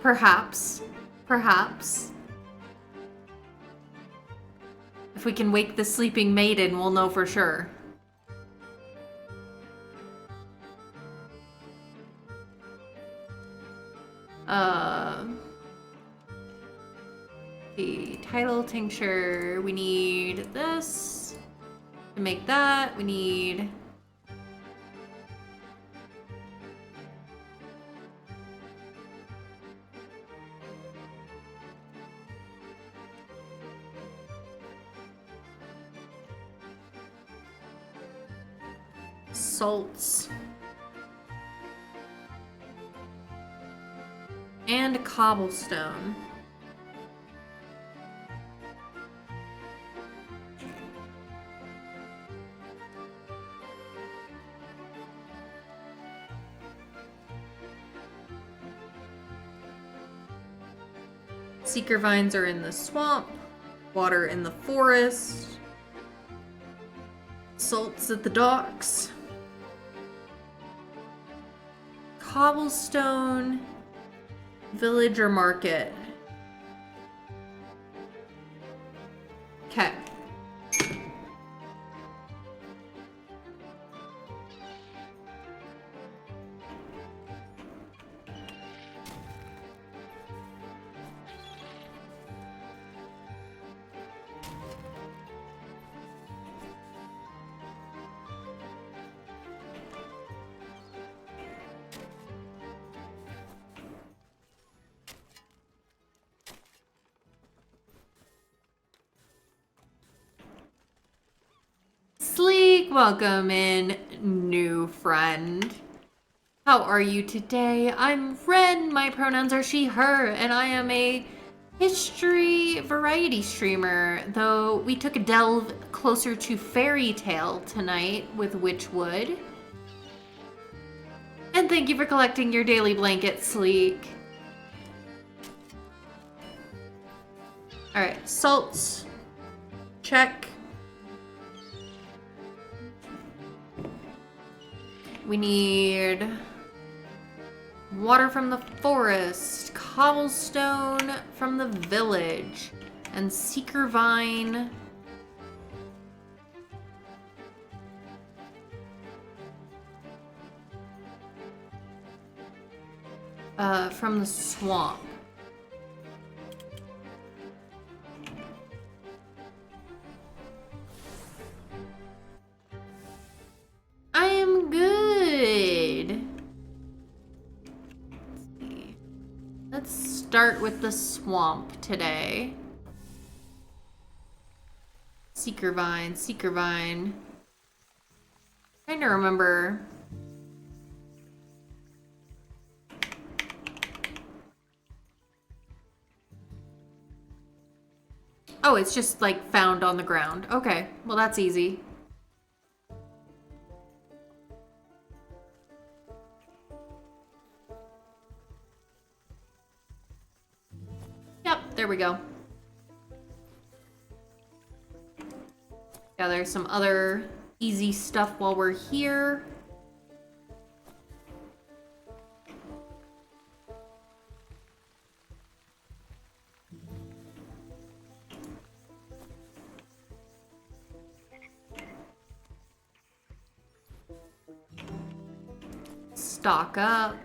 Perhaps. Perhaps. If we can wake the sleeping maiden, we'll know for sure. The title tincture. We need this to make that. We need salts and cobblestone. Seeker vines are in the swamp, water in the forest, salts at the docks, cobblestone, village or market. Okay. Sleek, welcome in, new friend. How are you today? I'm Ren, my pronouns are she, her, and I am a history variety streamer, though we took a delve closer to fairy tale tonight with Wytchwood. And thank you for collecting your daily blanket, Sleek. Alright, salts. Check. We need water from the forest, cobblestone from the village, and seeker vine. From the swamp. I am good. Let's see. Let's start with the swamp today. Seeker vine, seeker vine. Trying to remember. Oh, it's just like found on the ground. Okay, well that's easy. Yep, there we go. Yeah, there's some other easy stuff while we're here. Stock up.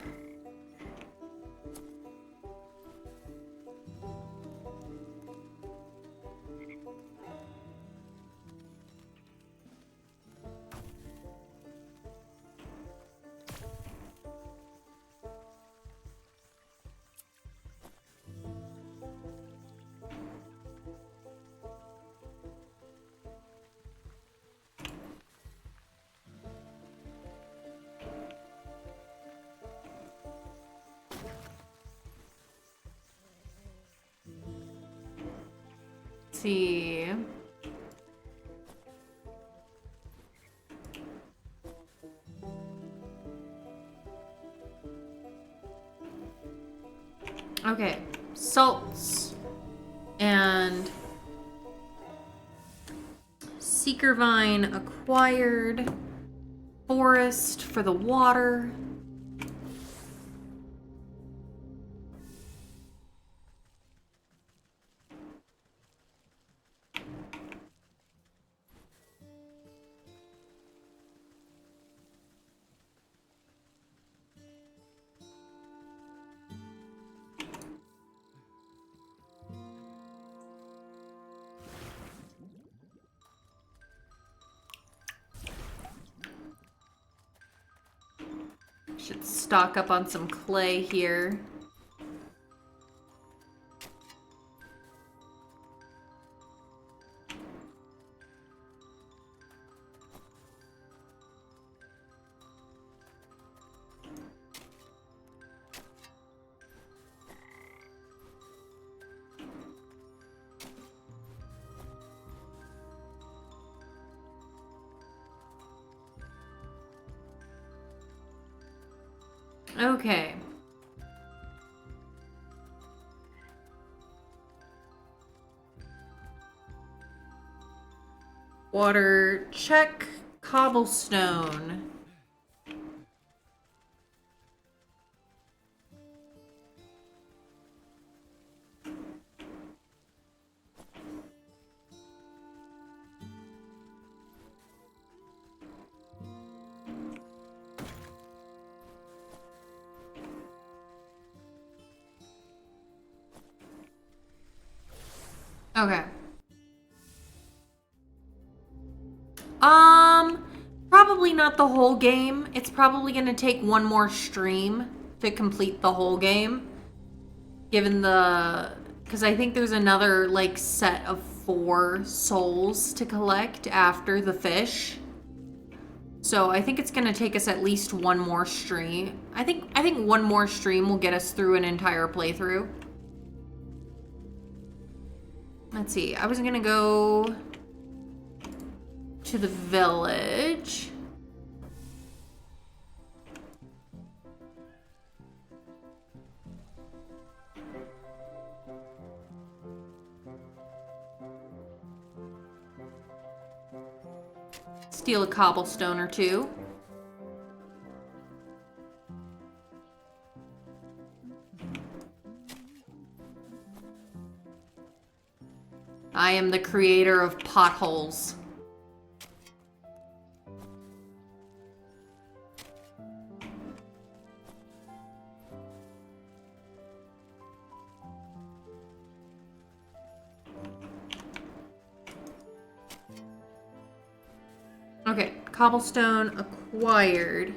see. Okay, salts and seeker vine acquired, forest for the water. Should stock up on some clay here. Okay. Water, check. Cobblestone. Okay. Probably not the whole game. It's probably gonna take one more stream to complete the whole game. Given the... Because I think there's another, like, set of 4 souls to collect after the fish. So I think it's gonna take us at least one more stream. I think one more stream will get us through an entire playthrough. Let's see. I was gonna go to the village. Steal a cobblestone or 2. I am the creator of potholes. Okay, cobblestone acquired.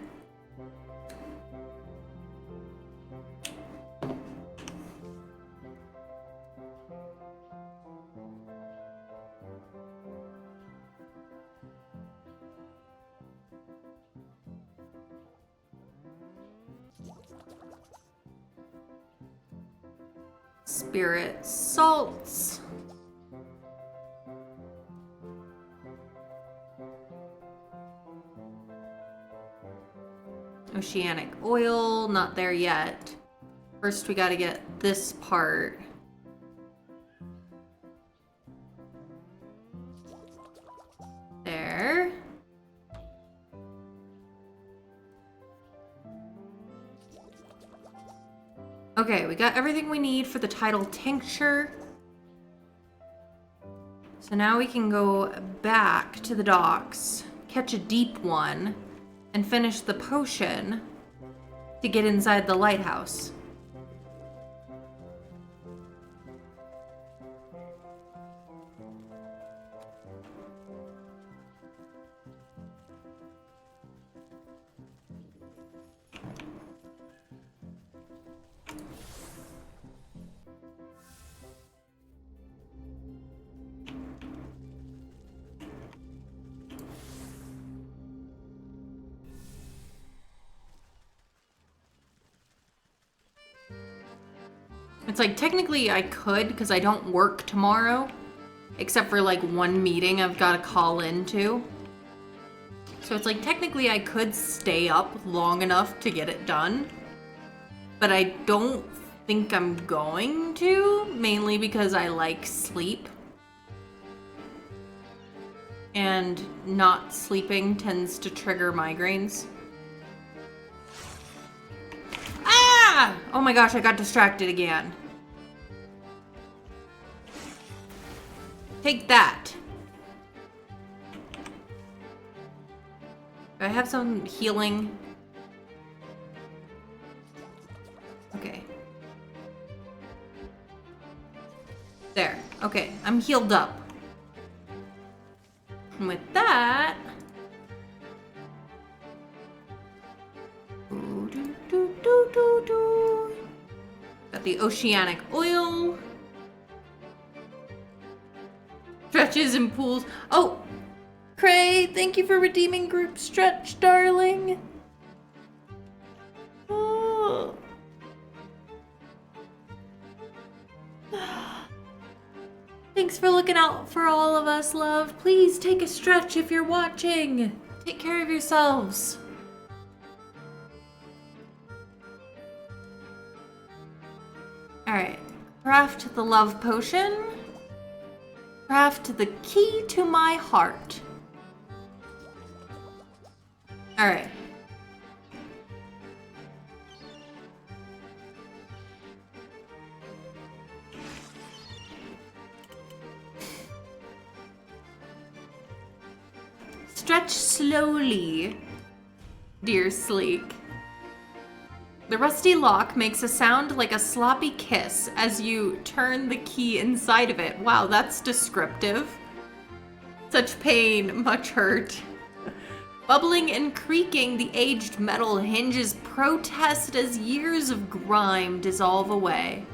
Spirit salts. Oceanic oil, not there yet. First we gotta get this part. There. Okay, we got everything we need for the tidal tincture. So now we can go back to the docks, catch a deep one, and finish the potion to get inside the lighthouse. It's like, technically I could, because I don't work tomorrow. except for like one meeting I've got to call into. So it's like technically I could stay up long enough to get it done, but I don't think I'm going to, mainly because I like sleep. And not sleeping tends to trigger migraines. Ah! Oh my gosh, I got distracted again. Take that. Do I have some healing? Okay. There. Okay, I'm healed up. And with that... Got the oceanic oil. Stretches and pools. Oh! Cray, thank you for redeeming group stretch, darling. Oh. Thanks for looking out for all of us, love. Please take a stretch if you're watching. Take care of yourselves. Alright. Craft the love potion. Craft the key to my heart. Alright. Stretch slowly, dear Sleek. The rusty lock makes a sound like a sloppy kiss as you turn the key inside of it. Wow, that's descriptive. Such pain, much hurt. Bubbling and creaking, the aged metal hinges protest as years of grime dissolve away.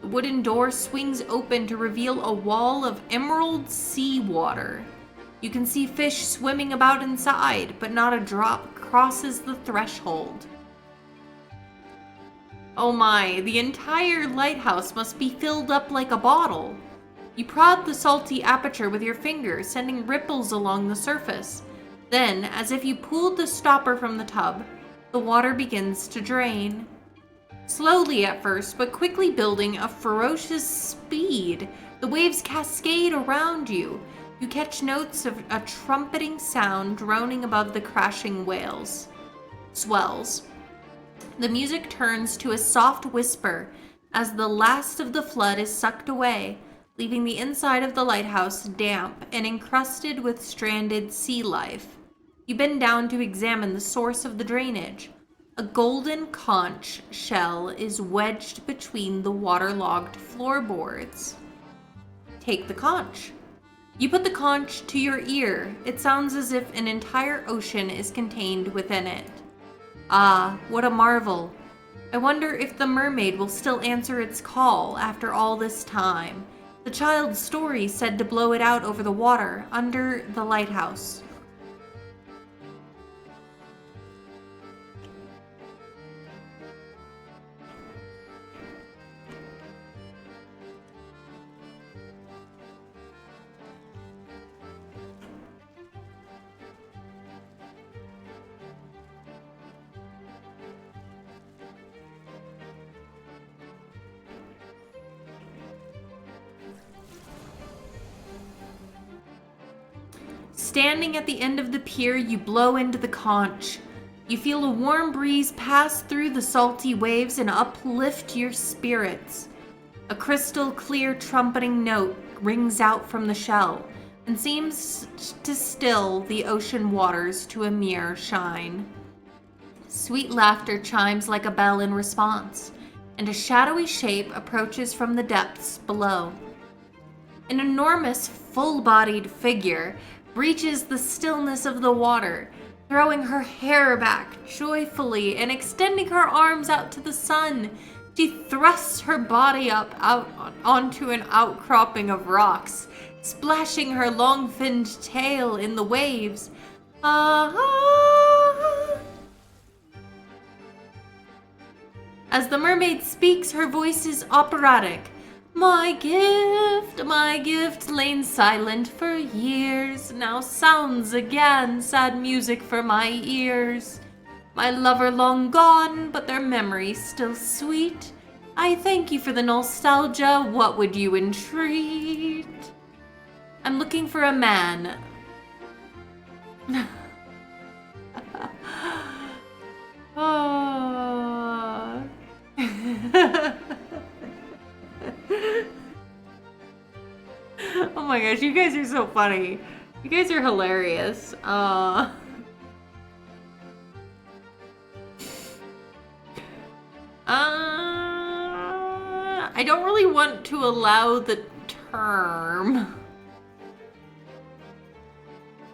The wooden door swings open to reveal a wall of emerald sea water. You can see fish swimming about inside, but not a drop crosses the threshold. Oh my, the entire lighthouse must be filled up like a bottle. You prod the salty aperture with your finger, sending ripples along the surface. Then, as if you pulled the stopper from the tub, the water begins to drain. Slowly at first, but quickly building a ferocious speed, the waves cascade around you. You catch notes of a trumpeting sound droning above the crashing swells. The music turns to a soft whisper as the last of the flood is sucked away, leaving the inside of the lighthouse damp and encrusted with stranded sea life. You bend down to examine the source of the drainage. A golden conch shell is wedged between the waterlogged floorboards. Take the conch. You put the conch to your ear. It sounds as if an entire ocean is contained within it. Ah, what a marvel. I wonder if the mermaid will still answer its call after all this time. The child's story said to blow it out over the water under the lighthouse. Standing at the end of the pier, you blow into the conch. You feel a warm breeze pass through the salty waves and uplift your spirits. A crystal clear trumpeting note rings out from the shell and seems to still the ocean waters to a mere shine. Sweet laughter chimes like a bell in response, and a shadowy shape approaches from the depths below. An enormous, full-bodied figure breaches the stillness of the water, throwing her hair back joyfully and extending her arms out to the sun. She thrusts her body out onto an outcropping of rocks, splashing her long-finned tail in the waves. Ah! As the mermaid speaks, her voice is operatic, My gift, lain silent for years, now sounds again, sad music for my ears. My lover long gone, but their memory still sweet. I thank you for the nostalgia, what would you entreat? I'm looking for a man. Oh. Oh my gosh, you guys are so funny. You guys are hilarious. I don't really want to allow the term.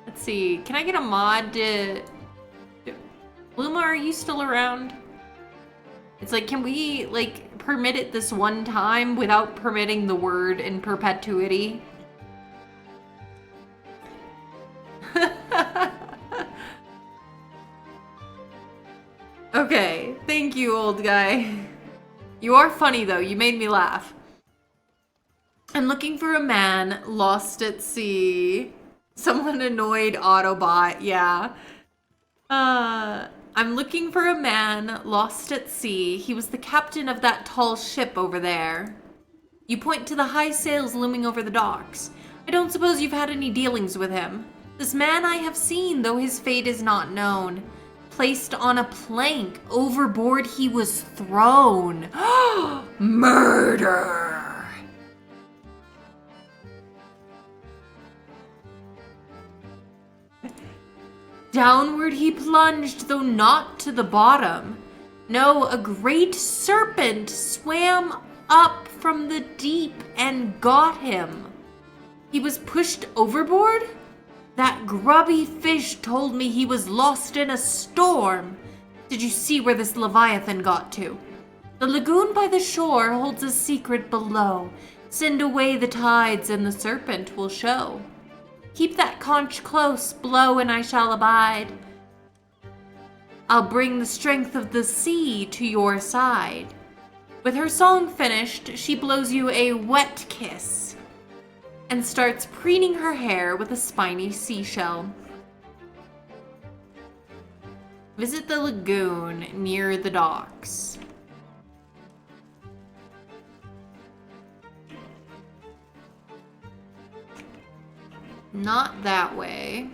Let's see. Can I get a mod to... Luma, are you still around? It's like, can we, like, permit it this one time without permitting the word in perpetuity? Okay, thank you, old guy. You are funny, though. You made me laugh. I'm looking for a man lost at sea. Someone annoyed Autobot, yeah. I'm looking for a man lost at sea. He was the captain of that tall ship over there. You point to the high sails looming over the docks. I don't suppose you've had any dealings with him. This man I have seen, though his fate is not known. Placed on a plank, overboard he was thrown. Murder! Downward he plunged, though not to the bottom. No, a great serpent swam up from the deep and got him. He was pushed overboard? That grubby fish told me he was lost in a storm. Did you see where this Leviathan got to? The lagoon by the shore holds a secret below. Send away the tides and the serpent will show. Keep that conch close, blow, and I shall abide. I'll bring the strength of the sea to your side. With her song finished, she blows you a wet kiss and starts preening her hair with a spiny seashell. Visit the lagoon near the docks. Not that way.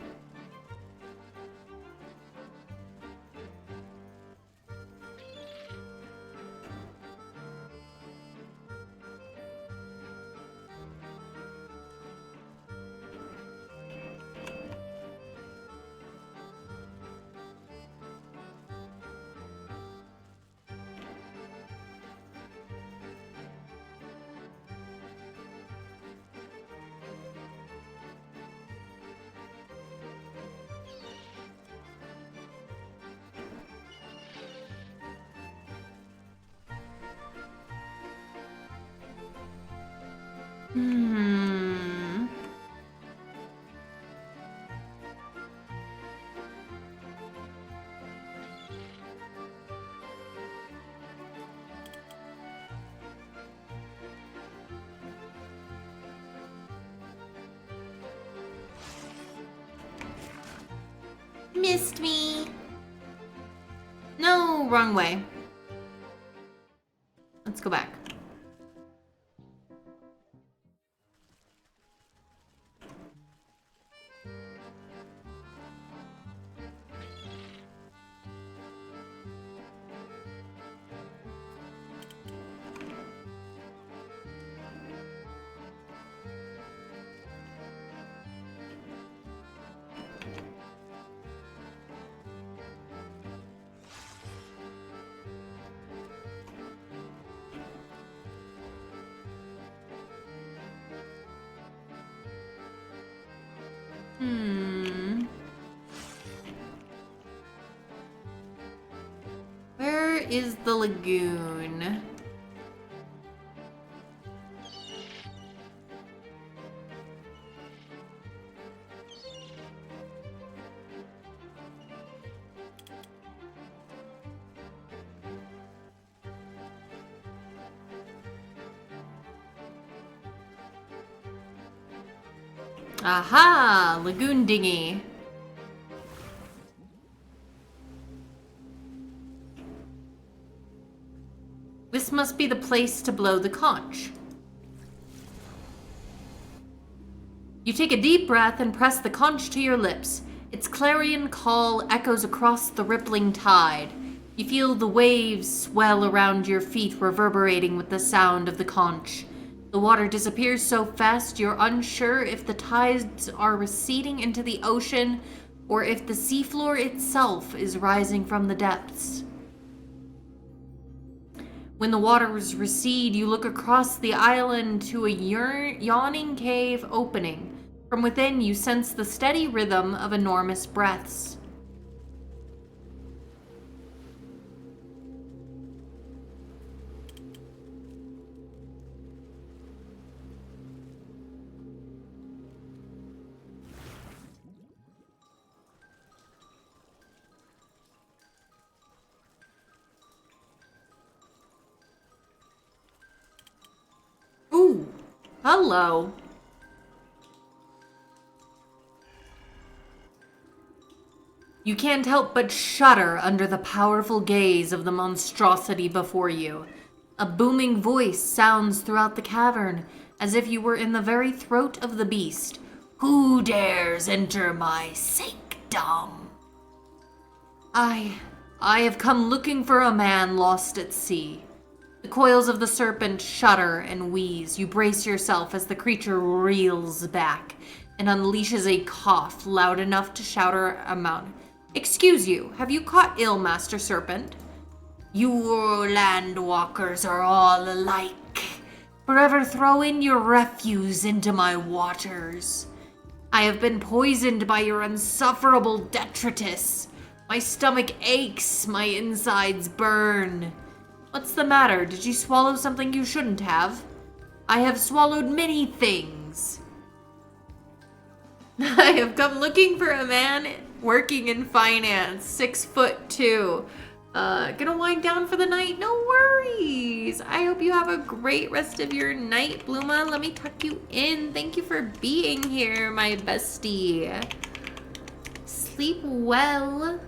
Missed me. No, wrong way. Let's go back. Where is the lagoon? Aha! Lagoon dinghy. This must be the place to blow the conch. You take a deep breath and press the conch to your lips. Its clarion call echoes across the rippling tide. You feel the waves swell around your feet, reverberating with the sound of the conch. The water disappears so fast you're unsure if the tides are receding into the ocean or if the seafloor itself is rising from the depths. When the waters recede, you look across the island to a yawning cave opening. From within, you sense the steady rhythm of enormous breaths. Ooh, hello. You can't help but shudder under the powerful gaze of the monstrosity before you. A booming voice sounds throughout the cavern, as if you were in the very throat of the beast. Who dares enter my sanctum? I have come looking for a man lost at sea. The coils of the serpent shudder and wheeze. You brace yourself as the creature reels back and unleashes a cough loud enough to shatter a mountain. Excuse you, have you caught ill, Master Serpent? You landwalkers are all alike. Forever throwing your refuse into my waters. I have been poisoned by your insufferable detritus. My stomach aches, my insides burn. What's the matter? Did you swallow something you shouldn't have? I have swallowed many things. I have come looking for a man working in finance, 6'2". Gonna wind down for the night? No worries. I hope you have a great rest of your night, Bluma. Let me tuck you in. Thank you for being here, my bestie. Sleep well.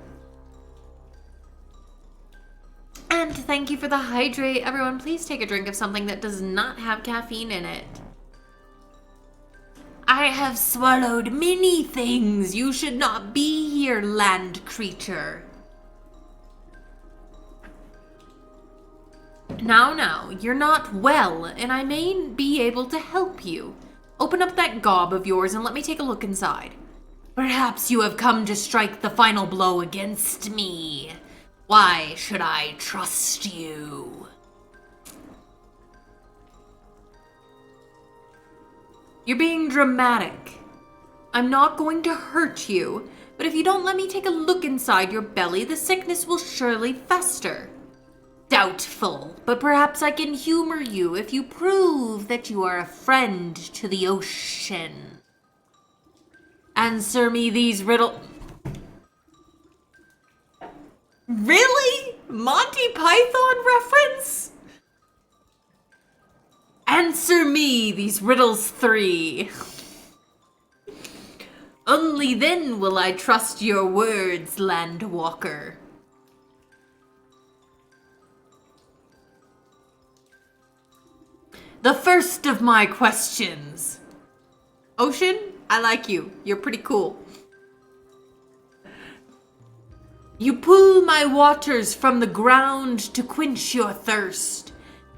And thank you for the hydrate. Everyone, please take a drink of something that does not have caffeine in it. I have swallowed many things. You should not be here, land creature. Now, you're not well, and I may be able to help you. Open up that gob of yours and let me take a look inside. Perhaps you have come to strike the final blow against me. Why should I trust you? You're being dramatic. I'm not going to hurt you, but if you don't let me take a look inside your belly, the sickness will surely fester. Doubtful, but perhaps I can humor you if you prove that you are a friend to the ocean. Answer me these riddles. Really? Monty Python reference? Answer me these riddles 3. Only then will I trust your words, Landwalker. The first of my questions. Ocean, I like you. You're pretty cool. You pull my waters from the ground to quench your thirst.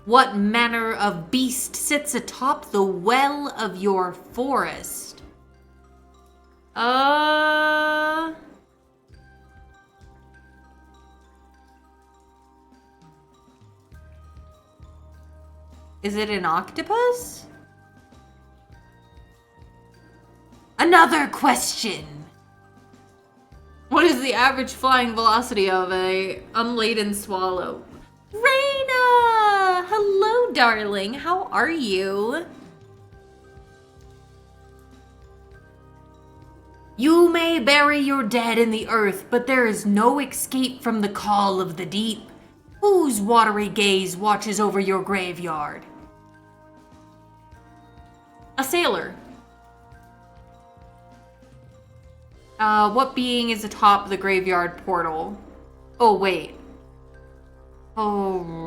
What manner of beast sits atop the well of your forest? Is it an octopus? Another question. What is the average flying velocity of a unladen swallow? Raina! Hello, darling. How are you? You may bury your dead in the earth, but there is no escape from the call of the deep. Whose watery gaze watches over your graveyard? A sailor. What being is atop the graveyard portal? Oh, wait. Oh.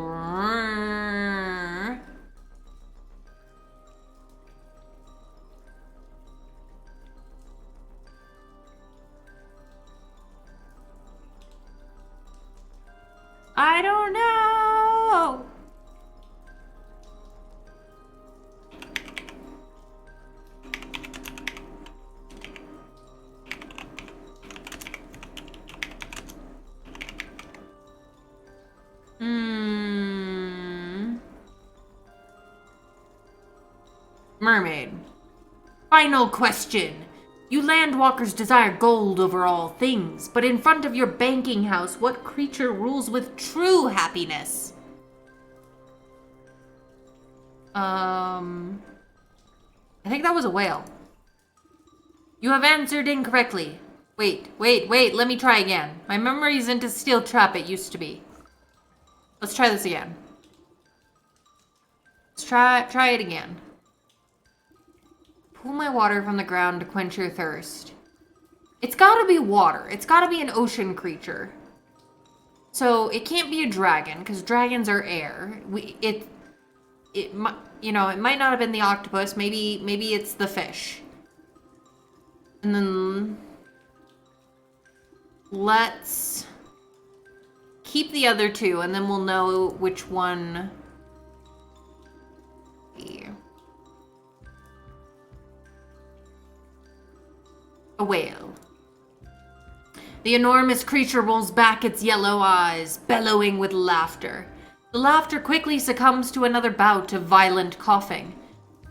I don't know. Mermaid. Final question. You landwalkers desire gold over all things, but in front of your banking house, what creature rules with true happiness? I think that was a whale. You have answered incorrectly. Wait, let me try again. My memory isn't a steel trap it used to be. Let's try this again. Let's try it again. Pull my water from the ground to quench your thirst. It's gotta be water. It's gotta be an ocean creature. So it can't be a dragon, because dragons are air. It might not have been the octopus. Maybe it's the fish. And then let's keep the other two, and then we'll know which one. A whale. The enormous creature rolls back its yellow eyes, bellowing with laughter. The laughter quickly succumbs to another bout of violent coughing.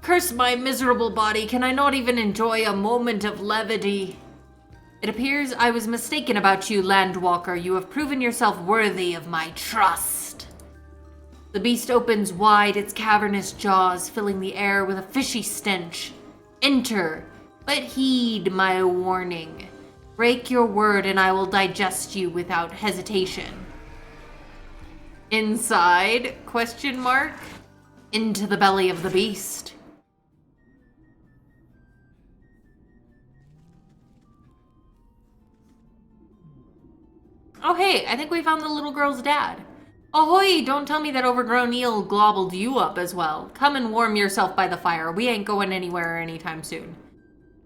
Curse my miserable body, can I not even enjoy a moment of levity? It appears I was mistaken about you, Landwalker. You have proven yourself worthy of my trust. The beast opens wide its cavernous jaws, filling the air with a fishy stench. Enter, but heed my warning. Break your word and I will digest you without hesitation. Inside, ? Into the belly of the beast. Oh hey, I think we found the little girl's dad. Ahoy, don't tell me that overgrown eel globbled you up as well. Come and warm yourself by the fire. We ain't going anywhere anytime soon.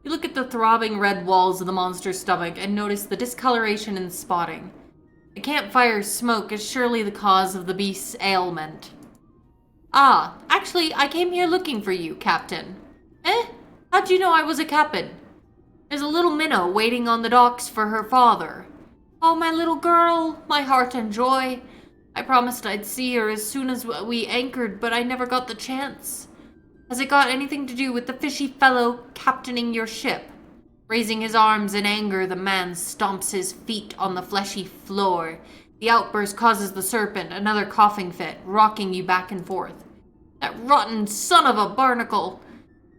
You look at the throbbing red walls of the monster's stomach and notice the discoloration and spotting. The campfire's smoke is surely the cause of the beast's ailment. Ah, actually, I came here looking for you, Captain. Eh? How'd you know I was a captain? There's a little minnow waiting on the docks for her father. Oh, my little girl, my heart and joy. I promised I'd see her as soon as we anchored, but I never got the chance. Has it got anything to do with the fishy fellow captaining your ship? Raising his arms in anger, the man stomps his feet on the fleshy floor. The outburst causes the serpent another coughing fit, rocking you back and forth. That rotten son of a barnacle!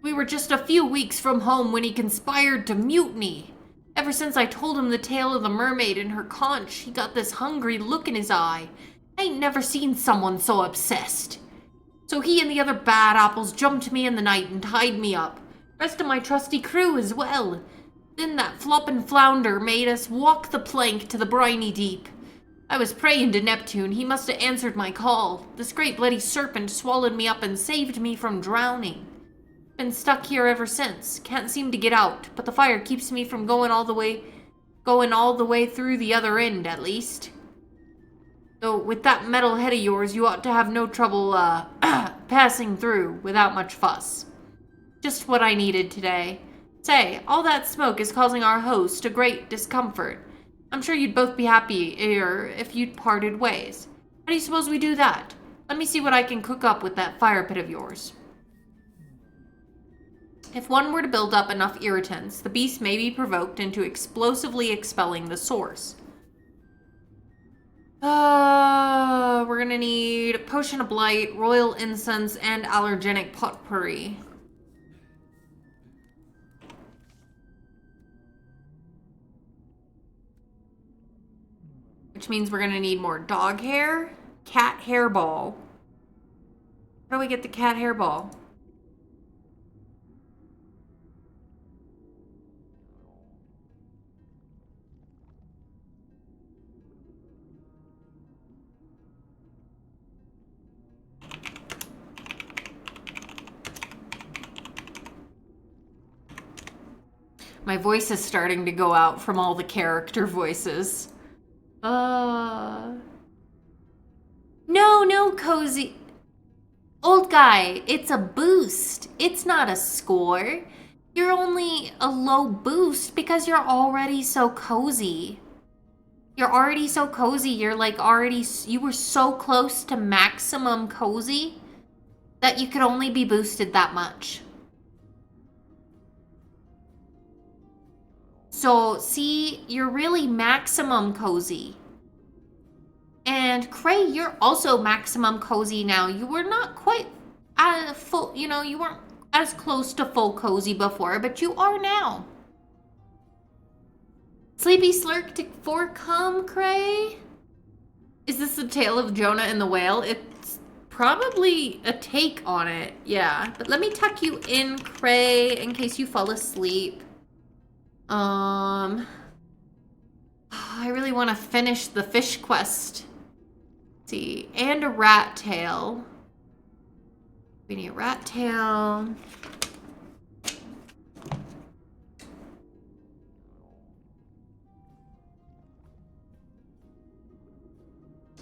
We were just a few weeks from home when he conspired to mutiny. Ever since I told him the tale of the mermaid and her conch, he got this hungry look in his eye. I ain't never seen someone so obsessed. So he and the other bad apples jumped me in the night and tied me up. Rest of my trusty crew as well. Then that floppin' flounder made us walk the plank to the briny deep. I was praying to Neptune. He must have answered my call. This great bloody serpent swallowed me up and saved me from drowning. Been stuck here ever since. Can't seem to get out, but the fire keeps me from going all the way through the other end, at least. Though with that metal head of yours, you ought to have no trouble, passing through without much fuss. Just what I needed today. Say, all that smoke is causing our host a great discomfort. I'm sure you'd both be happier if you'd parted ways. How do you suppose we do that? Let me see what I can cook up with that fire pit of yours. If one were to build up enough irritants, the beast may be provoked into explosively expelling the source. We're gonna need Potion of Blight, Royal Incense, and Allergenic Potpourri. Which means we're gonna need more dog hair, cat hair ball. How do we get the cat hair ball? My voice is starting to go out from all the character voices. No, no, Cozy. Old guy, it's a boost. It's not a score. You're only a low boost because you're already so cozy. You're already so cozy. You're like you were so close to maximum cozy that you could only be boosted that much. So, see, you're really maximum cozy. And Cray, you're also maximum cozy now. You were not quite full, you weren't as close to full cozy before, but you are now. Sleepy Slurk to 4 come, Cray? Is this the tale of Jonah and the whale? It's probably a take on it, yeah. But let me tuck you in, Cray, in case you fall asleep. I really want to finish the fish quest. Let's see, and a rat tail. We need a rat tail.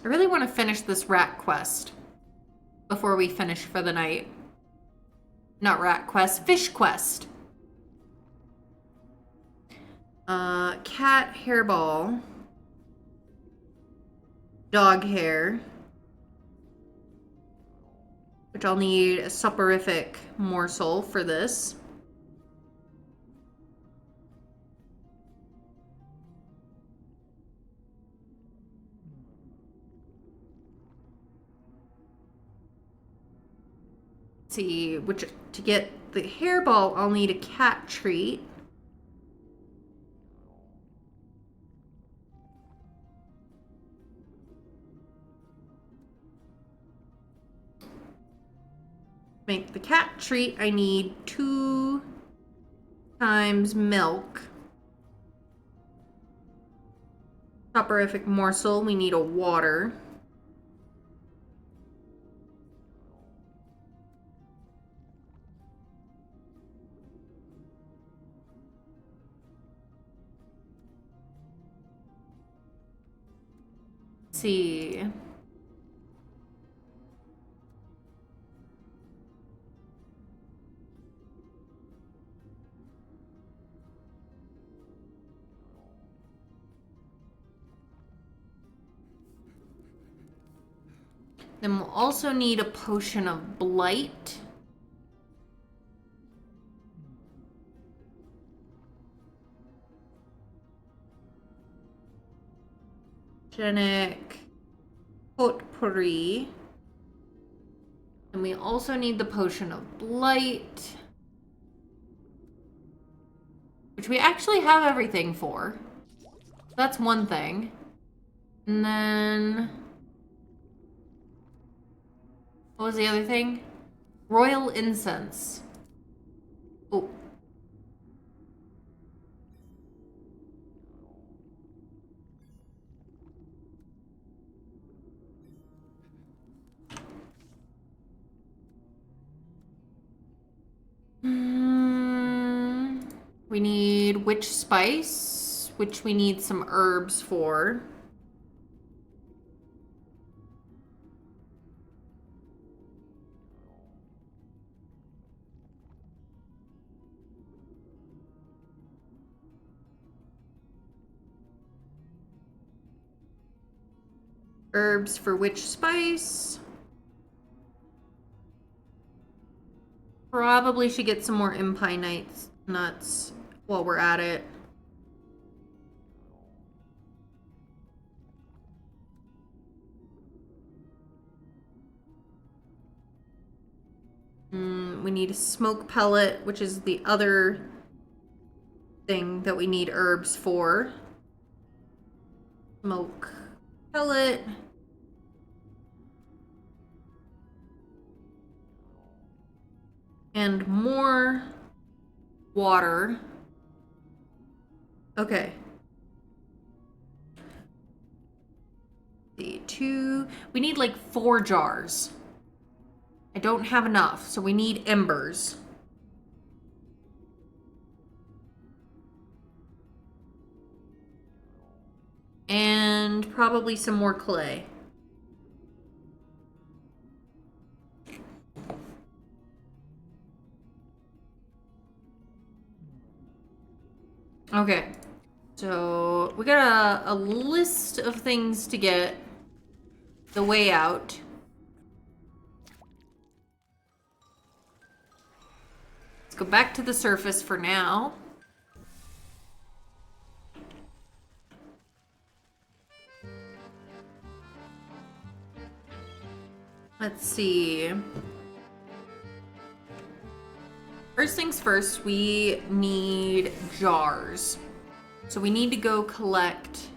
I really want to finish this rat quest before we finish for the night. Not rat quest, fish quest. Cat hairball. Dog hair. Which I'll need a soporific morsel for this. Let's see, which to get the hairball, I'll need a cat treat. Make the cat treat, I need 2 times milk. Soporific morsel, we need a water. Let's see. Then we'll also need a potion of blight. Genic potpourri. And we also need the potion of blight, which we actually have everything for. That's one thing. And then what was the other thing? Royal incense. Oh. We need witch spice, which we need some herbs for. Herbs for witch spice. Probably should get some more impine nuts while we're at it. We need a smoke pellet, which is the other thing that we need herbs for. Smoke pellet. And more water. Okay. The 2. We need like 4 jars. I don't have enough, so we need embers. probably some more clay. Okay, so we got a list of things to get the way out. Let's go back to the surface for now. Let's see. First things first, we need jars. So we need to go collect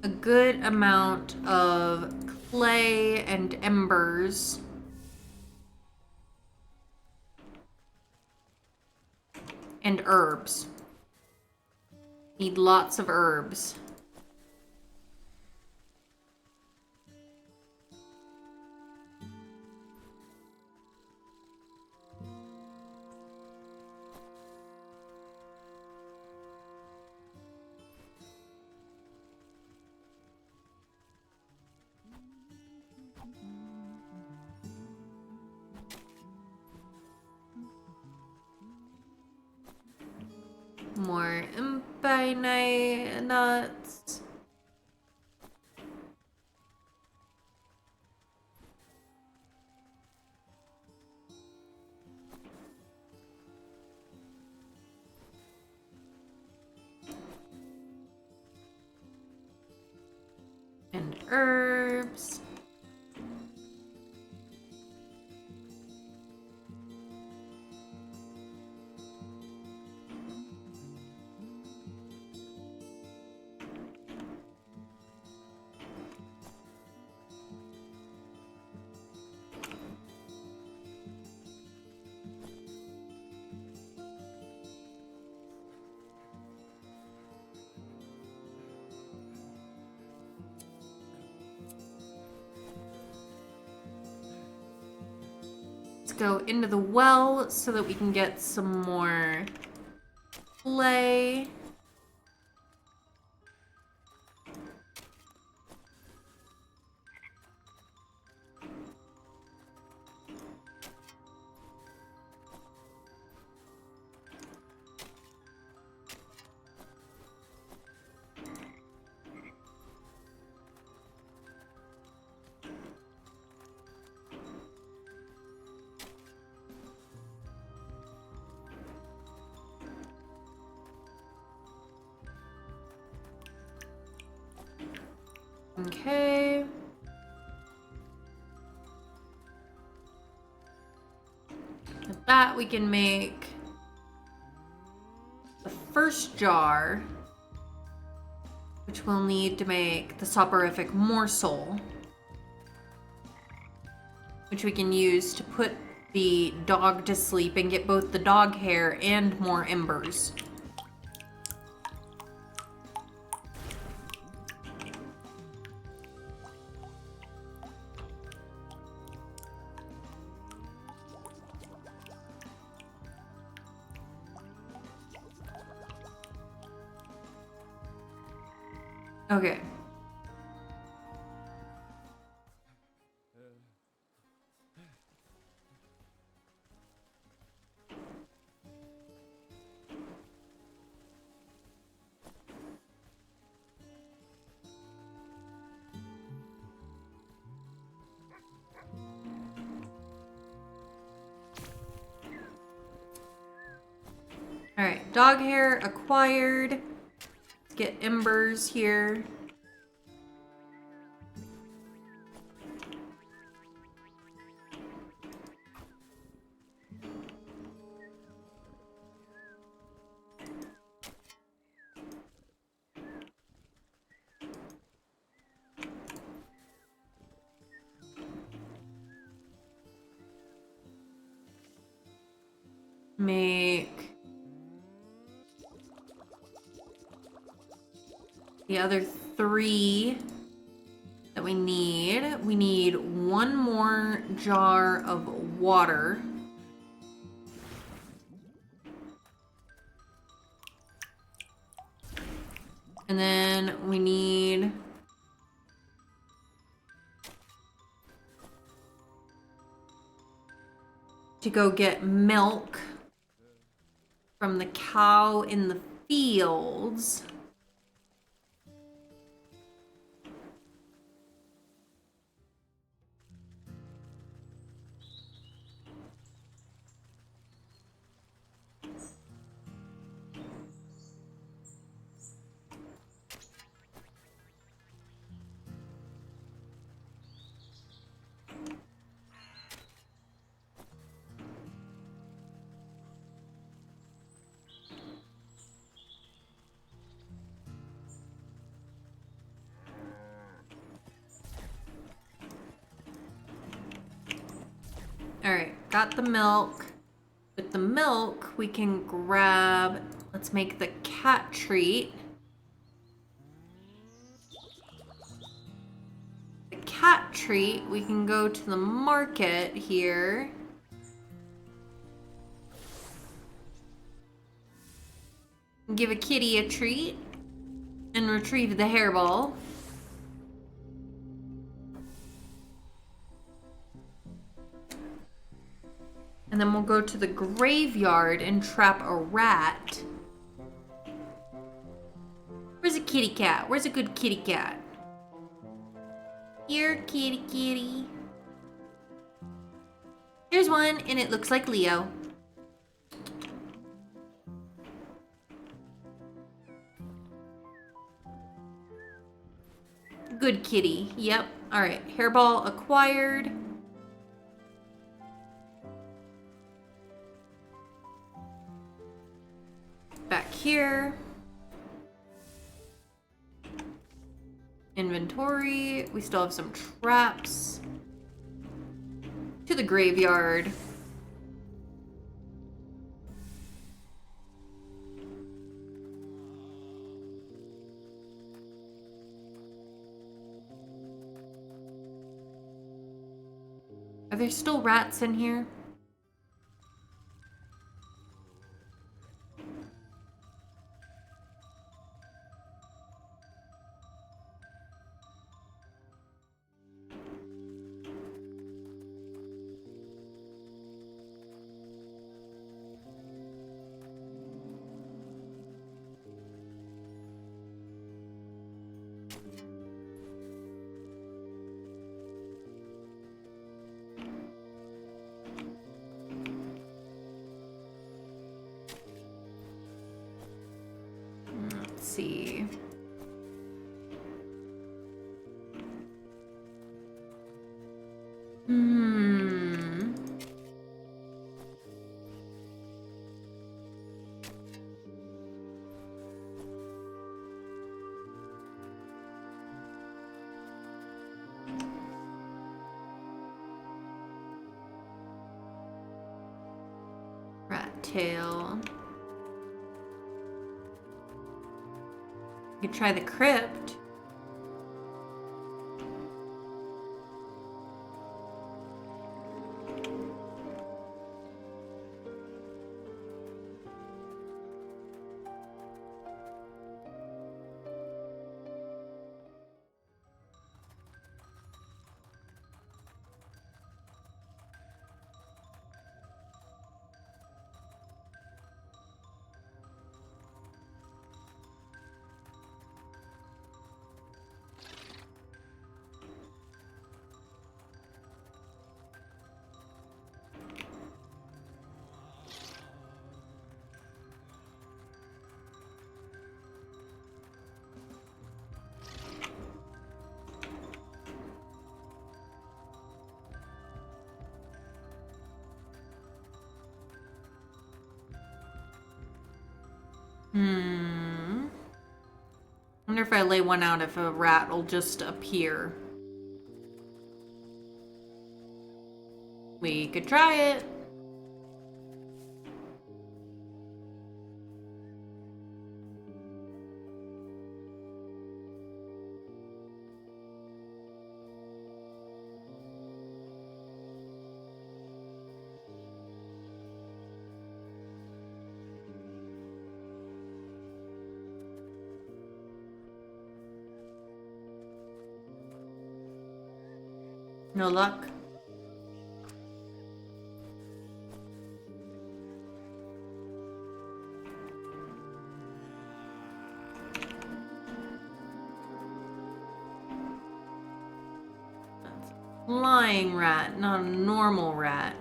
a good amount of clay and embers. And herbs. Need lots of herbs. More impinite nuts. And herbs. Go into the well so that we can get some more clay. Okay. With that, we can make the first jar, which we'll need to make the soporific morsel, which we can use to put the dog to sleep and get both the dog hair and more embers. Okay. All right, dog hair acquired. Let's get embers here. Make the other 3 that we need. We need 1 more jar of water. And then we need to go get milk from the cow in the fields. All right, got the milk. With the milk, we can grab, let's make the cat treat. The cat treat, we can go to the market here. Give a kitty a treat and retrieve the hairball. And then we'll go to the graveyard and trap a rat. Where's a kitty cat? Where's a good kitty cat? Here, kitty kitty. Here's one, and it looks like Leo. Good kitty. Yep. All right. Hairball acquired. Back here. Inventory. We still have some traps. To the graveyard. Are there still rats in here? Let's see. Rat tail. You could try the crypt. I wonder if I lay one out if a rat will just appear. We could try it. No luck. That's a flying rat, not a normal rat.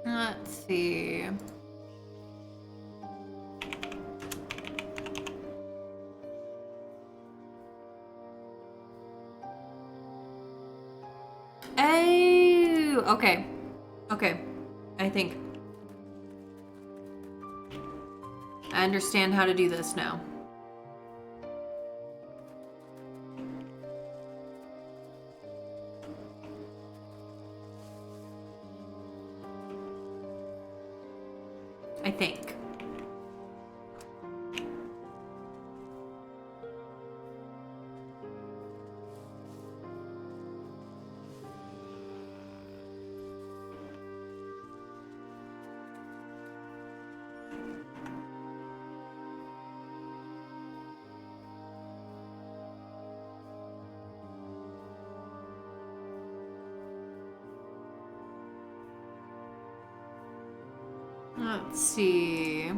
Let's see. Oh, okay. Okay. I think I understand how to do this now. I think. Let's see.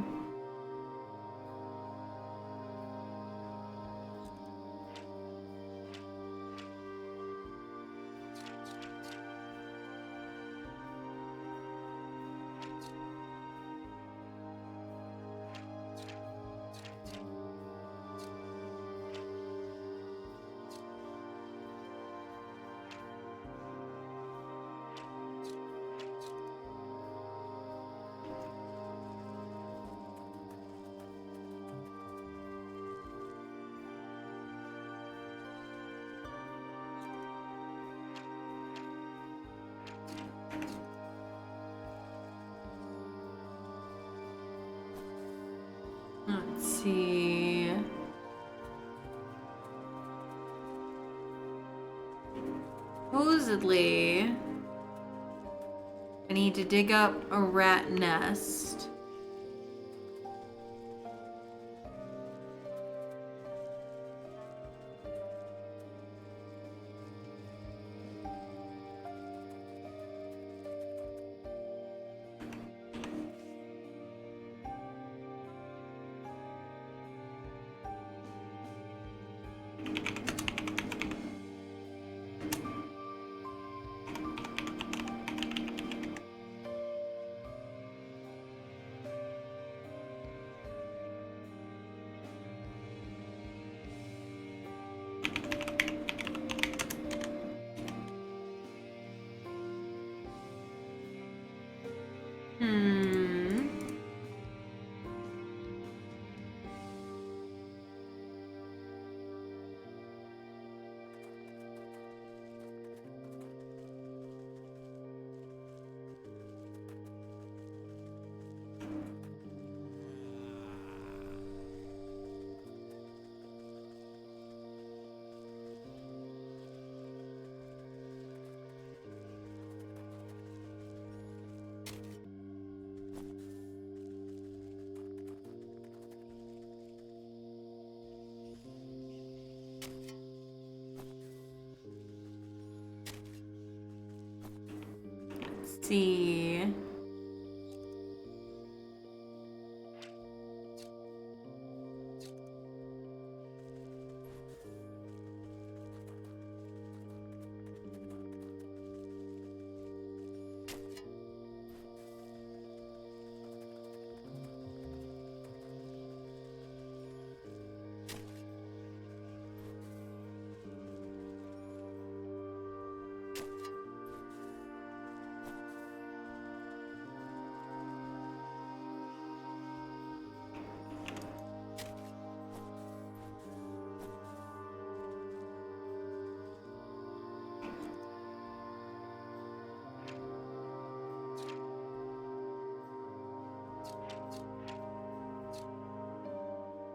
Let's see. Supposedly, I need to dig up a rat nest. Hmm. Let's see.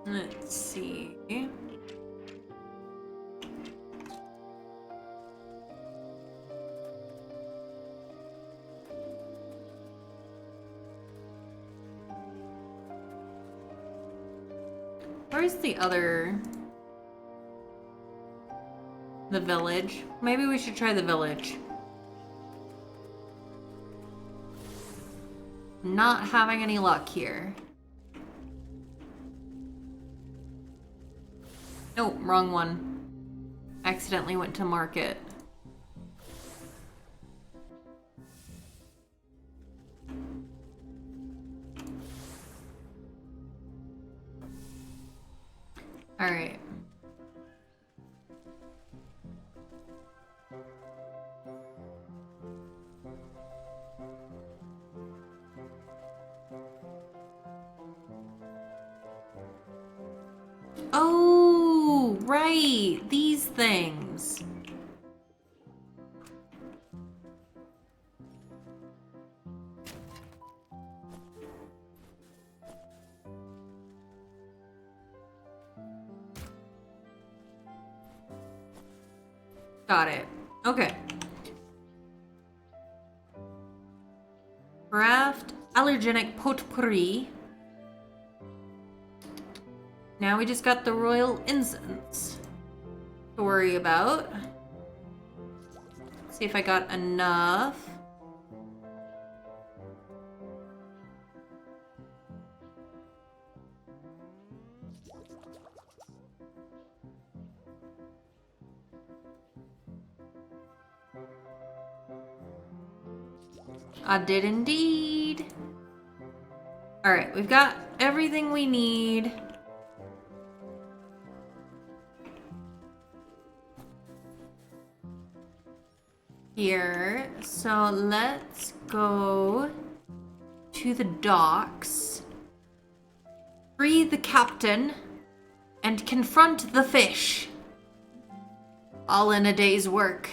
Let's see. Where's the other... The village? Maybe we should try the village. Not having any luck here. Nope, wrong one. Accidentally went to market. All right. Oh, right. These things. Got it. Okay. Craft allergenic potpourri. Now we just got the royal incense to worry about. See if I got enough. I did indeed. All right, we've got everything we need. Here, so let's go to the docks, free the captain, and confront the fish. All in a day's work.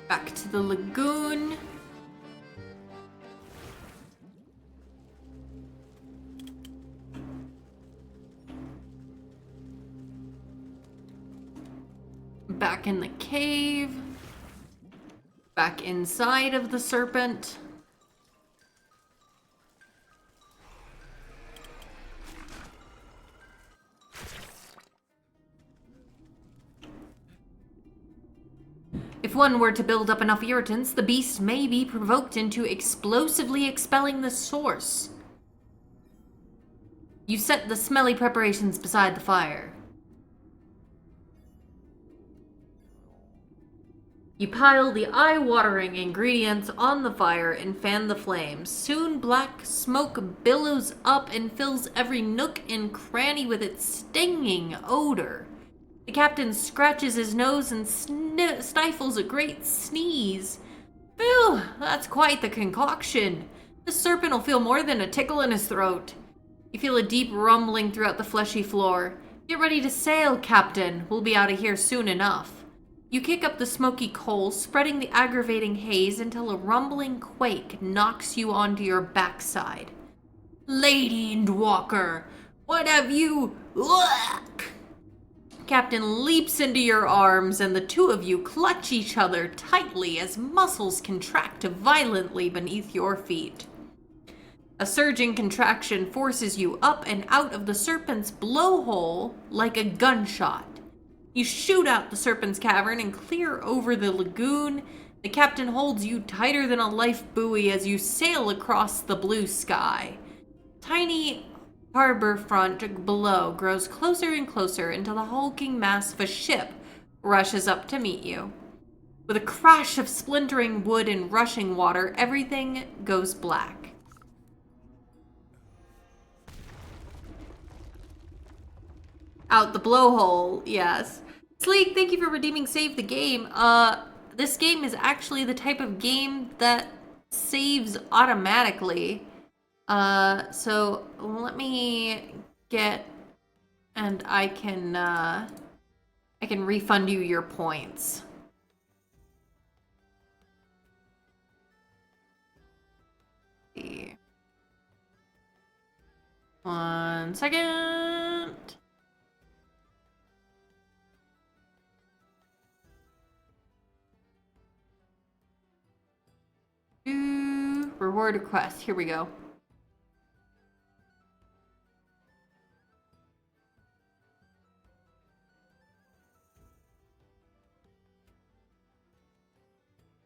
Back to the lagoon. Back in the cave. Back inside of the serpent. If one were to build up enough irritants, the beast may be provoked into explosively expelling the source. You set the smelly preparations beside the fire. You pile the eye-watering ingredients on the fire and fan the flames. Soon black smoke billows up and fills every nook and cranny with its stinging odor. The captain scratches his nose and stifles a great sneeze. Phew, that's quite the concoction. The serpent will feel more than a tickle in his throat. You feel a deep rumbling throughout the fleshy floor. Get ready to sail, Captain. We'll be out of here soon enough. You kick up the smoky coals, spreading the aggravating haze until a rumbling quake knocks you onto your backside. Lady and Walker, what have you... Ugh! Captain leaps into your arms and the two of you clutch each other tightly as muscles contract violently beneath your feet. A surging contraction forces you up and out of the serpent's blowhole like a gunshot. You shoot out the serpent's cavern and clear over the lagoon. The captain holds you tighter than a life buoy as you sail across the blue sky. Tiny harbor front below grows closer and closer until the hulking mass of a ship rushes up to meet you. With a crash of splintering wood and rushing water, everything goes black. Out the blowhole, yes. Sleek, thank you for redeeming Save the Game. This game is actually the type of game that saves automatically. So let me get, and I can refund you your points. Let's see. 1 second. Reward request. Here we go.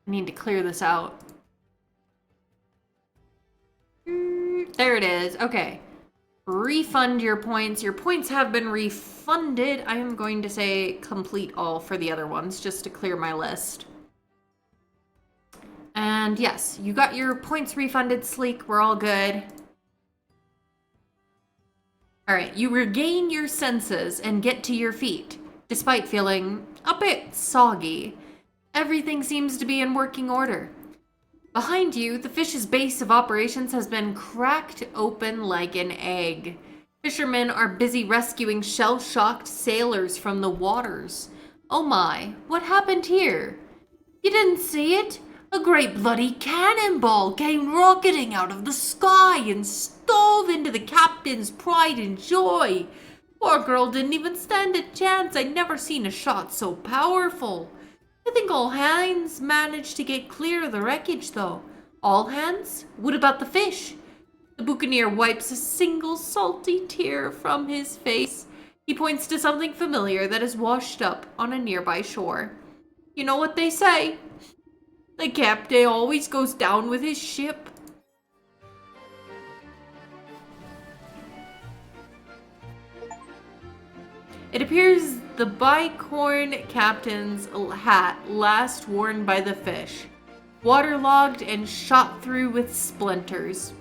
I need to clear this out. There it is. Okay. Refund your points. Your points have been refunded. I am going to say complete all for the other ones just to clear my list. And yes, you got your points refunded, Sleek. We're all good. Alright, you regain your senses and get to your feet, despite feeling a bit soggy. Everything seems to be in working order. Behind you, the fish's base of operations has been cracked open like an egg. Fishermen are busy rescuing shell-shocked sailors from the waters. Oh my, what happened here? You didn't see it? A great bloody cannonball came rocketing out of the sky and stove into the captain's pride and joy. Poor girl didn't even stand a chance. I'd never seen a shot so powerful. I think all hands managed to get clear of the wreckage, though. All hands? What about the fish? The buccaneer wipes a single salty tear from his face. He points to something familiar that is washed up on a nearby shore. You know what they say? The captain always goes down with his ship. It appears the bicorn captain's hat last worn by the fish, waterlogged and shot through with splinters.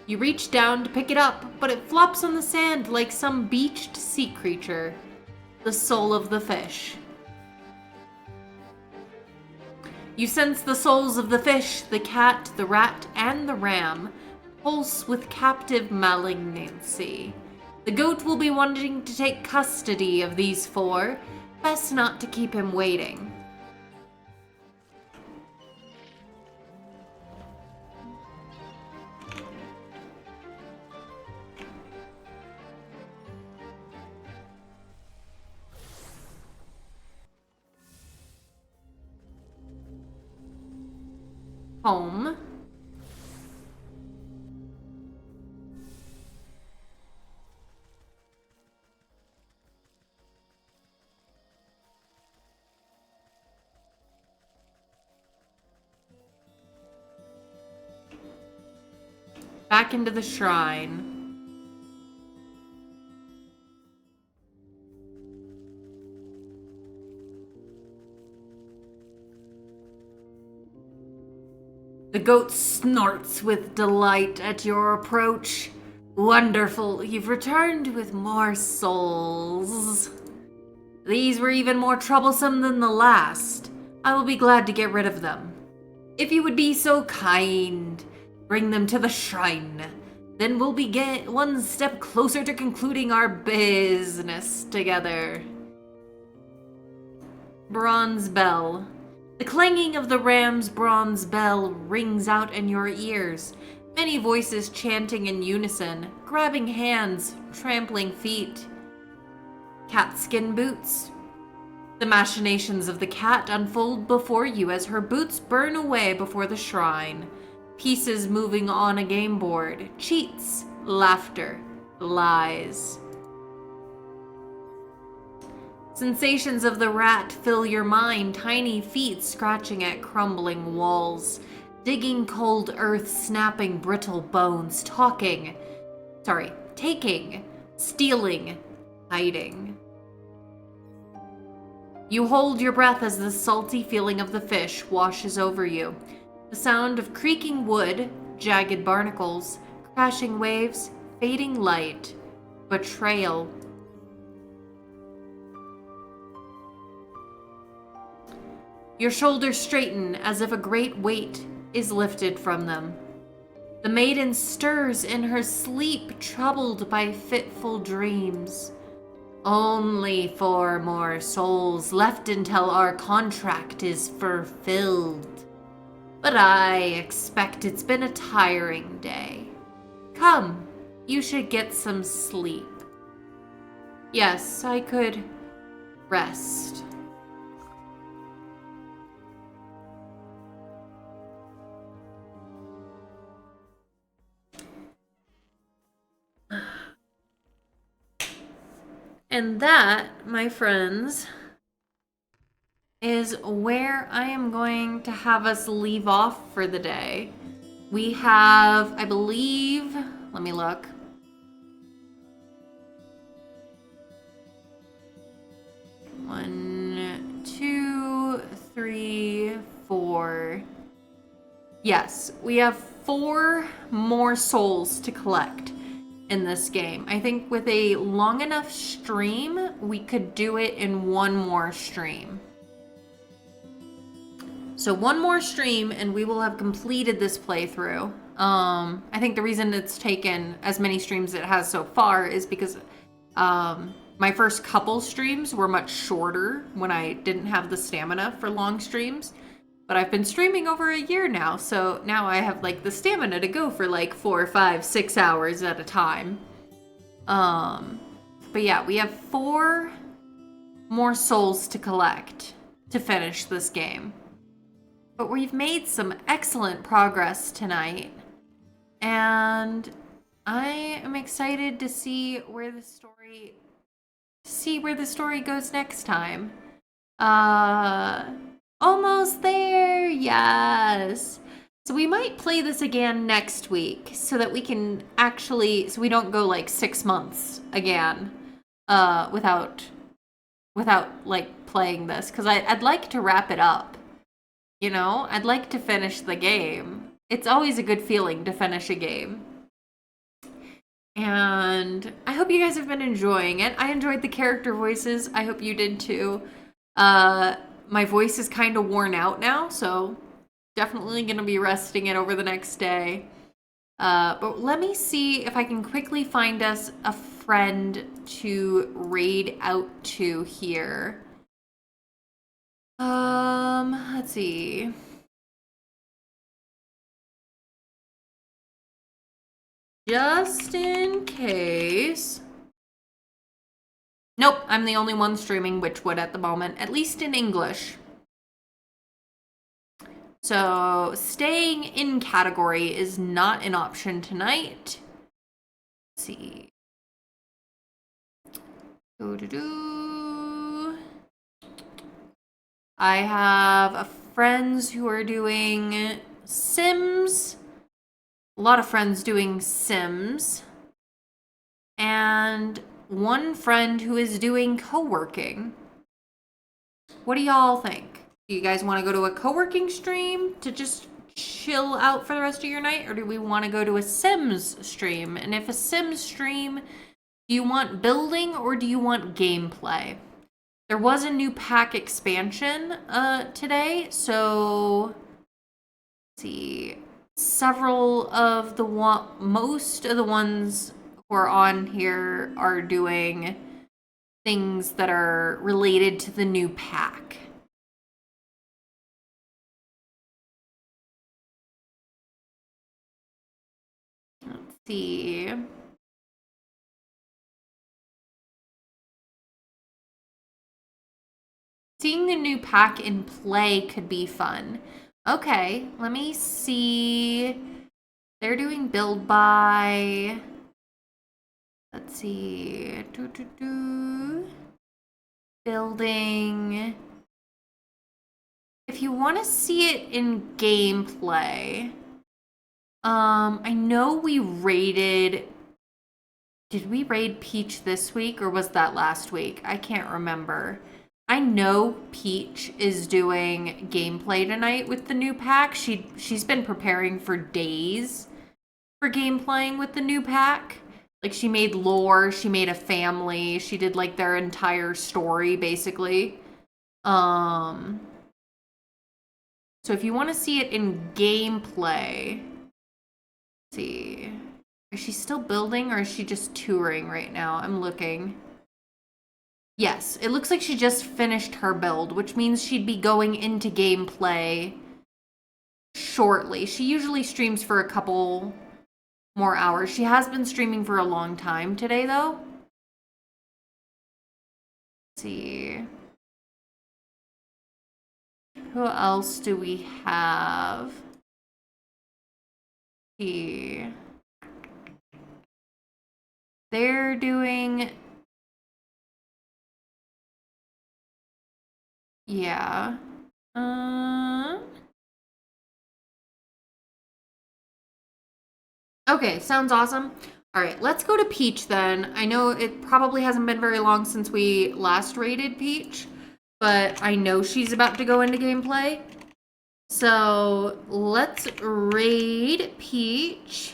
You reach down to pick it up, but it flops on the sand like some beached sea creature. The soul of the fish. You sense the souls of the fish, the cat, the rat, and the ram pulse with captive malignancy. The goat will be wanting to take custody of these four. Best not to keep him waiting. Home. Back into the shrine. The goat snorts with delight at your approach. Wonderful, you've returned with more souls. These were even more troublesome than the last. I will be glad to get rid of them. If you would be so kind, bring them to the shrine. Then we'll be one step closer to concluding our business together. Bronze bell. The clanging of the ram's bronze bell rings out in your ears. Many voices chanting in unison, grabbing hands, trampling feet. Catskin boots. The machinations of the cat unfold before you as her boots burn away before the shrine. Pieces moving on a game board. Cheats, laughter, lies. Sensations of the rat fill your mind, tiny feet scratching at crumbling walls, digging cold earth, snapping brittle bones, taking, stealing, hiding. You hold your breath as the salty feeling of the fish washes over you. The sound of creaking wood, jagged barnacles, crashing waves, fading light, betrayal. Your shoulders straighten as if a great weight is lifted from them. The maiden stirs in her sleep, troubled by fitful dreams. Only 4 more souls left until our contract is fulfilled. But I expect it's been a tiring day. Come, you should get some sleep. Yes, I could rest. And that, my friends, is where I am going to have us leave off for the day. We have, I believe, let me look. One, two, three, four. Yes, we have 4 more souls to collect in this game. I think with a long enough stream, we could do it in 1 more stream. So 1 more stream and we will have completed this playthrough. I think the reason it's taken as many streams as it has so far is because my first couple streams were much shorter when I didn't have the stamina for long streams. But I've been streaming over a year now, so now I have like the stamina to go for like 4, 5, 6 hours at a time. But yeah, we have 4 more souls to collect to finish this game. But we've made some excellent progress tonight, and I am excited to see where the story goes next time. Almost there, yes. So we might play this again next week so that we can actually, so we don't go like 6 months again without like playing this, because I'd like to wrap it up. You know, I'd like to finish the game. It's always a good feeling to finish a game. And I hope you guys have been enjoying it. I enjoyed the character voices. I hope you did too. My voice is kind of worn out now, so definitely going to be resting it over the next day. But let me see if I can quickly find us a friend to raid out to here. Let's see. Just in case. Nope, I'm the only one streaming Wytchwood at the moment, at least in English. So, staying in category is not an option tonight. Let's see. I have friends who are doing Sims. A lot of friends doing Sims. And one friend who is doing co-working. What do y'all think? Do you guys want to go to a co-working stream to just chill out for the rest of your night? Or do we want to go to a Sims stream? And if a Sims stream, do you want building or do you want gameplay? There was a new pack expansion today, so let's see. Most of the ones who are on here are doing things that are related to the new pack. Let's see. Seeing the new pack in play could be fun. Okay, let me see. They're doing build by. Let's see. Building. If you want to see it in gameplay, I know we raided. Did we raid Peach this week or was that last week? I can't remember. I know Peach is doing gameplay tonight with the new pack. She's been preparing for days for game playing with the new pack. Like she made lore, she made a family, she did like their entire story basically. Um so if you want to see it in gameplay, let's see. Is she still building or is she just touring right now? I'm looking. Yes, it looks like she just finished her build, which means she'd be going into gameplay shortly. She usually streams for a couple more hours. She has been streaming for a long time today, though. Let's see. Who else do we have? See. They're doing... Yeah. Okay, sounds awesome. All right, let's go to Peach then. I know it probably hasn't been very long since we last raided Peach, but I know she's about to go into gameplay. So let's raid Peach.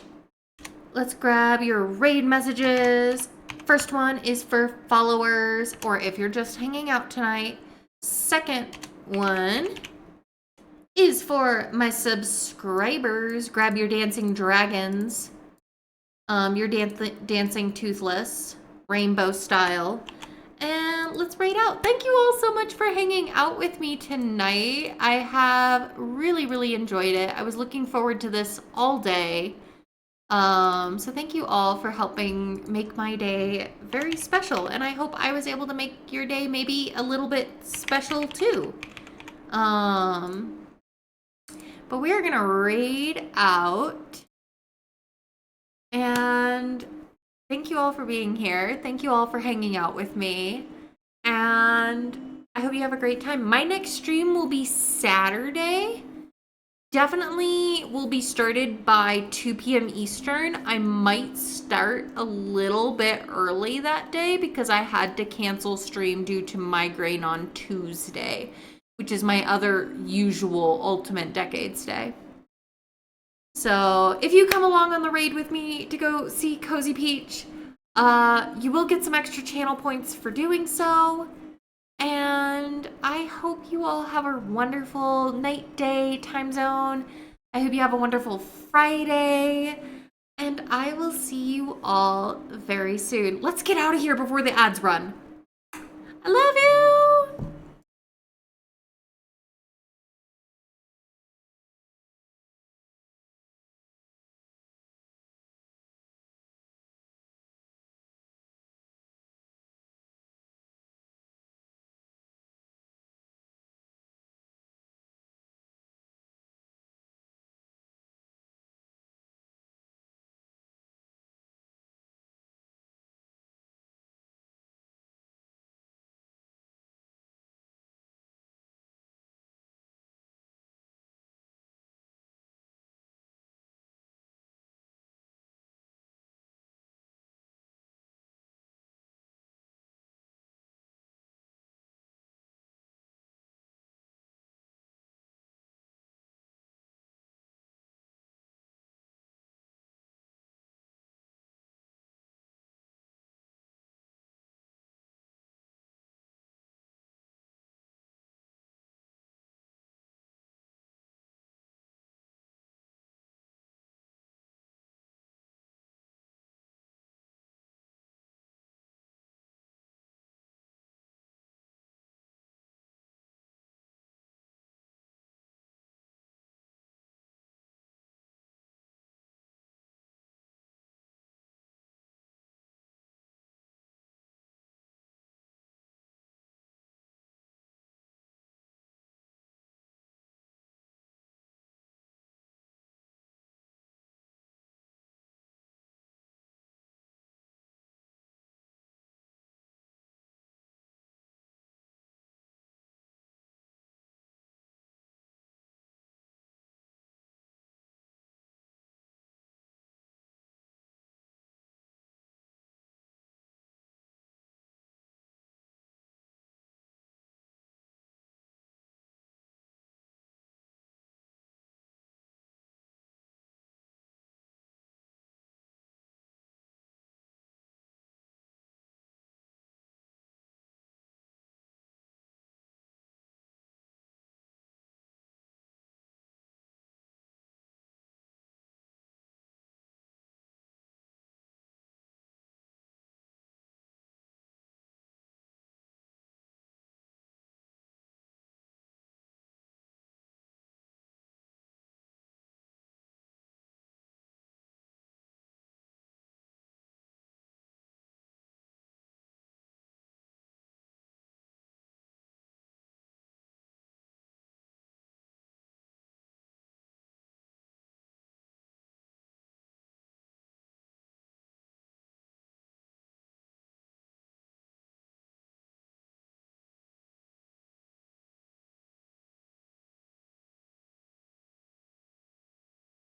Let's grab your raid messages. First one is for followers, or if you're just hanging out tonight. Second one is for my subscribers. Grab your dancing dragons. Your dancing toothless, rainbow style. And let's raid out. Thank you all so much for hanging out with me tonight. I have really, really enjoyed it. I was looking forward to this all day. So thank you all for helping make my day very special. And I hope I was able to make your day maybe a little bit special too. But we are gonna raid out. And thank you all for being here. Thank you all for hanging out with me. And I hope you have a great time. My next stream will be Saturday. Definitely will be started by 2 p.m. Eastern. I might start a little bit early that day because I had to cancel stream due to migraine on Tuesday, which is my other usual Ultimate Decades Day. So if you come along on the raid with me to go see Cozy Peach, you will get some extra channel points for doing so. And I hope you all have a wonderful night, day, time zone. I hope you have a wonderful Friday. And I will see you all very soon. Let's get out of here before the ads run. I love you!